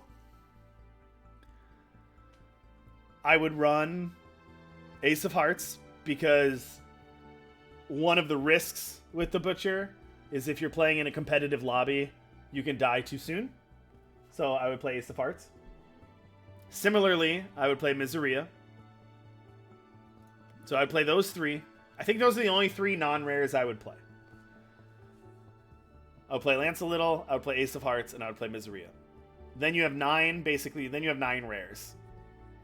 I would run Ace of Hearts because one of the risks with the Butcher is if you're playing in a competitive lobby, you can die too soon. So I would play Ace of Hearts. Similarly, I would play Miseria. So I'd play those 3. I think those are the only 3 non-rares I would play. I would play Lance a little, I would play Ace of Hearts, and I would play Miseria. Then you have 9, basically, then you have 9 rares.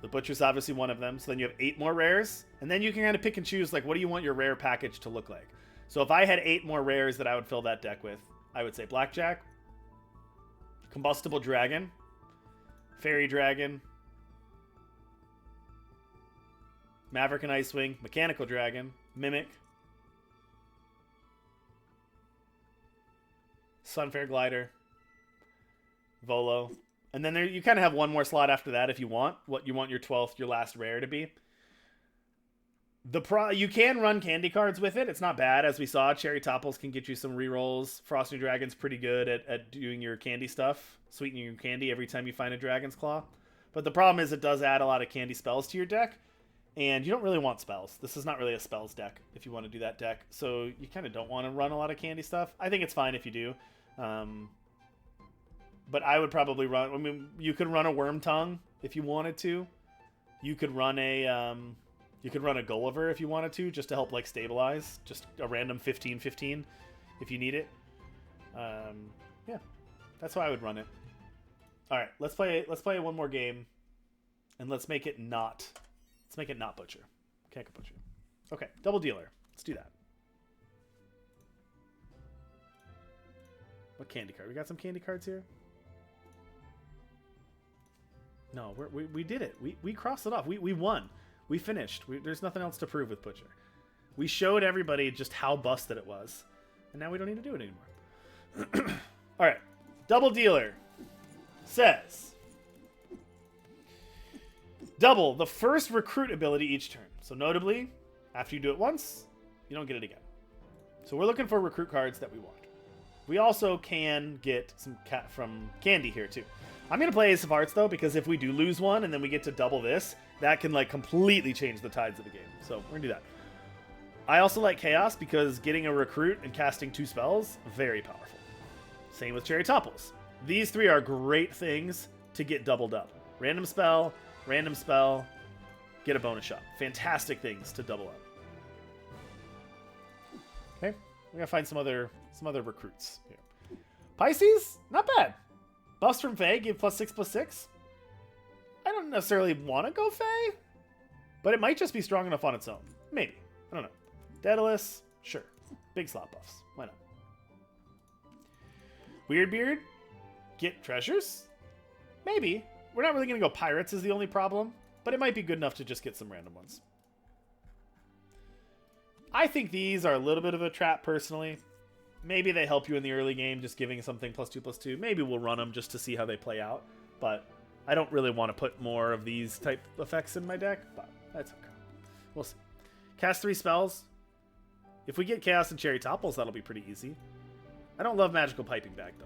The Butcher's obviously one of them. So then you have 8 more rares. And then you can kind of pick and choose, like, what do you want your rare package to look like? So if I had 8 more rares that I would fill that deck with, I would say Blackjack, Combustible Dragon, Fairy Dragon, Maverick and Icewing, Mechanical Dragon, Mimic, Sunfair Glider, Volo. And then there you kind of have one more slot after that if you want. What you want your 12th, your last rare to be. You can run candy cards with it. It's not bad. As we saw, Cherry Topples can get you some rerolls. Frosting Dragon's pretty good at doing your candy stuff. Sweetening your candy every time you find a Dragon's Claw. But the problem is it does add a lot of candy spells to your deck. And you don't really want spells. This is not really a spells deck if you want to do that deck. So you kind of don't want to run a lot of candy stuff. I think it's fine if you do. But I would probably run... I mean, you could run a Worm Tongue if you wanted to. You could run a... You could run a Gulliver if you wanted to, just to help like stabilize. Just a random 15/15 if you need it. Yeah, that's how I would run it. All right, let's play one more game, and let's make it not Butcher. Can't go Butcher. Okay, Double Dealer. Let's do that. What candy card? We got some candy cards here. No, we did it. We crossed it off. We won. We finished. There's nothing else to prove with Butcher. We showed everybody just how busted it was. And now we don't need to do it anymore. Alright. Double Dealer says... Double the first recruit ability each turn. So notably, after you do it once, you don't get it again. So we're looking for recruit cards that we want. We also can get some from Candy here too. I'm going to play Ace of Hearts though, because if we do lose one and then we get to double this, that can like completely change the tides of the game. So we're going to do that. I also like Chaos because getting a recruit and casting 2 spells, very powerful. Same with Cherry Topples. These 3 are great things to get doubled up. Random spell, get a bonus shot. Fantastic things to double up. Okay, we're going to find some other recruits here. Pisces, not bad. Buffs from Fae give +6/+6. I don't necessarily want to go Fae, but it might just be strong enough on its own. Maybe. I don't know. Daedalus, sure. Big slot buffs. Why not? Weirdbeard, get treasures? Maybe. We're not really going to go pirates is the only problem, but it might be good enough to just get some random ones. I think these are a little bit of a trap personally. Maybe they help you in the early game, just giving something +2/+2. Maybe we'll run them just to see how they play out. But I don't really want to put more of these type effects in my deck. But that's okay. We'll see. Cast 3 spells. If we get Chaos and Cherry Topples, that'll be pretty easy. I don't love Magical Piping Bag, though.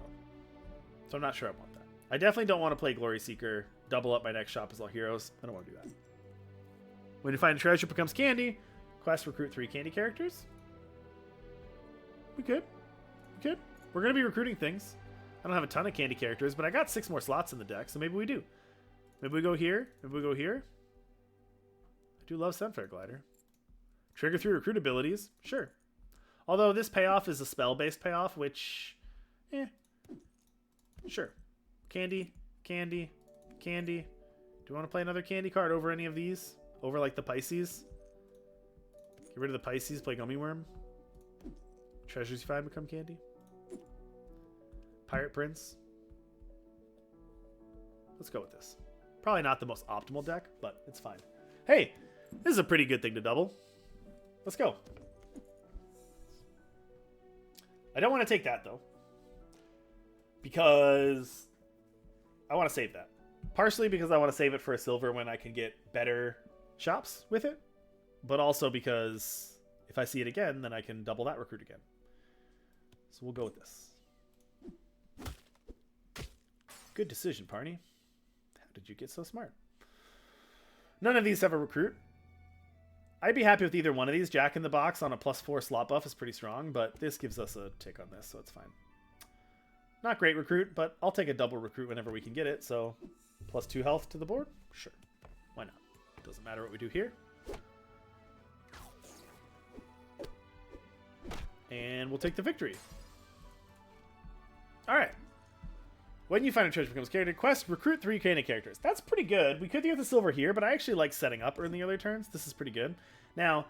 So I'm not sure I want that. I definitely don't want to play Glory Seeker, double up my next shop as all heroes. I don't want to do that. When you find a treasure, becomes candy. Quest recruit 3 candy characters. We could. We're going to be recruiting things. I don't have a ton of candy characters, but I got 6 more slots in the deck, so maybe we do. Maybe we go here. Maybe we go here. I do love Sunfair Glider. Trigger 3 recruit abilities. Sure. Although this payoff is a spell-based payoff, which... Sure. Candy. Do you want to play another candy card over any of these? Over, like, the Pisces? Get rid of the Pisces, play Gummy Worm. Treasures you find become candy. Pirate Prince. Let's go with this. Probably not the most optimal deck, but it's fine. Hey, this is a pretty good thing to double. Let's go. I don't want to take that, though. Because I want to save that. Partially because I want to save it for a silver when I can get better shops with it. But also because if I see it again, then I can double that recruit again. So we'll go with this. Good decision, Parney. How did you get so smart? None of these have a recruit. I'd be happy with either one of these. Jack in the Box on a +4 slot buff is pretty strong, but this gives us a tick on this, so it's fine. Not great recruit, but I'll take a double recruit whenever we can get it, so +2 health to the board? Sure. Why not? Doesn't matter what we do here. And we'll take the victory. All right. When you find a treasure becomes character, quest, recruit 3 candy characters. That's pretty good. We could get the silver here, but I actually like setting up in the early turns. This is pretty good. Now,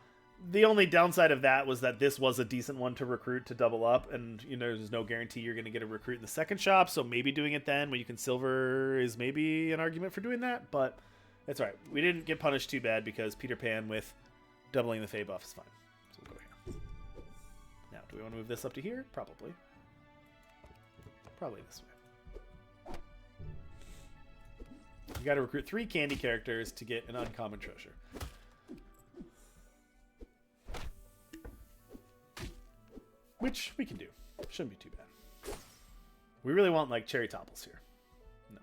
the only downside of that was that this was a decent one to recruit to double up, and you know there's no guarantee you're going to get a recruit in the second shop, so maybe doing it then when you can silver is maybe an argument for doing that, but it's alright. We didn't get punished too bad because Peter Pan with doubling the Fey buff is fine. So we'll go here. Now, do we want to move this up to here? Probably. Probably this way. You got to recruit 3 candy characters to get an uncommon treasure. Which we can do. Shouldn't be too bad. We really want, like, cherry topples here. No.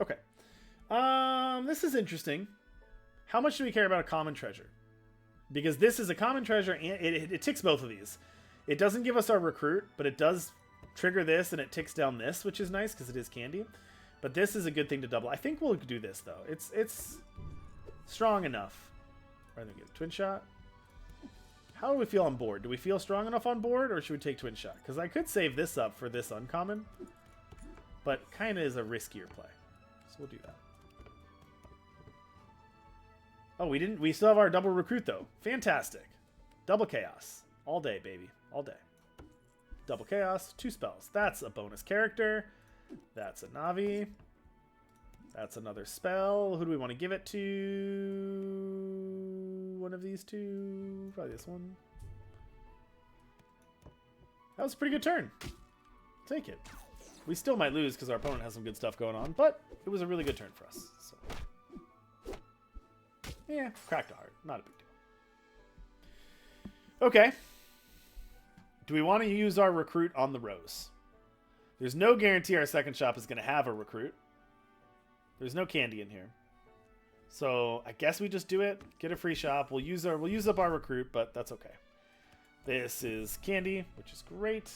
Okay. This is interesting. How much do we care about a common treasure? Because this is a common treasure, and it ticks both of these. It doesn't give us our recruit, but it does trigger this, and it ticks down this, which is nice, because it is candy. But this is a good thing to double. I think we'll do this, though. It's strong enough. Rather than get a twin shot. How do we feel on board? Do we feel strong enough on board, or should we take twin shot? Because I could save this up for this uncommon, but kind of is a riskier play. So we'll do that. Oh, we still have our double recruit, though. Fantastic. Double chaos. All day, baby. All day. Double chaos, 2 spells. That's a bonus character. That's a Navi. That's another spell. Who do we want to give it to? One of these two. Probably this one. That was a pretty good turn. Take it. We still might lose because our opponent has some good stuff going on, but it was a really good turn for us. So. Yeah, cracked a heart. Not a big deal. Okay. Do we want to use our recruit on the Rose? There's no guarantee our second shop is going to have a recruit. There's no candy in here. So I guess we just do it. Get a free shop. We'll use up our recruit, but that's okay. This is candy, which is great.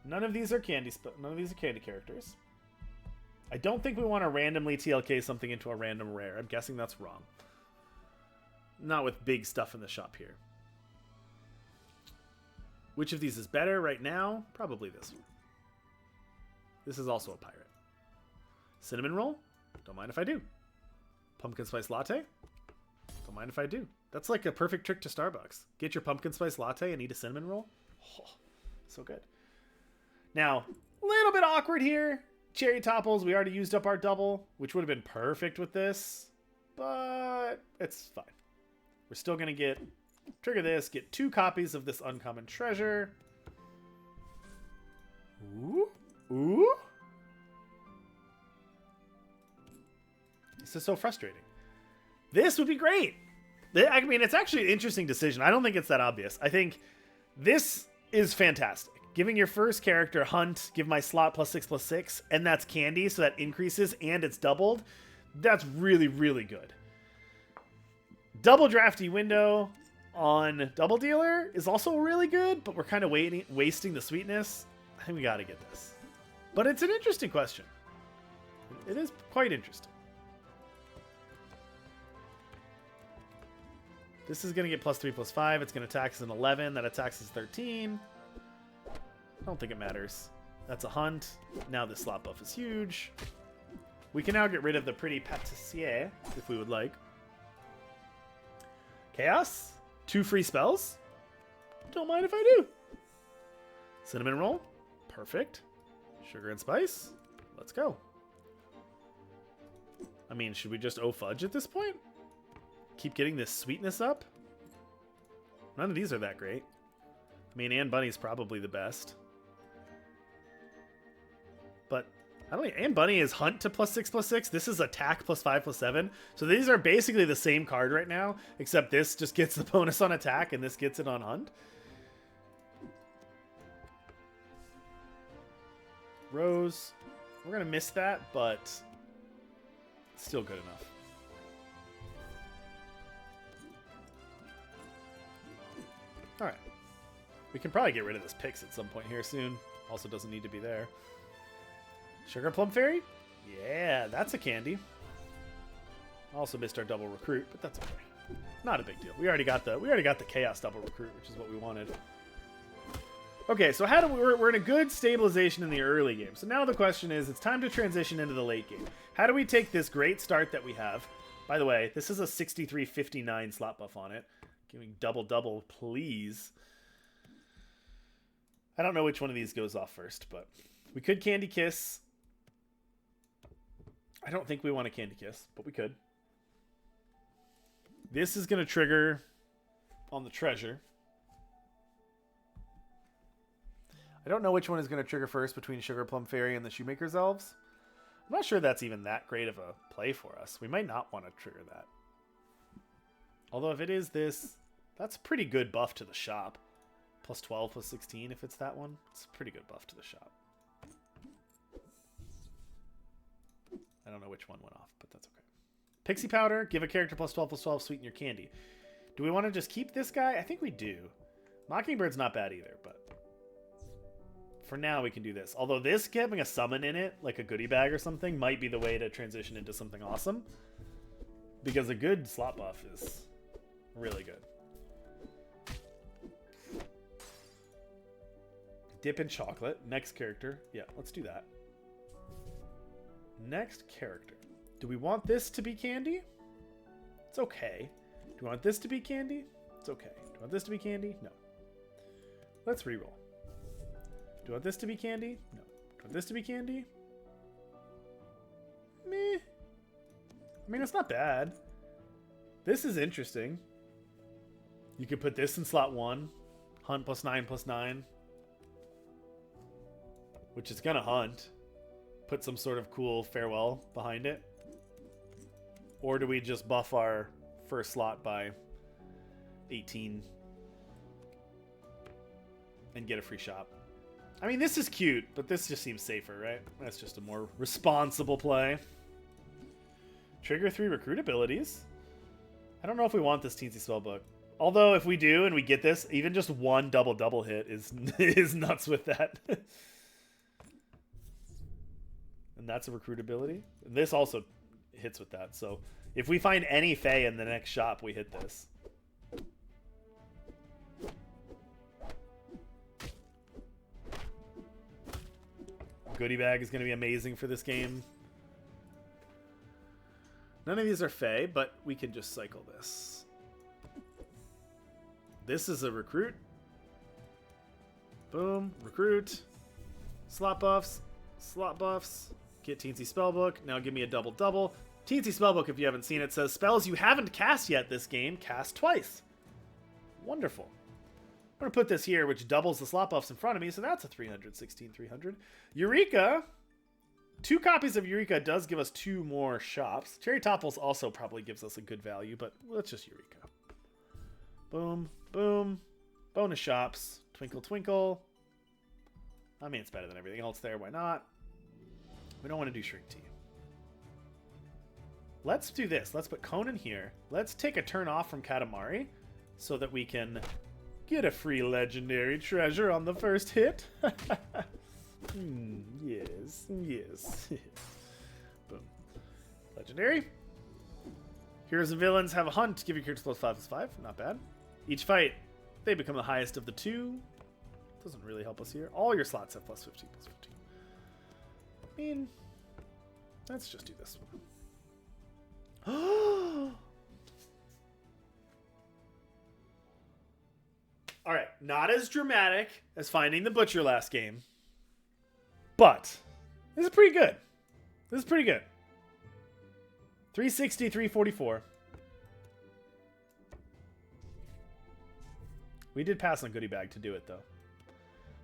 None of these are candy characters. I don't think we want to randomly TLK something into a random rare. I'm guessing that's wrong. Not with big stuff in the shop here. Which of these is better right now? Probably this one. This is also a pirate. Cinnamon roll? Don't mind if I do. Pumpkin spice latte? Don't mind if I do. That's like a perfect trick to Starbucks. Get your pumpkin spice latte and eat a cinnamon roll. Oh, so good. Now, a little bit awkward here. Cherry topples, we already used up our double, which would have been perfect with this. But it's fine. We're still going to trigger this, get 2 copies of this uncommon treasure. Ooh. Ooh. This is so frustrating. This would be great. I mean, it's actually an interesting decision. I don't think it's that obvious. I think this is fantastic. Giving your first character Hunt, give my slot +6/+6, and that's candy, so that increases and it's doubled. That's really, really good. Double drafty window on Double Dealer is also really good, but we're kind of wasting the sweetness. I think we got to get this. But it's an interesting question. It is quite interesting. This is going to get +3/+5. It's going to tax an 11. That attacks is 13. I don't think it matters. That's a Hunt. Now this slot buff is huge. We can now get rid of the pretty Patissier if we would like. Chaos. 2 free spells. Don't mind if I do. Cinnamon roll. Perfect. Sugar and spice. Let's go. I mean, should we just fudge at this point? Keep getting this sweetness up? None of these are that great. I mean, Anne Bunny's probably the best. But I don't think Anne Bunny is Hunt to +6/+6. This is attack +5/+7. So these are basically the same card right now, except this just gets the bonus on attack and this gets it on Hunt. Rose. We're going to miss that, but it's still good enough. Alright. We can probably get rid of this Pix at some point here soon. Also doesn't need to be there. Sugar Plum Fairy? Yeah, that's a candy. Also missed our double recruit, but that's okay. Not a big deal. We already got the Chaos double recruit, which is what we wanted. Okay, so how do we're in a good stabilization in the early game. So now the question is, it's time to transition into the late game. How do we take this great start that we have? By the way, this is a 63-59 slot buff on it. Give me double, please. I don't know which one of these goes off first, but we could Candy Kiss. I don't think we want a Candy Kiss, but we could. This is going to trigger on the treasure. I don't know which one is going to trigger first between Sugar Plum Fairy and the Shoemaker's Elves. I'm not sure that's even that great of a play for us. We might not want to trigger that. Although if it is this, that's a pretty good buff to the shop. Plus 12, plus 16 if it's that one. It's a pretty good buff to the shop. I don't know which one went off, but that's okay. Pixie Powder, give a character plus 12, plus 12, sweeten your candy. Do we want to just keep this guy? I think we do. Mockingbird's not bad either, but for now we can do this. Although this having a summon in it, like a goodie bag or something, might be the way to transition into something awesome. Because a good slot buff is really good. Dip in chocolate. Next character. Yeah, let's do that. Next character. Do we want this to be candy? It's okay. Do we want this to be candy? It's okay. Do we want this to be candy? No. Let's reroll. Do you want this to be candy? No. Do you want this to be candy? Meh. I mean, it's not bad. This is interesting. You could put this in slot 1. Hunt plus 9. Which is gonna hunt. Put some sort of cool farewell behind it. Or do we just buff our first slot by 18 and get a free shop? I mean, this is cute, but this just seems safer, right? That's just a more responsible play. Trigger 3 recruit abilities. I don't know if we want this Teensy Spellbook. Although, if we do and we get this, even just one double hit is nuts with that. And that's a recruit ability. And this also hits with that. So, if we find any Fae in the next shop, we hit this. Goodie bag is going to be amazing for this game. None of these are Fae, but we can just cycle this. This is a recruit. Boom. Recruit. Slot buffs. Slot buffs. Get Teensy Spellbook. Now give me a double. Teensy Spellbook, if you haven't seen it, says spells you haven't cast yet this game, cast twice. Wonderful. I'm going to put this here, which doubles the slot buffs in front of me, so that's a 300. Eureka! 2 copies of Eureka does give us 2 more shops. Cherry Topples also probably gives us a good value, but let's just Eureka. Boom, boom. Bonus shops. Twinkle, twinkle. I mean, it's better than everything else there. Why not? We don't want to do Shrink Tea. Let's do this. Let's put Conan here. Let's take a turn off from Katamari so that we can get a free legendary treasure on the first hit. Yes. Boom. Legendary. Heroes and villains have a hunt. Give your character +5/+5. Not bad. Each fight, they become the highest of the 2. Doesn't really help us here. All your slots have +15/+15. I mean, let's just do this one. Alright, not as dramatic as finding the Butcher last game. But, this is pretty good. 360, 344. We did pass on Goodie Bag to do it, though.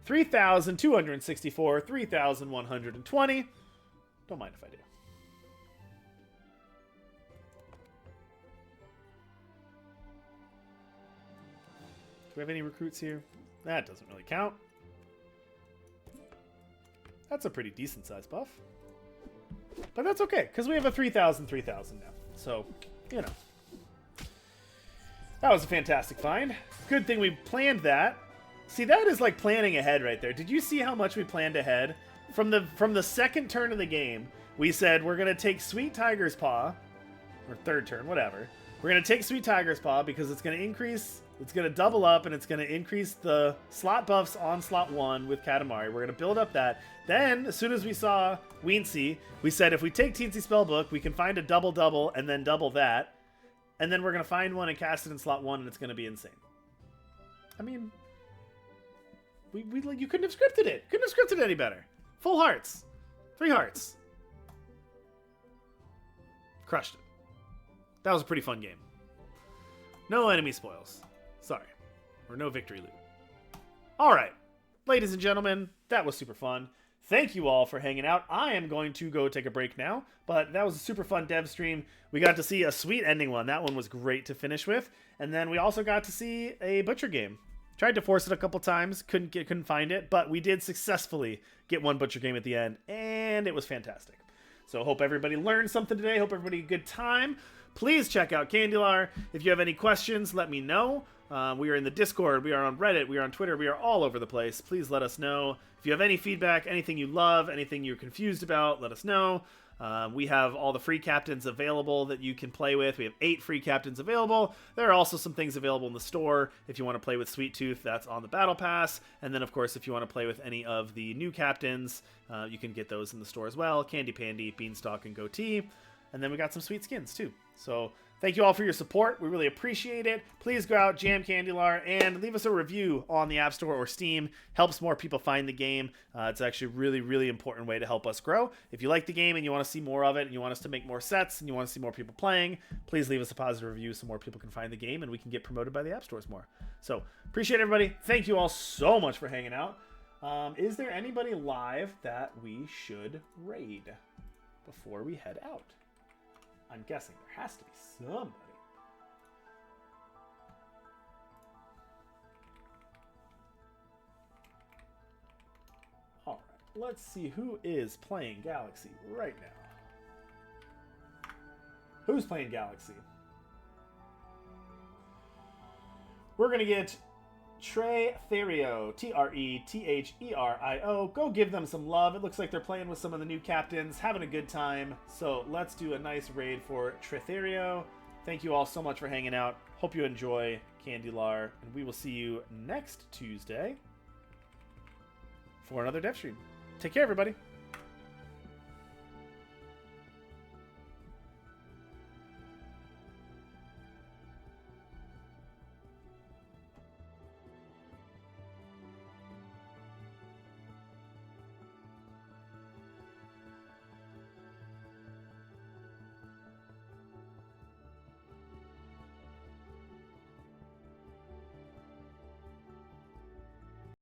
3,264, 3,120. Don't mind if I do. Do we have any recruits here? That doesn't really count. That's a pretty decent size buff. But that's okay, because we have a 3,000 now. So, you know. That was a fantastic find. Good thing we planned that. See, that is like planning ahead right there. Did you see how much we planned ahead? From the second turn of the game, we said we're going to take Sweet Tiger's Paw, or third turn, whatever. We're going to take Sweet Tiger's Paw because it's going to increase, it's going to double up, and it's going to increase the slot buffs on slot 1 with Katamari. We're going to build up that. Then, as soon as we saw Weensy, we said if we take Teensy Spellbook, we can find a double and then double that. And then we're going to find one and cast it in slot 1, and it's going to be insane. I mean, you couldn't have scripted it. Couldn't have scripted it any better. Full hearts. 3 hearts. Crushed it. That was a pretty fun game. No enemy spoils. Sorry. Or no victory loot. Alright. Ladies and gentlemen, that was super fun. Thank you all for hanging out. I am going to go take a break now, but that was a super fun dev stream. We got to see a sweet ending one. That one was great to finish with. And then we also got to see a Butcher game. Tried to force it a couple times, couldn't find it, but we did successfully get one Butcher game at the end, and it was fantastic. So hope everybody learned something today. Hope everybody had a good time. Please check out Candylar. If you have any questions, let me know. We are in the Discord. We are on Reddit. We are on Twitter. We are all over the place. Please let us know. If you have any feedback, anything you love, anything you're confused about, let us know. We have all the free captains available that you can play with. We have 8 free captains available. There are also some things available in the store. If you want to play with Sweet Tooth, that's on the Battle Pass. And then, of course, if you want to play with any of the new captains, you can get those in the store as well. Candy Pandy, Beanstalk, and Goatee. And then we got some sweet skins, too. So thank you all for your support. We really appreciate it. Please go out, jam Candylar, and leave us a review on the App Store or Steam. Helps more people find the game. It's actually a really, really important way to help us grow. If you like the game and you want to see more of it, and you want us to make more sets, and you want to see more people playing, please leave us a positive review so more people can find the game and we can get promoted by the App Stores more. So appreciate everybody. Thank you all so much for hanging out. Is there anybody live that we should raid before we head out? I'm guessing there has to be somebody. Alright, let's see who is playing Galaxy right now. Who's playing Galaxy? We're going to get Tretherio, Tretherio. Go give them some love. It looks like they're playing with some of the new captains, having a good time. So let's do a nice raid for Tretherio. Thank you all so much for hanging out. Hope you enjoy Candylar, and we will see you next Tuesday for another dev stream. Take care, everybody.